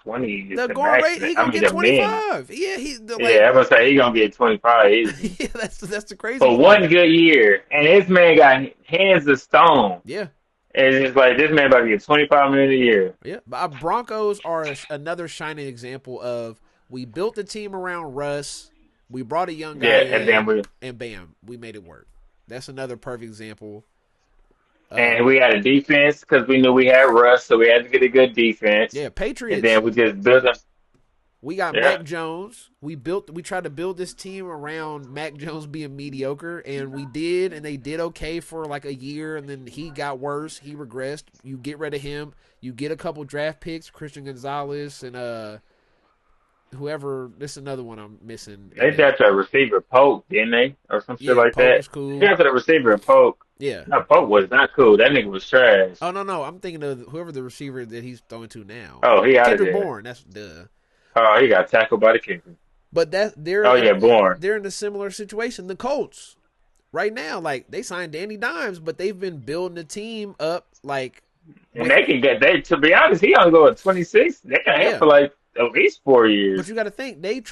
[SPEAKER 2] 20 is
[SPEAKER 1] the
[SPEAKER 2] the
[SPEAKER 1] going
[SPEAKER 2] max.
[SPEAKER 1] rate, he
[SPEAKER 2] I
[SPEAKER 1] gonna
[SPEAKER 2] mean,
[SPEAKER 1] get
[SPEAKER 2] the min.
[SPEAKER 1] 25. Yeah,
[SPEAKER 2] Yeah, I'm gonna say he gonna get 25 easy
[SPEAKER 1] yeah, that's the crazy
[SPEAKER 2] for one
[SPEAKER 1] part.
[SPEAKER 2] good year, and this man got hands of stone.
[SPEAKER 1] Yeah.
[SPEAKER 2] It's just like this man about to get 25 million a year.
[SPEAKER 1] Yeah, but our Broncos are another shining example of we built the team around Russ, we brought a young
[SPEAKER 2] Yeah,
[SPEAKER 1] guy
[SPEAKER 2] and then
[SPEAKER 1] in, and bam, we made it work. That's another perfect example.
[SPEAKER 2] and we had a defense because we knew we had Russ, so we had to get a good defense,
[SPEAKER 1] Yeah,
[SPEAKER 2] and
[SPEAKER 1] Patriots.
[SPEAKER 2] then we just built a
[SPEAKER 1] We got
[SPEAKER 2] yeah.
[SPEAKER 1] Mac Jones. We tried to build this team around Mac Jones being mediocre, and we did, and they did okay for like a year, and then he got worse. He regressed. You get rid of him. You get a couple draft picks, Christian Gonzalez and whoever. This is another one I'm missing.
[SPEAKER 2] They
[SPEAKER 1] And then
[SPEAKER 2] drafted a receiver Poke, didn't they, or some shit
[SPEAKER 1] yeah,
[SPEAKER 2] like
[SPEAKER 1] Polk
[SPEAKER 2] that?
[SPEAKER 1] was
[SPEAKER 2] They
[SPEAKER 1] cool.
[SPEAKER 2] drafted a receiver Poke.
[SPEAKER 1] Yeah.
[SPEAKER 2] No, Poke was not cool. That nigga was trash.
[SPEAKER 1] Oh no, I'm thinking of whoever the receiver that he's throwing to now.
[SPEAKER 2] Oh, he out of
[SPEAKER 1] Kendrick
[SPEAKER 2] there.
[SPEAKER 1] Bourne. That's duh.
[SPEAKER 2] Oh, he got tackled by the kicker.
[SPEAKER 1] But
[SPEAKER 2] Oh yeah, Bourne.
[SPEAKER 1] they're in a similar situation. The Colts right now, like they signed Danny Dimes, but they've been building the team up like
[SPEAKER 2] And
[SPEAKER 1] with
[SPEAKER 2] they can get they. To be honest, he only go at 26. They can have
[SPEAKER 1] yeah.
[SPEAKER 2] for like at least four
[SPEAKER 1] But
[SPEAKER 2] years.
[SPEAKER 1] you got to think they've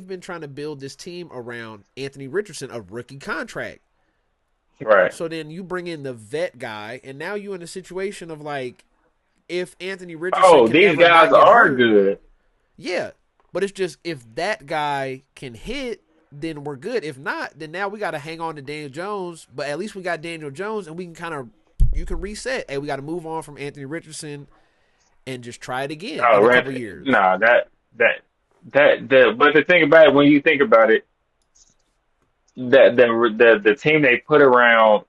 [SPEAKER 1] been trying to build this team around Anthony Richardson, a rookie contract.
[SPEAKER 2] Right.
[SPEAKER 1] So then you bring in the vet guy, and now you in a situation of like, if Anthony Richardson
[SPEAKER 2] Oh,
[SPEAKER 1] can
[SPEAKER 2] these
[SPEAKER 1] ever
[SPEAKER 2] guys
[SPEAKER 1] not get
[SPEAKER 2] are
[SPEAKER 1] hurt,
[SPEAKER 2] good.
[SPEAKER 1] yeah. But it's just if that guy can hit, then we're good. If not, then now we got to hang on to Daniel Jones. But at least we got Daniel Jones, and we can kind of you can reset. Hey, we got to move on from Anthony Richardson and just try it again
[SPEAKER 2] Oh,
[SPEAKER 1] in a
[SPEAKER 2] right.
[SPEAKER 1] couple years.
[SPEAKER 2] No, that but the thing about it, when you think about it, the team they put around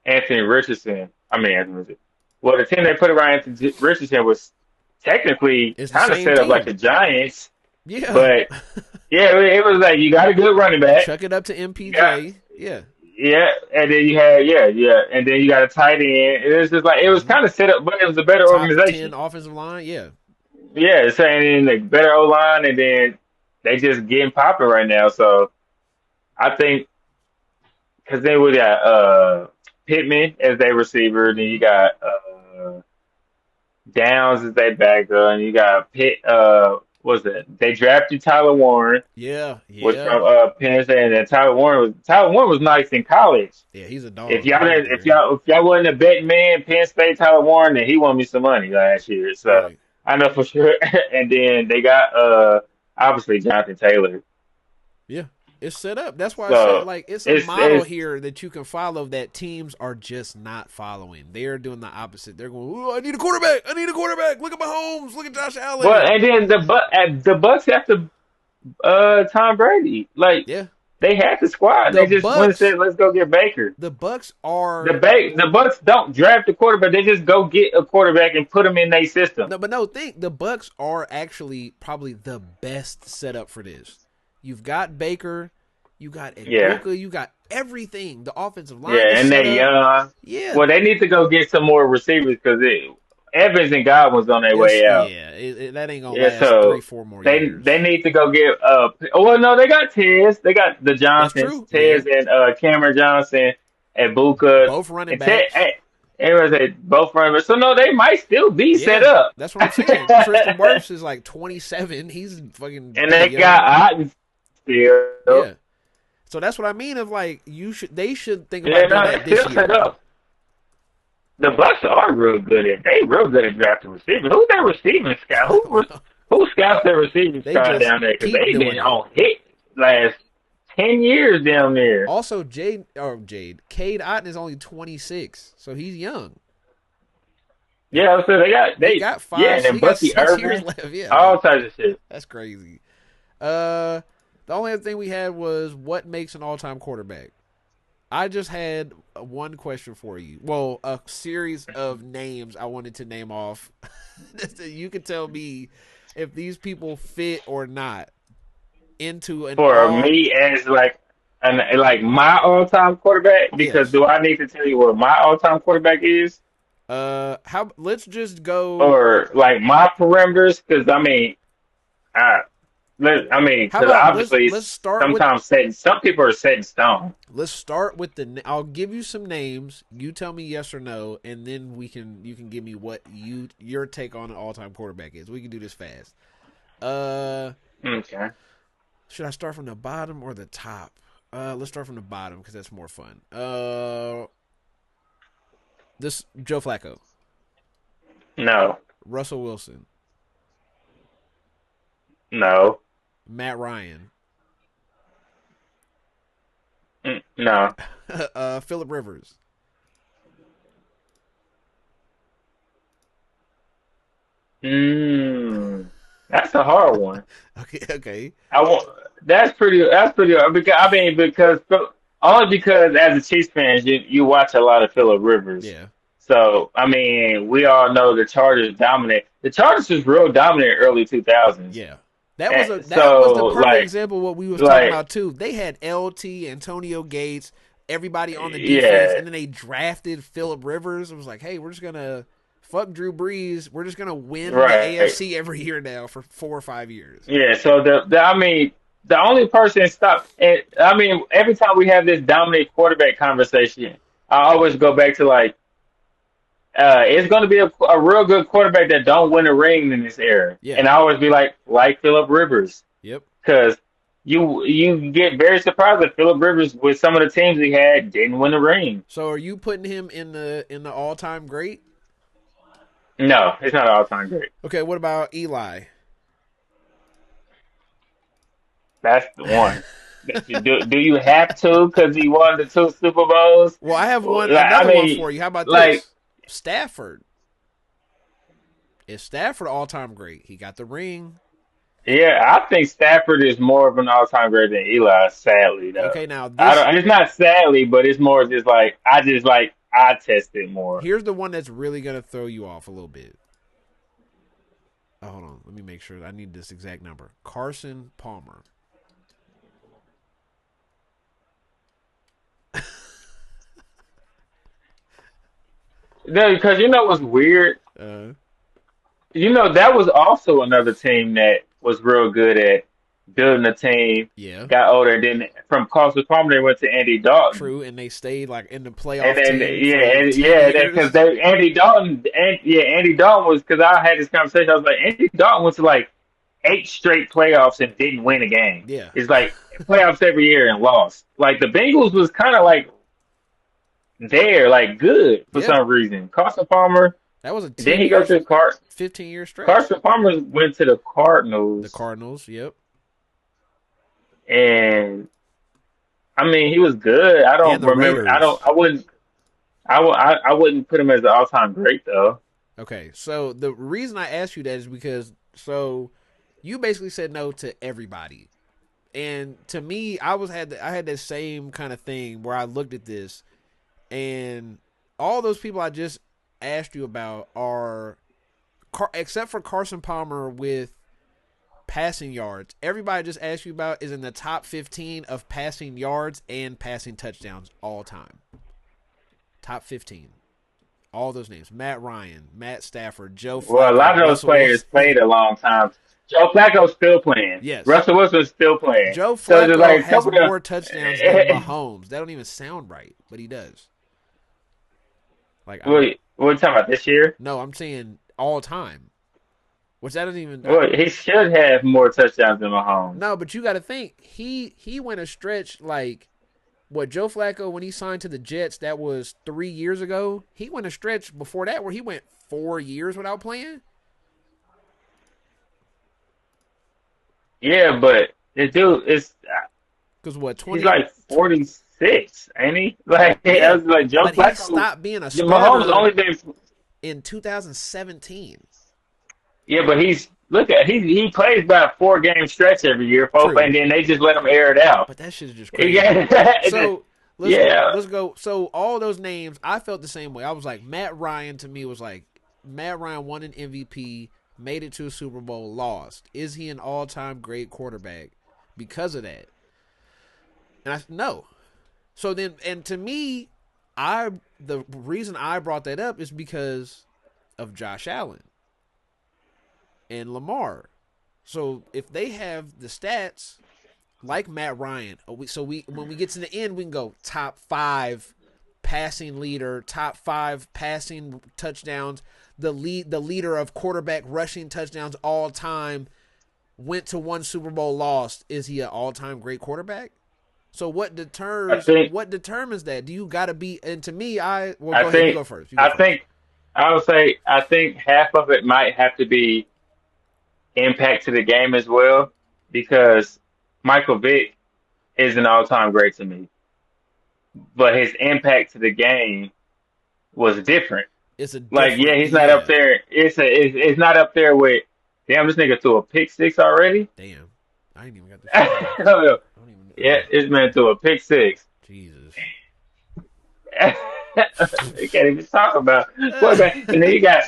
[SPEAKER 2] Anthony Richardson, I mean Anthony Richardson, well, the team they put around Anthony Richardson was technically
[SPEAKER 1] It's the
[SPEAKER 2] kind of
[SPEAKER 1] same
[SPEAKER 2] set up like the
[SPEAKER 1] team.
[SPEAKER 2] Giants,
[SPEAKER 1] Yeah.
[SPEAKER 2] but yeah, it was like you got a good running back,
[SPEAKER 1] Chuck it up to
[SPEAKER 2] you got
[SPEAKER 1] MPJ. Yeah.
[SPEAKER 2] yeah, and then you had yeah, and then you got a tight end. It was just like it was
[SPEAKER 1] Hmm.
[SPEAKER 2] kind of set up, but it was a better
[SPEAKER 1] Top 10
[SPEAKER 2] organization.
[SPEAKER 1] offensive line. Yeah.
[SPEAKER 2] Yeah, saying like better O line, and then they just getting popping right now. So I think because then we got Pittman as their receiver, then you
[SPEAKER 1] Hmm.
[SPEAKER 2] got Downs as their backup, and you got Pitt. What's that? They drafted Tyler Warren,
[SPEAKER 1] Yeah.
[SPEAKER 2] was
[SPEAKER 1] Yeah.
[SPEAKER 2] from Penn State, and then Tyler Warren was nice in college.
[SPEAKER 1] Yeah. He's a
[SPEAKER 2] If
[SPEAKER 1] dog.
[SPEAKER 2] y'all
[SPEAKER 1] He was
[SPEAKER 2] didn't,
[SPEAKER 1] there.
[SPEAKER 2] if y'all wasn't a betting man, Penn State Tyler Warren, then he won me some money last year. So
[SPEAKER 1] Right.
[SPEAKER 2] I know for sure. And then they got obviously Jonathan Taylor.
[SPEAKER 1] Yeah. It's set up. That's why I said,
[SPEAKER 2] So
[SPEAKER 1] like, it's a model
[SPEAKER 2] it's
[SPEAKER 1] here that you can follow that teams are just not following. They're doing the opposite. They're going, "Ooh, I need a quarterback. I need a quarterback. Look at Mahomes. Look at Josh
[SPEAKER 2] well,
[SPEAKER 1] Allen."
[SPEAKER 2] and then the Bucks have to Tom Brady. Like
[SPEAKER 1] Yeah.
[SPEAKER 2] they had the squad.
[SPEAKER 1] The
[SPEAKER 2] They just went and
[SPEAKER 1] Bucks,
[SPEAKER 2] said, "Let's go get Baker."
[SPEAKER 1] the Bucks are
[SPEAKER 2] The Bucks don't draft a quarterback. They just go get a quarterback and put him in their system.
[SPEAKER 1] no, but no, think the Bucks are actually probably the best setup for this. You've got Baker, you got
[SPEAKER 2] Yeah.
[SPEAKER 1] Ibuka, you got everything. The offensive
[SPEAKER 2] Yeah,
[SPEAKER 1] line is
[SPEAKER 2] and
[SPEAKER 1] set
[SPEAKER 2] they
[SPEAKER 1] up.
[SPEAKER 2] young.
[SPEAKER 1] Yeah,
[SPEAKER 2] Well, they need to go get some more receivers because Evans and Godwin's on their
[SPEAKER 1] it's
[SPEAKER 2] way out.
[SPEAKER 1] yeah. That ain't gonna
[SPEAKER 2] Yeah,
[SPEAKER 1] last three,
[SPEAKER 2] so
[SPEAKER 1] four more
[SPEAKER 2] they
[SPEAKER 1] years.
[SPEAKER 2] need to go get oh well no, they got Tez. They got the
[SPEAKER 1] That's
[SPEAKER 2] Johnsons,
[SPEAKER 1] true. Yeah,
[SPEAKER 2] Tez and Cameron Johnson and Buka
[SPEAKER 1] both running
[SPEAKER 2] and Ted
[SPEAKER 1] backs.
[SPEAKER 2] everyone said both runners. So no, they might still be set
[SPEAKER 1] Yeah,
[SPEAKER 2] up.
[SPEAKER 1] that's what I'm saying. Tristan Wirfs is like 27. He's fucking
[SPEAKER 2] And
[SPEAKER 1] that
[SPEAKER 2] they got
[SPEAKER 1] young.
[SPEAKER 2] Otten still.
[SPEAKER 1] Yeah. So that's what I mean. Of like, they should think
[SPEAKER 2] Yeah,
[SPEAKER 1] about doing
[SPEAKER 2] no,
[SPEAKER 1] that
[SPEAKER 2] they
[SPEAKER 1] this
[SPEAKER 2] still set
[SPEAKER 1] year.
[SPEAKER 2] up. The Bucks are real good at. They real good at drafting receivers. Who's their receiving scout?
[SPEAKER 1] I don't know.
[SPEAKER 2] Who scouts their receiving
[SPEAKER 1] They
[SPEAKER 2] scout
[SPEAKER 1] just
[SPEAKER 2] down there? Because
[SPEAKER 1] keep
[SPEAKER 2] they've
[SPEAKER 1] doing
[SPEAKER 2] been
[SPEAKER 1] it.
[SPEAKER 2] on hit last 10 years down there.
[SPEAKER 1] Also, Cade Otten is only 26, so he's young.
[SPEAKER 2] Yeah, so
[SPEAKER 1] He got
[SPEAKER 2] yeah,
[SPEAKER 1] five.
[SPEAKER 2] and then
[SPEAKER 1] He got
[SPEAKER 2] Bucky
[SPEAKER 1] 6 years
[SPEAKER 2] Irvin,
[SPEAKER 1] left. Yeah,
[SPEAKER 2] all
[SPEAKER 1] like
[SPEAKER 2] types of shit.
[SPEAKER 1] that's crazy. The only other thing we had was what makes an all-time quarterback. I just had one question for you. Well, a series of names I wanted to name off. You can tell me if these people fit or not into an
[SPEAKER 2] For
[SPEAKER 1] all.
[SPEAKER 2] me, as like my all-time quarterback, because
[SPEAKER 1] Yes.
[SPEAKER 2] do I need to tell you what my all-time quarterback is,
[SPEAKER 1] How? Let's just go.
[SPEAKER 2] or like my perimeters? Because I,
[SPEAKER 1] How
[SPEAKER 2] because
[SPEAKER 1] about
[SPEAKER 2] obviously
[SPEAKER 1] let's start with
[SPEAKER 2] sometimes some people are set in stone.
[SPEAKER 1] let's start with the. I'll give you some names. You tell me yes or no, and then you can give me what your take on an all time quarterback is. We can do this fast. Uh,
[SPEAKER 2] Okay.
[SPEAKER 1] should I start from the bottom or the top? Let's start from the bottom because that's more fun. This Joe Flacco,
[SPEAKER 2] No.
[SPEAKER 1] Russell Wilson,
[SPEAKER 2] No.
[SPEAKER 1] Matt Ryan,
[SPEAKER 2] No.
[SPEAKER 1] Philip Rivers.
[SPEAKER 2] Mm, that's a hard one.
[SPEAKER 1] Okay, okay,
[SPEAKER 2] I want. That's pretty hard because because only because as a Chiefs fan you watch a lot of Phillip Rivers.
[SPEAKER 1] yeah.
[SPEAKER 2] So we all know the Chargers dominate. The Chargers was real dominant early 2000s.
[SPEAKER 1] Yeah.
[SPEAKER 2] And
[SPEAKER 1] That was the
[SPEAKER 2] so
[SPEAKER 1] perfect example of what we was talking
[SPEAKER 2] like
[SPEAKER 1] about too. They had LT, Antonio Gates, everybody on the defense,
[SPEAKER 2] yeah
[SPEAKER 1] and then they drafted Philip Rivers. It was like, hey, we're just gonna fuck Drew Brees. We're just gonna win the
[SPEAKER 2] right
[SPEAKER 1] AFC every year now for 4 or 5 years.
[SPEAKER 2] yeah. So the only person stopped. Every time we have this dominant quarterback conversation, I always go back to like. It's going to be a real good quarterback that don't win a ring in this era,
[SPEAKER 1] Yeah.
[SPEAKER 2] and I always be like Philip Rivers,
[SPEAKER 1] Yep.
[SPEAKER 2] because you get very surprised that Philip Rivers with some of the teams he had didn't win a ring.
[SPEAKER 1] So are you putting him in the all time great?
[SPEAKER 2] No, it's not all time great.
[SPEAKER 1] Okay. What about Eli?
[SPEAKER 2] That's the one. Do you have to because he won the two Super Bowls?
[SPEAKER 1] Well, I have
[SPEAKER 2] Like, I
[SPEAKER 1] another one
[SPEAKER 2] mean,
[SPEAKER 1] for you. How about
[SPEAKER 2] like,
[SPEAKER 1] this? Stafford. Is Stafford all time great? He got the ring. And
[SPEAKER 2] yeah, I think Stafford is more of an all-time great than Eli. Sadly, though,
[SPEAKER 1] okay, now
[SPEAKER 2] I
[SPEAKER 1] this
[SPEAKER 2] don't. It's not sadly, but it's more just like I test it more.
[SPEAKER 1] here's the one that's really gonna throw you off a little bit. Oh, hold on, let me make sure. I need this exact number. Carson Palmer.
[SPEAKER 2] No, because you know what's weird?
[SPEAKER 1] Uh,
[SPEAKER 2] You know, that was also another team that was real good at building a team,
[SPEAKER 1] yeah,
[SPEAKER 2] got older. Then from Carson Palmer, they went to Andy Dalton.
[SPEAKER 1] true. And they stayed like in the
[SPEAKER 2] And
[SPEAKER 1] playoff
[SPEAKER 2] then
[SPEAKER 1] team for 10
[SPEAKER 2] because
[SPEAKER 1] years.
[SPEAKER 2] they Andy Dalton was because I had this conversation. I was like, Andy Dalton went to like 8 straight playoffs and didn't win a game.
[SPEAKER 1] Yeah,
[SPEAKER 2] It's like playoffs every year and lost. Like the Bengals was kind of like there, like good for
[SPEAKER 1] yeah.
[SPEAKER 2] some reason. Carson Palmer,
[SPEAKER 1] That was a
[SPEAKER 2] then
[SPEAKER 1] 10
[SPEAKER 2] he goes
[SPEAKER 1] years,
[SPEAKER 2] to the
[SPEAKER 1] 15-year stretch.
[SPEAKER 2] Carson Palmer went to the
[SPEAKER 1] The
[SPEAKER 2] Cardinals,
[SPEAKER 1] Cardinals. Yep.
[SPEAKER 2] and I mean he was good. I
[SPEAKER 1] And
[SPEAKER 2] don't
[SPEAKER 1] the
[SPEAKER 2] remember.
[SPEAKER 1] Raiders.
[SPEAKER 2] I wouldn't put him as an all time great though.
[SPEAKER 1] Okay, so the reason I asked you that is because you basically said no to everybody, and to me, I had that same kind of thing where I looked at this, and all those people I just asked you about are, except for Carson Palmer with passing yards. Everybody I just asked you about is in the top 15 of passing yards and passing touchdowns all time. Top 15. All those names: Matt Ryan, Matt Stafford, Joe
[SPEAKER 2] Well, a
[SPEAKER 1] Flacco,
[SPEAKER 2] lot of those
[SPEAKER 1] Russell
[SPEAKER 2] players
[SPEAKER 1] Wilson.
[SPEAKER 2] played a long time. Joe Flacco's still playing.
[SPEAKER 1] Yes,
[SPEAKER 2] Russell Wilson's still playing.
[SPEAKER 1] Joe
[SPEAKER 2] So there's
[SPEAKER 1] Flacco
[SPEAKER 2] like a
[SPEAKER 1] has
[SPEAKER 2] couple of
[SPEAKER 1] more touchdowns than Mahomes. That don't even sound right, but he does. Like I'm
[SPEAKER 2] wait, what are you talking about this year?
[SPEAKER 1] no, I'm saying all time, which that doesn't even.
[SPEAKER 2] Well, he should have more touchdowns than Mahomes.
[SPEAKER 1] No, but you got to think he went a stretch like what Joe Flacco when he signed to the Jets. That was 3 years ago. He went a stretch before that where he went 4 years without playing.
[SPEAKER 2] Yeah, but the dude is
[SPEAKER 1] Because what
[SPEAKER 2] he's
[SPEAKER 1] 20?
[SPEAKER 2] like 46, ain't he? Like I
[SPEAKER 1] Yeah,
[SPEAKER 2] was like Joe
[SPEAKER 1] but he
[SPEAKER 2] Flacco.
[SPEAKER 1] stopped being a
[SPEAKER 2] Mahomes
[SPEAKER 1] starter
[SPEAKER 2] only been
[SPEAKER 1] in 2017.
[SPEAKER 2] yeah, but he's look at he plays about 4 game stretch every year, folks,
[SPEAKER 1] True,
[SPEAKER 2] and then they just let him air it out.
[SPEAKER 1] but that shit is just crazy.
[SPEAKER 2] Yeah,
[SPEAKER 1] So
[SPEAKER 2] yeah.
[SPEAKER 1] let's go. So all those names, I felt the same way. I was like Matt Ryan to me was like Matt Ryan won an MVP, made it to a Super Bowl, lost. Is he an all time great quarterback because of that? And I no. So then, and to me, the reason I brought that up is because of Josh Allen and Lamar. So if they have the stats like Matt Ryan, we when we get to the end, we can go top 5 passing leader, top 5 passing touchdowns, the leader of quarterback rushing touchdowns all time, went to one Super Bowl, lost. Is he an all time great quarterback? So
[SPEAKER 2] I think
[SPEAKER 1] what determines that? Do you got to be? And to me,
[SPEAKER 2] I
[SPEAKER 1] go ahead. You
[SPEAKER 2] think
[SPEAKER 1] go first. You go
[SPEAKER 2] I
[SPEAKER 1] first.
[SPEAKER 2] think I would say I think half of it might have to be impact to the game as well because Michael Vick is an all-time great to me, but his impact to the game was different.
[SPEAKER 1] It's a
[SPEAKER 2] Like, yeah,
[SPEAKER 1] different,
[SPEAKER 2] he's not up
[SPEAKER 1] yeah.
[SPEAKER 2] there. It's not up there with damn. This nigga threw a pick six already.
[SPEAKER 1] Damn, I ain't even got the stat up.
[SPEAKER 2] Yeah,
[SPEAKER 1] I don't even.
[SPEAKER 2] this man threw a pick six.
[SPEAKER 1] Jesus.
[SPEAKER 2] You can't even talk about quarterback. And then you got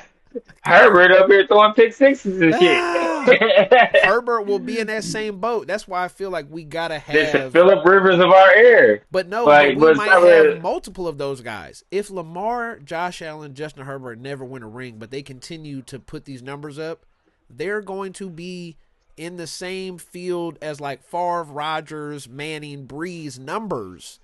[SPEAKER 2] Herbert up here throwing pick sixes and shit.
[SPEAKER 1] Ah, Herbert will be in that same boat. That's why I feel like we gotta
[SPEAKER 2] This the
[SPEAKER 1] have.
[SPEAKER 2] Philip Rivers of our era.
[SPEAKER 1] But no, but
[SPEAKER 2] Like,
[SPEAKER 1] we
[SPEAKER 2] but
[SPEAKER 1] might
[SPEAKER 2] some
[SPEAKER 1] have
[SPEAKER 2] of
[SPEAKER 1] multiple of those guys. If Lamar, Josh Allen, Justin Herbert never win a ring, but they continue to put these numbers up, they're going to be in the same field as like Favre, Rodgers, Manning, Breeze numbers.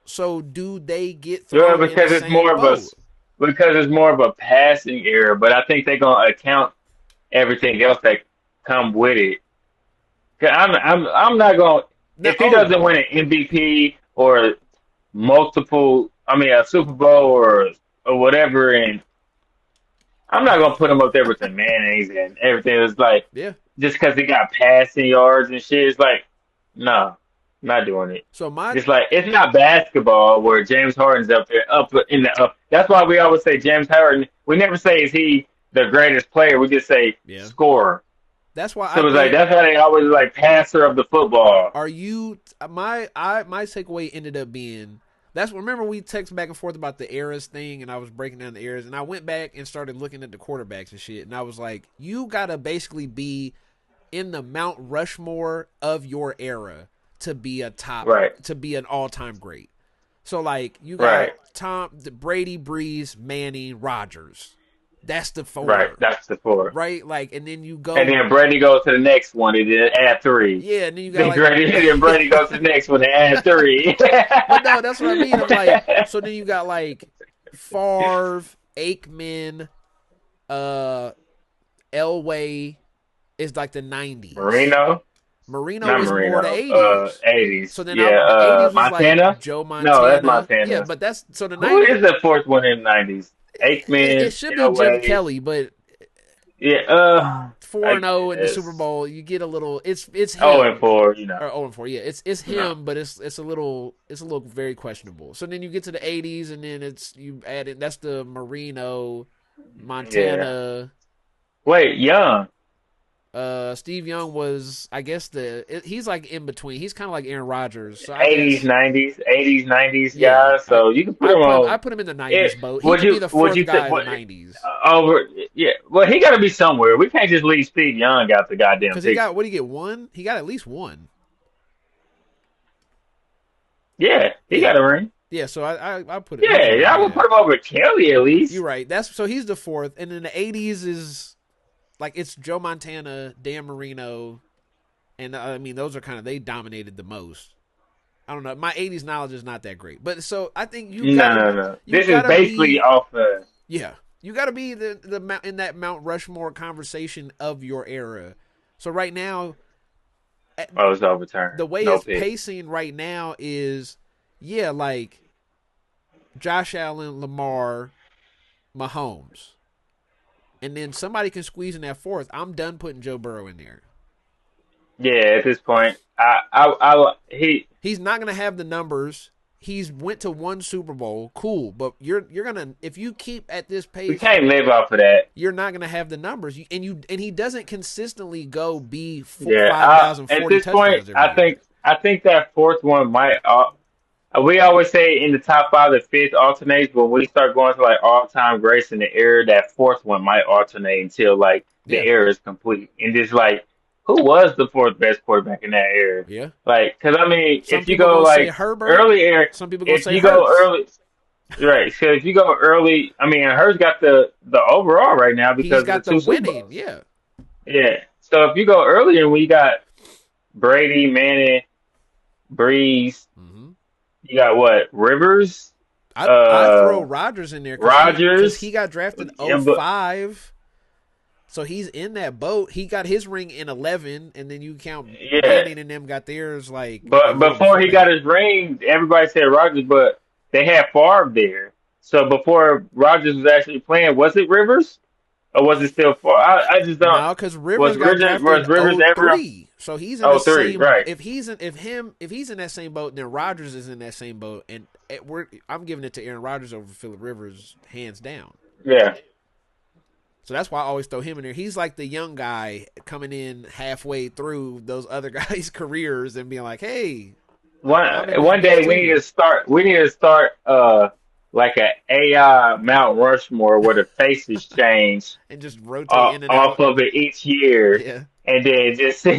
[SPEAKER 1] So do they get
[SPEAKER 2] yeah,
[SPEAKER 1] thrown in the same boat?
[SPEAKER 2] because it's more of a passing era. But I think they're gonna account everything else that come with it. 'Cause I'm not going to
[SPEAKER 1] No,
[SPEAKER 2] if he doesn't win an MVP or multiple, I mean a Super Bowl or whatever, and I'm not gonna put him up there with the mayonnaise and everything. It's like
[SPEAKER 1] yeah,
[SPEAKER 2] just because he got passing yards and shit. It's like No, not doing it.
[SPEAKER 1] So my
[SPEAKER 2] Just like it's not basketball where James Harden's up there, up in the up. That's why we always say James Harden. We never say is he the greatest player. We just say
[SPEAKER 1] yeah.
[SPEAKER 2] scorer.
[SPEAKER 1] That's why I
[SPEAKER 2] So it's like
[SPEAKER 1] think
[SPEAKER 2] that's how they always like passer of the football.
[SPEAKER 1] are you my takeaway ended up being that's remember we text back and forth about the eras thing and I was breaking down the eras and I went back and started looking at the quarterbacks and shit and I was like you gotta basically be in the Mount Rushmore of your era to be a top
[SPEAKER 2] Right,
[SPEAKER 1] to be an all time great. So like you got
[SPEAKER 2] right,
[SPEAKER 1] Brady, Breeze, Manning, Rodgers. That's the
[SPEAKER 2] right.
[SPEAKER 1] four,
[SPEAKER 2] That's the four.
[SPEAKER 1] right? Like and then you
[SPEAKER 2] And
[SPEAKER 1] go
[SPEAKER 2] then Brady goes to the next one and then add three.
[SPEAKER 1] yeah, and then you got
[SPEAKER 2] Then
[SPEAKER 1] like
[SPEAKER 2] Brady goes to the next one and add three.
[SPEAKER 1] but no, that's what I mean. I'm like, so then you got like Favre, Aikman, uh, Elway is like the '90s.
[SPEAKER 2] Marino,
[SPEAKER 1] Marino
[SPEAKER 2] not
[SPEAKER 1] was more the
[SPEAKER 2] Marino.
[SPEAKER 1] '80s.
[SPEAKER 2] 80s.
[SPEAKER 1] So then
[SPEAKER 2] Yeah.
[SPEAKER 1] the '80s was like
[SPEAKER 2] Montana.
[SPEAKER 1] Joe
[SPEAKER 2] No, that's
[SPEAKER 1] Montana. Yeah,
[SPEAKER 2] Montana.
[SPEAKER 1] but that's so the
[SPEAKER 2] Who
[SPEAKER 1] '90s.
[SPEAKER 2] is the fourth one in the 90s?
[SPEAKER 1] It
[SPEAKER 2] Aikman,
[SPEAKER 1] should be Jim
[SPEAKER 2] Elway.
[SPEAKER 1] Kelly, but
[SPEAKER 2] Yeah.
[SPEAKER 1] four
[SPEAKER 2] I
[SPEAKER 1] and 0 in the Super
[SPEAKER 2] guess.
[SPEAKER 1] Bowl, you get a little. It's
[SPEAKER 2] Oh, and
[SPEAKER 1] him.
[SPEAKER 2] four. You know.
[SPEAKER 1] Or 0 and 4, yeah, it's
[SPEAKER 2] No.
[SPEAKER 1] him, but it's a little very questionable. So then you get to the '80s, and then it's you add it. That's the Marino,
[SPEAKER 2] Yeah.
[SPEAKER 1] Montana.
[SPEAKER 2] Wait, Young.
[SPEAKER 1] Steve Young was, I guess he's like in between. He's kind of like Aaron Rodgers. So I
[SPEAKER 2] 80s,
[SPEAKER 1] guess
[SPEAKER 2] 90s, 80s, 90s
[SPEAKER 1] yeah,
[SPEAKER 2] guy. So you can put him
[SPEAKER 1] I
[SPEAKER 2] on.
[SPEAKER 1] put him in the '90s
[SPEAKER 2] It,
[SPEAKER 1] boat. He could be the
[SPEAKER 2] would
[SPEAKER 1] fourth
[SPEAKER 2] you
[SPEAKER 1] guy
[SPEAKER 2] think
[SPEAKER 1] in the
[SPEAKER 2] what
[SPEAKER 1] '90s
[SPEAKER 2] over? Yeah. Well, he got to be somewhere. We can't just leave Steve Young out the goddamn
[SPEAKER 1] because he got
[SPEAKER 2] picture.
[SPEAKER 1] what did he get one? He got at least one.
[SPEAKER 2] Yeah, he
[SPEAKER 1] Yeah,
[SPEAKER 2] got a ring.
[SPEAKER 1] yeah. So I put it. He's
[SPEAKER 2] Yeah,
[SPEAKER 1] in there.
[SPEAKER 2] I would
[SPEAKER 1] Yeah,
[SPEAKER 2] put him over Kelly at
[SPEAKER 1] you're
[SPEAKER 2] least.
[SPEAKER 1] right. That's so he's the fourth, and then the '80s is like it's Joe Montana, Dan Marino, and I mean those are kind of they dominated the most. I don't know. My '80s knowledge is not that great, but so I think
[SPEAKER 2] No, no, no.
[SPEAKER 1] you
[SPEAKER 2] This is
[SPEAKER 1] gotta
[SPEAKER 2] basically
[SPEAKER 1] be
[SPEAKER 2] off.
[SPEAKER 1] yeah you gotta be the in that Mount Rushmore conversation of your era. So right now,
[SPEAKER 2] Oh, it's overturned.
[SPEAKER 1] the way
[SPEAKER 2] No
[SPEAKER 1] it's
[SPEAKER 2] pick.
[SPEAKER 1] pacing right now is yeah like Josh Allen, Lamar, Mahomes, and then somebody can squeeze in that fourth. I'm done putting Joe Burrow in there.
[SPEAKER 2] Yeah, at this point, he.
[SPEAKER 1] He's not going to have the numbers. He's went to one Super Bowl, cool, but you're gonna if you keep at this
[SPEAKER 2] We
[SPEAKER 1] pace,
[SPEAKER 2] can't live off of that.
[SPEAKER 1] you're not gonna have the numbers. And he doesn't consistently go be
[SPEAKER 2] Yeah,
[SPEAKER 1] 5,000,
[SPEAKER 2] at
[SPEAKER 1] 40
[SPEAKER 2] this point,
[SPEAKER 1] touchdowns every year.
[SPEAKER 2] I think that fourth one might. We always say in the top five, the fifth alternates, but when we start going to like all time greats in the era, that fourth one might alternate until like the
[SPEAKER 1] Yeah,
[SPEAKER 2] era is complete. And just like, who was the fourth best quarterback in that era?
[SPEAKER 1] yeah.
[SPEAKER 2] Like, because I mean,
[SPEAKER 1] Some
[SPEAKER 2] if you
[SPEAKER 1] people
[SPEAKER 2] go
[SPEAKER 1] gonna say
[SPEAKER 2] like
[SPEAKER 1] Herbert.
[SPEAKER 2] early era,
[SPEAKER 1] Some people gonna
[SPEAKER 2] if
[SPEAKER 1] say
[SPEAKER 2] you go
[SPEAKER 1] Hurts.
[SPEAKER 2] early, right? So if you go early, I mean, Hurts got the overall right now
[SPEAKER 1] He's
[SPEAKER 2] because of the
[SPEAKER 1] got the
[SPEAKER 2] two Super
[SPEAKER 1] winning.
[SPEAKER 2] Bowls.
[SPEAKER 1] Yeah,
[SPEAKER 2] Yeah. So if you go earlier, we got Brady, Manning, Breeze.
[SPEAKER 1] hmm
[SPEAKER 2] You got what? Rivers,
[SPEAKER 1] I throw
[SPEAKER 2] uh,
[SPEAKER 1] Rodgers in there because he
[SPEAKER 2] Rogers,
[SPEAKER 1] got drafted
[SPEAKER 2] and but
[SPEAKER 1] 05. So he's in that boat. He got his ring in 11, and then you count
[SPEAKER 2] yeah.
[SPEAKER 1] Manning and them got theirs like a
[SPEAKER 2] But
[SPEAKER 1] little
[SPEAKER 2] before
[SPEAKER 1] before
[SPEAKER 2] he got
[SPEAKER 1] that.
[SPEAKER 2] his ring, everybody said Rogers, but they had Favre there. So before Rogers was actually playing, was it Rivers or was it still Favre? I just don't.
[SPEAKER 1] No, because Rivers got
[SPEAKER 2] Was
[SPEAKER 1] drafted
[SPEAKER 2] Rivers ever?
[SPEAKER 1] '03. So he's in the
[SPEAKER 2] Oh, three,
[SPEAKER 1] same.
[SPEAKER 2] right?
[SPEAKER 1] If he's in that same boat, then Rodgers is in that same boat, and I'm giving it to Aaron Rodgers over Phillip Rivers hands down.
[SPEAKER 2] Yeah.
[SPEAKER 1] So that's why I always throw him in there. He's like the young guy coming in halfway through those other guys' careers and being like, "Hey, I'm in this
[SPEAKER 2] One
[SPEAKER 1] bitch
[SPEAKER 2] day we need
[SPEAKER 1] too,"
[SPEAKER 2] to start. We need to start like a AI Mount Rushmore where the faces change
[SPEAKER 1] and just rotate in and
[SPEAKER 2] off
[SPEAKER 1] out.
[SPEAKER 2] of it each year,
[SPEAKER 1] Yeah,
[SPEAKER 2] and then just see,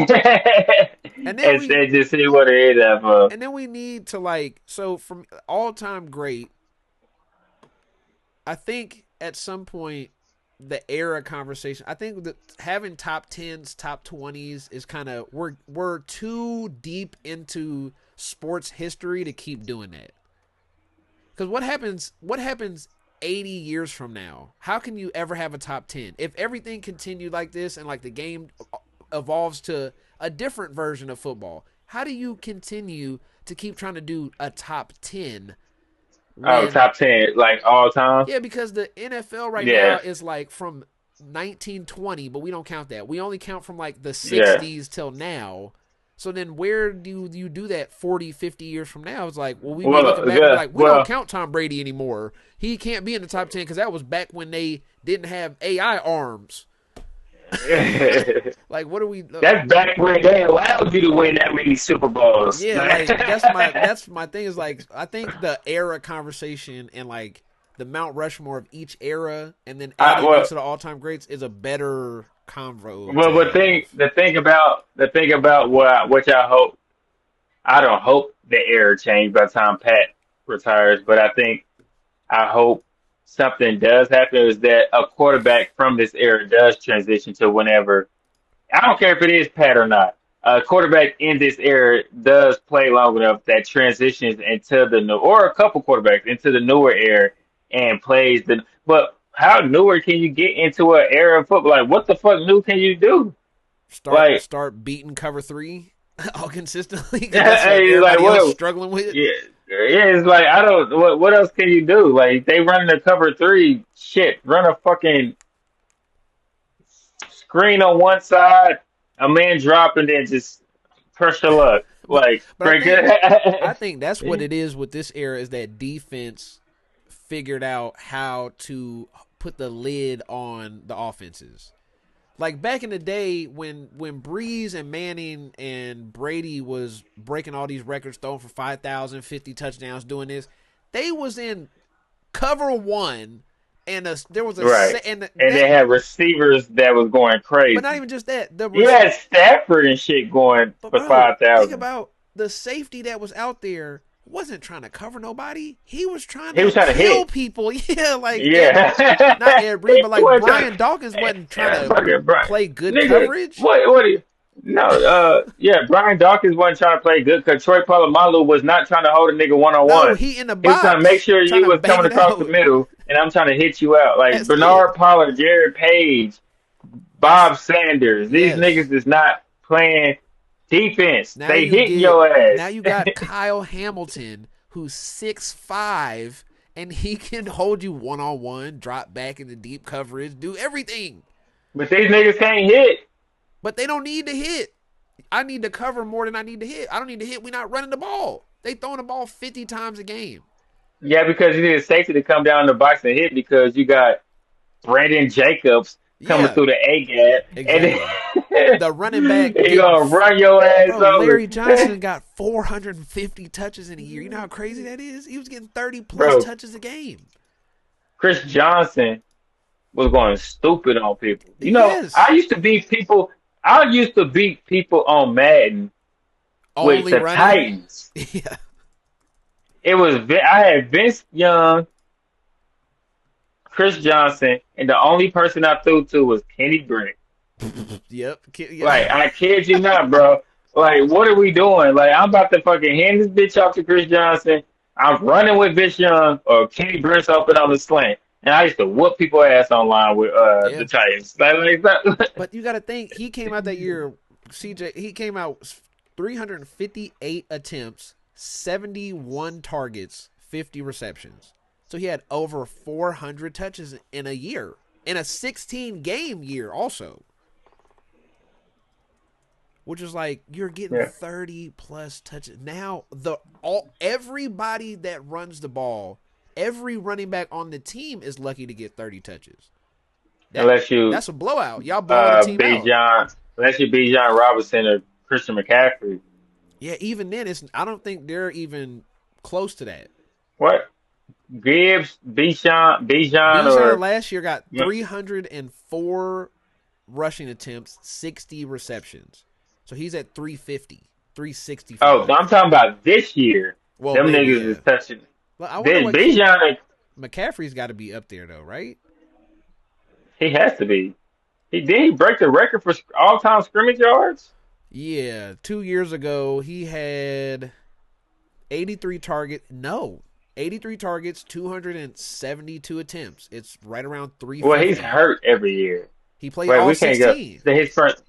[SPEAKER 1] and then
[SPEAKER 2] and
[SPEAKER 1] we
[SPEAKER 2] then just see what it is of.
[SPEAKER 1] and then we need to like so from all time great. I think at some point the era conversation. I think that having top tens, top 20s is kind of we're too deep into sports history to keep doing that. Because what happens? What happens 80 years from now? How can you ever have a top 10 if everything continued like this and like the game evolves to a different version of football? How do you continue to keep trying to do a top 10
[SPEAKER 2] Oh,
[SPEAKER 1] when
[SPEAKER 2] top 10, like all time?
[SPEAKER 1] yeah, because the NFL right now
[SPEAKER 2] Yeah,
[SPEAKER 1] is like from 1920, but we don't count that. We only count from like the
[SPEAKER 2] yeah.
[SPEAKER 1] 60s till now. So then where do you do that 40, 50 years from now? It's like, well, we be looking
[SPEAKER 2] Well,
[SPEAKER 1] back and be
[SPEAKER 2] yeah,
[SPEAKER 1] like, we don't
[SPEAKER 2] well,
[SPEAKER 1] count Tom Brady anymore. He can't be in the top 10 because that was back when they didn't have AI arms. Like, what are we?
[SPEAKER 2] that's back when they allowed you to win that many Super Bowls.
[SPEAKER 1] Yeah, like that's my thing. Is like I think the era conversation and like the Mount Rushmore of each era, and then adding
[SPEAKER 2] Well,
[SPEAKER 1] those to the all time greats is a better convo to
[SPEAKER 2] well,
[SPEAKER 1] have.
[SPEAKER 2] the thing about what I hope, I don't hope the era change by the time Pat retires, but I hope something does happen is that a quarterback from this era does transition to whenever. I don't care if it is Pat or not. A quarterback in this era does play long enough that transitions into the new, or a couple quarterbacks into the newer era and plays the. But how newer can you get into an era of football? Like, what the fuck new can you do? Like,
[SPEAKER 1] Start beating cover three all consistently because that's what
[SPEAKER 2] hey, like
[SPEAKER 1] everybody else
[SPEAKER 2] what?
[SPEAKER 1] struggling with.
[SPEAKER 2] Yeah, yeah. It's like I don't. What else can you do? Like they running a cover three. Shit, run a fucking screen on one side, a man drop, and then just pressure luck.
[SPEAKER 1] But
[SPEAKER 2] Like
[SPEAKER 1] but
[SPEAKER 2] break it.
[SPEAKER 1] I think that's what it is with this era is that defense figured out how to put the lid on the offenses. Like back in the day when Breeze and Manning and Brady was breaking all these records, throwing for 5,000, 50 touchdowns, doing this, they was in cover one, and there was
[SPEAKER 2] Right,
[SPEAKER 1] and
[SPEAKER 2] and they
[SPEAKER 1] that,
[SPEAKER 2] had receivers that was going
[SPEAKER 1] but not
[SPEAKER 2] crazy.
[SPEAKER 1] even just that.
[SPEAKER 2] You had Stafford and shit going
[SPEAKER 1] But
[SPEAKER 2] for
[SPEAKER 1] bro, think
[SPEAKER 2] 5,000.
[SPEAKER 1] about the safety that was out there. Wasn't trying to cover nobody. He was trying
[SPEAKER 2] He
[SPEAKER 1] to
[SPEAKER 2] was trying to
[SPEAKER 1] kill
[SPEAKER 2] hit.
[SPEAKER 1] people. Yeah, like
[SPEAKER 2] Yeah.
[SPEAKER 1] not Ed Reed, but
[SPEAKER 2] He
[SPEAKER 1] like
[SPEAKER 2] wasn't trying
[SPEAKER 1] Brian Dawkins wasn't trying
[SPEAKER 2] yeah,
[SPEAKER 1] to
[SPEAKER 2] fucking Brian.
[SPEAKER 1] play good
[SPEAKER 2] Nigga,
[SPEAKER 1] coverage.
[SPEAKER 2] what do you no, yeah, Brian Dawkins wasn't trying to play good because Troy Polamalu was not trying to hold a nigga one on
[SPEAKER 1] No,
[SPEAKER 2] one.
[SPEAKER 1] he in the
[SPEAKER 2] He was trying to make
[SPEAKER 1] box
[SPEAKER 2] sure
[SPEAKER 1] trying
[SPEAKER 2] you
[SPEAKER 1] to
[SPEAKER 2] was
[SPEAKER 1] bang
[SPEAKER 2] coming
[SPEAKER 1] it
[SPEAKER 2] across the
[SPEAKER 1] out.
[SPEAKER 2] middle and I'm trying to hit you out. Like
[SPEAKER 1] That's it.
[SPEAKER 2] Bernard Pollard, Jared Page,
[SPEAKER 1] That's
[SPEAKER 2] Bob Sanders. These
[SPEAKER 1] yes.
[SPEAKER 2] niggas is not playing defense.
[SPEAKER 1] Now
[SPEAKER 2] They
[SPEAKER 1] you
[SPEAKER 2] hitting
[SPEAKER 1] get
[SPEAKER 2] your
[SPEAKER 1] now
[SPEAKER 2] ass.
[SPEAKER 1] you got Kyle Hamilton who's 6'5" and he can hold you one on one, drop back into deep coverage, do everything.
[SPEAKER 2] But these niggas can't hit.
[SPEAKER 1] But they don't need to hit. I need to cover more than I need to hit. I don't need to hit. We're not running the ball. They throwing the ball 50 times a game.
[SPEAKER 2] Yeah, because you need a safety to come down the box and hit because you got Brandon Jacobs coming
[SPEAKER 1] Yeah,
[SPEAKER 2] through the A gap, and
[SPEAKER 1] exactly.
[SPEAKER 2] then
[SPEAKER 1] The running back
[SPEAKER 2] he
[SPEAKER 1] getting
[SPEAKER 2] gonna run your ass
[SPEAKER 1] bro. Larry
[SPEAKER 2] over,
[SPEAKER 1] Johnson got 450 touches in a year. You know how crazy that is? He was getting 30 plus
[SPEAKER 2] bro.
[SPEAKER 1] touches a game.
[SPEAKER 2] Chris Johnson was going stupid on people. You know,
[SPEAKER 1] Yes,
[SPEAKER 2] I used to beat people on Madden with
[SPEAKER 1] only
[SPEAKER 2] the
[SPEAKER 1] running.
[SPEAKER 2] Titans.
[SPEAKER 1] Yeah,
[SPEAKER 2] I had Vince Young, Chris Johnson, and the only person I threw to was Kenny Brick.
[SPEAKER 1] yep. Yeah.
[SPEAKER 2] Like, I kid you not, bro. Like, what are we doing? Like, I'm about to fucking hand this bitch off to Chris Johnson. I'm running with Vince Young or Kenny Brick open on the slant. And I used to whoop people ass online with
[SPEAKER 1] Yeah.
[SPEAKER 2] the Titans. Like,
[SPEAKER 1] But you got to think he came out that year. CJ, he came out 358 attempts, 71 targets, 50 receptions. So he had over 400 touches in a year, in a 16 game year, also. Which is like you're getting
[SPEAKER 2] yeah.
[SPEAKER 1] 30 plus touches. Now everybody that runs the ball, every running back on the team is lucky to get 30 touches.
[SPEAKER 2] Unless you
[SPEAKER 1] That's a blowout. Y'all blowing the team out.
[SPEAKER 2] Unless you B. John Robinson or Christian McCaffrey.
[SPEAKER 1] Yeah, even then I don't think they're even close to that.
[SPEAKER 2] What? Gibbs, Bijan,
[SPEAKER 1] Bijan
[SPEAKER 2] or
[SPEAKER 1] last year got 304 rushing attempts, 60 receptions. So he's at 350,
[SPEAKER 2] oh,
[SPEAKER 1] 365.
[SPEAKER 2] I'm talking about this year.
[SPEAKER 1] Well,
[SPEAKER 2] Them
[SPEAKER 1] maybe,
[SPEAKER 2] niggas
[SPEAKER 1] yeah.
[SPEAKER 2] is touching.
[SPEAKER 1] Well, I wonder
[SPEAKER 2] Then
[SPEAKER 1] what
[SPEAKER 2] Bijan,
[SPEAKER 1] McCaffrey's got to be up there, though, right?
[SPEAKER 2] he has to be. He break the record for all time scrimmage yards.
[SPEAKER 1] Yeah, 2 years ago, he had 83 targets, 272 attempts. It's right around
[SPEAKER 2] Well, he's
[SPEAKER 1] 350.
[SPEAKER 2] hurt every year.
[SPEAKER 1] He played
[SPEAKER 2] Wait,
[SPEAKER 1] all
[SPEAKER 2] we can't go.
[SPEAKER 1] 16.
[SPEAKER 2] His first,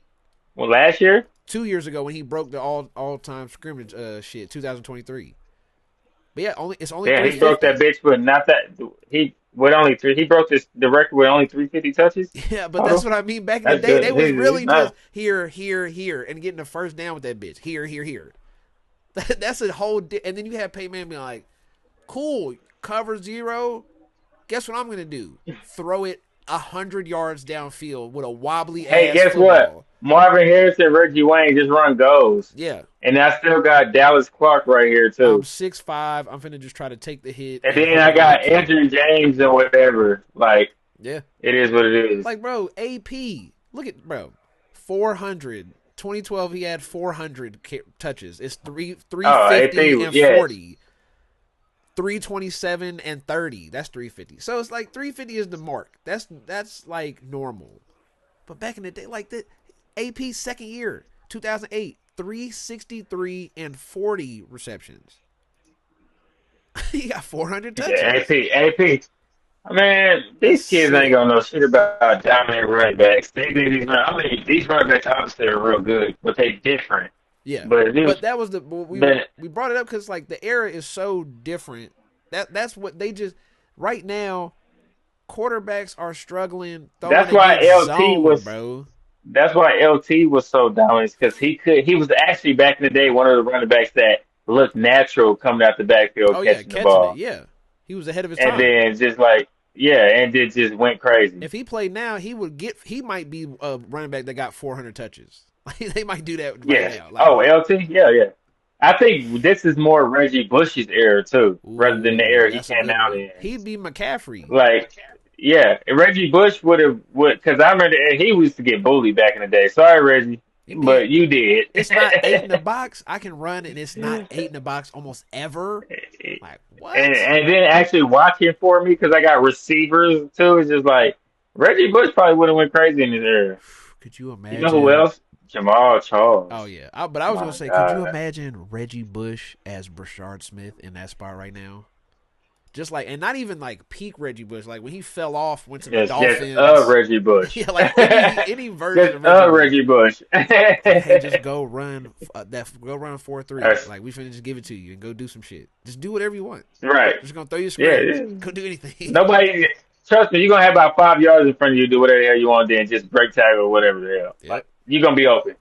[SPEAKER 2] well, last year.
[SPEAKER 1] 2 years ago when he broke the all time scrimmage 2023. But yeah, it's only
[SPEAKER 2] Yeah, he broke that
[SPEAKER 1] 350.
[SPEAKER 2] bitch, but not that. with only three. He broke the record with only 350 touches
[SPEAKER 1] Yeah, but that's
[SPEAKER 2] total.
[SPEAKER 1] what I mean. Back in the
[SPEAKER 2] That's
[SPEAKER 1] day,
[SPEAKER 2] good.
[SPEAKER 1] they was
[SPEAKER 2] He's
[SPEAKER 1] really just
[SPEAKER 2] not.
[SPEAKER 1] here, here, here, and getting the first down with that bitch. Here, here, here. That's a whole. And then you have Peyton Manning being like, "Cool, cover zero. Guess what I'm gonna do? Throw it 100 yards downfield with a wobbly
[SPEAKER 2] Hey,
[SPEAKER 1] ass
[SPEAKER 2] guess what?
[SPEAKER 1] football."
[SPEAKER 2] Marvin Harrison, Reggie Wayne just run goes,
[SPEAKER 1] Yeah,
[SPEAKER 2] and I still got Dallas Clark right here
[SPEAKER 1] I'm
[SPEAKER 2] too.
[SPEAKER 1] 6'5". I'm finna just try to take the hit
[SPEAKER 2] And
[SPEAKER 1] and
[SPEAKER 2] then
[SPEAKER 1] hope
[SPEAKER 2] I
[SPEAKER 1] I don't
[SPEAKER 2] got
[SPEAKER 1] get killed.
[SPEAKER 2] Andrew James and whatever. Like
[SPEAKER 1] Yeah,
[SPEAKER 2] it is what it is.
[SPEAKER 1] like bro, AP. Look at bro, 400. 2012, he had 400 touches. It's
[SPEAKER 2] Oh,
[SPEAKER 1] 350
[SPEAKER 2] AP,
[SPEAKER 1] and
[SPEAKER 2] yeah,
[SPEAKER 1] 40. 327 and 30. That's 350. So it's like 350 is the mark. That's like normal. But back in the day, like the AP second year, 2008, 363 and 40 receptions. He got 400
[SPEAKER 2] yeah,
[SPEAKER 1] touches.
[SPEAKER 2] AP. Man,
[SPEAKER 1] That's
[SPEAKER 2] these kids ain't
[SPEAKER 1] sick.
[SPEAKER 2] gonna know shit about dominant running backs. They think these running backs obviously are real good, but they different.
[SPEAKER 1] Yeah,
[SPEAKER 2] But if
[SPEAKER 1] but
[SPEAKER 2] it
[SPEAKER 1] that was
[SPEAKER 2] but
[SPEAKER 1] we brought it up because like the era is so different. That's what they just right now. Quarterbacks are struggling throwing
[SPEAKER 2] that's why
[SPEAKER 1] against
[SPEAKER 2] LT
[SPEAKER 1] zone,
[SPEAKER 2] was
[SPEAKER 1] bro.
[SPEAKER 2] that's why LT was so dominant because he was actually back in the day one of the running backs that looked natural coming out the backfield
[SPEAKER 1] Oh yeah,
[SPEAKER 2] catching the
[SPEAKER 1] catching it.
[SPEAKER 2] ball,
[SPEAKER 1] Yeah, he was ahead of his
[SPEAKER 2] and
[SPEAKER 1] time.
[SPEAKER 2] then just like yeah, and it just went crazy.
[SPEAKER 1] If he played now, he would get. He might be a running back that got 400 touches. Like they might do that right
[SPEAKER 2] Yeah.
[SPEAKER 1] now. Like,
[SPEAKER 2] Oh, LT. Yeah, yeah. I think this is more Reggie Bush's era too, rather than the
[SPEAKER 1] ooh,
[SPEAKER 2] era he
[SPEAKER 1] that's a
[SPEAKER 2] came
[SPEAKER 1] good
[SPEAKER 2] out
[SPEAKER 1] one.
[SPEAKER 2] in.
[SPEAKER 1] He'd be McCaffrey.
[SPEAKER 2] Like, yeah, Reggie Bush would because I remember he used to get bullied back in the day. Sorry, Reggie,
[SPEAKER 1] He be.
[SPEAKER 2] but you did.
[SPEAKER 1] It's not eight in the box. I can run, and it's not eight in the box almost ever. Like what?
[SPEAKER 2] And then actually watching for me because I got receivers too. It's just like Reggie Bush probably would have went crazy in his era.
[SPEAKER 1] Could you
[SPEAKER 2] You know who
[SPEAKER 1] imagine?
[SPEAKER 2] else? Jamal
[SPEAKER 1] Oh
[SPEAKER 2] Charles.
[SPEAKER 1] yeah, but I was gonna
[SPEAKER 2] My
[SPEAKER 1] say, could you
[SPEAKER 2] God.
[SPEAKER 1] imagine Reggie Bush as Brashard Smith in that spot right now? Just like, and not even like peak Reggie Bush, like when he fell off, went to the
[SPEAKER 2] Just
[SPEAKER 1] Dolphins.
[SPEAKER 2] Reggie Bush.
[SPEAKER 1] Yeah, like any version
[SPEAKER 2] Just
[SPEAKER 1] of Reggie Bush.
[SPEAKER 2] Reggie Bush.
[SPEAKER 1] Like, hey, just go run go run 4-3.
[SPEAKER 2] That's-
[SPEAKER 1] Like we finna just give it to you and go do some shit. Just do whatever you want.
[SPEAKER 2] right.
[SPEAKER 1] Just gonna throw your
[SPEAKER 2] Yeah.
[SPEAKER 1] screens. Go do anything.
[SPEAKER 2] Nobody. Trust me, you're gonna have about 5 yards in front of you. Do whatever the hell you want, then just break tackle or whatever the hell.
[SPEAKER 1] Yep.
[SPEAKER 2] Like you're gonna be open.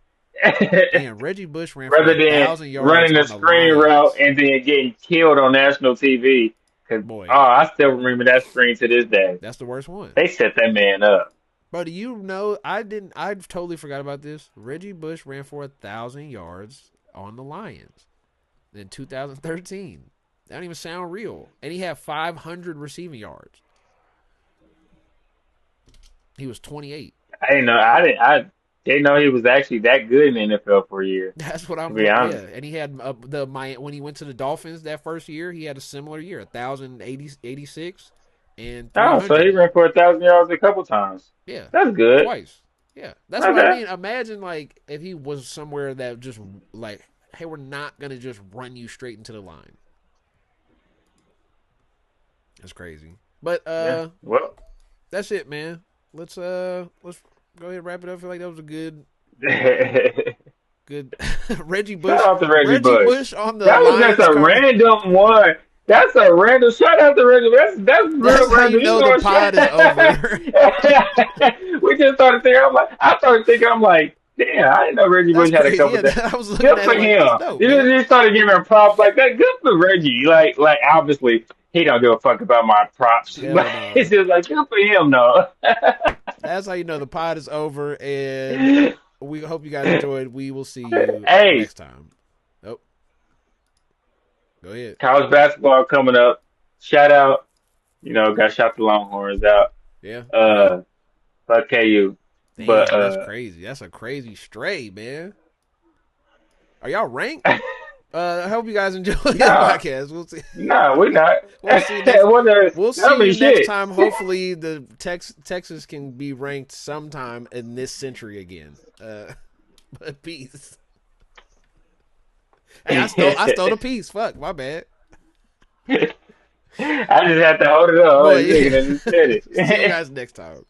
[SPEAKER 1] Damn, Reggie Bush ran for
[SPEAKER 2] Rather
[SPEAKER 1] a
[SPEAKER 2] than
[SPEAKER 1] thousand yards
[SPEAKER 2] running the
[SPEAKER 1] on the
[SPEAKER 2] screen route
[SPEAKER 1] Lions.
[SPEAKER 2] and then getting killed on national TV. Cause
[SPEAKER 1] Boy,
[SPEAKER 2] I still remember that screen to this day.
[SPEAKER 1] that's the worst one.
[SPEAKER 2] They set that man up.
[SPEAKER 1] Bro, do you know? I didn't. I totally forgot about this. Reggie Bush ran for 1,000 yards on the Lions in 2013. That don't even sound real. And he had 500 receiving yards. He was 28.
[SPEAKER 2] I didn't know. I didn't know he was actually that good in the NFL for a year.
[SPEAKER 1] That's what
[SPEAKER 2] To
[SPEAKER 1] I'm.
[SPEAKER 2] be
[SPEAKER 1] Yeah,
[SPEAKER 2] honest.
[SPEAKER 1] and he had when he went to the Dolphins that first year, he had a similar year, 1,086 and
[SPEAKER 2] Oh, so he
[SPEAKER 1] 300.
[SPEAKER 2] ran for 1,000 yards a couple times.
[SPEAKER 1] Yeah,
[SPEAKER 2] That's good.
[SPEAKER 1] twice. Yeah, that's what I
[SPEAKER 2] Okay.
[SPEAKER 1] mean. Imagine like if he was somewhere that just like, hey, we're not gonna just run you straight into the line. That's crazy. But
[SPEAKER 2] Yeah. Well.
[SPEAKER 1] that's it, man. Let's go ahead and wrap it up. I feel like that was a good Reggie Bush.
[SPEAKER 2] Shout out to Reggie
[SPEAKER 1] Reggie
[SPEAKER 2] Bush.
[SPEAKER 1] Bush on the
[SPEAKER 2] That was just
[SPEAKER 1] Lions
[SPEAKER 2] a
[SPEAKER 1] cover.
[SPEAKER 2] random one. That's a random shout out to Reggie. That's
[SPEAKER 1] That's
[SPEAKER 2] real
[SPEAKER 1] how
[SPEAKER 2] random.
[SPEAKER 1] you know the pod is over.
[SPEAKER 2] We just started thinking. I'm like, damn, I didn't know Reggie
[SPEAKER 1] That's
[SPEAKER 2] Bush had a
[SPEAKER 1] crazy.
[SPEAKER 2] couple
[SPEAKER 1] Yeah,
[SPEAKER 2] days.
[SPEAKER 1] I was looking
[SPEAKER 2] Good
[SPEAKER 1] at
[SPEAKER 2] for
[SPEAKER 1] it like
[SPEAKER 2] him.
[SPEAKER 1] that's dope,
[SPEAKER 2] You
[SPEAKER 1] man.
[SPEAKER 2] just started giving him props like that. Good for Reggie. Like obviously he don't give a fuck about my props.
[SPEAKER 1] Hell
[SPEAKER 2] But
[SPEAKER 1] no.
[SPEAKER 2] it's just like good for him though.
[SPEAKER 1] That's how you know the pod is over, and we hope you guys enjoyed. We will see you
[SPEAKER 2] Hey.
[SPEAKER 1] next time. Oh, go ahead.
[SPEAKER 2] College basketball coming up. Shout out. Got shout the Longhorns out.
[SPEAKER 1] Yeah.
[SPEAKER 2] Fuck KU.
[SPEAKER 1] Damn,
[SPEAKER 2] But
[SPEAKER 1] that's crazy. That's a crazy stray, man. Are y'all ranked? I hope you guys enjoy the podcast. We'll see.
[SPEAKER 2] no, we're not.
[SPEAKER 1] We'll see next, we'll see you
[SPEAKER 2] shit.
[SPEAKER 1] next time. Hopefully, the Texas can be ranked sometime in this century again. But peace. Hey, I stole a piece. Fuck, my bad.
[SPEAKER 2] I just have to hold it up.
[SPEAKER 1] Boy, yeah.
[SPEAKER 2] Just said it.
[SPEAKER 1] See you guys next time.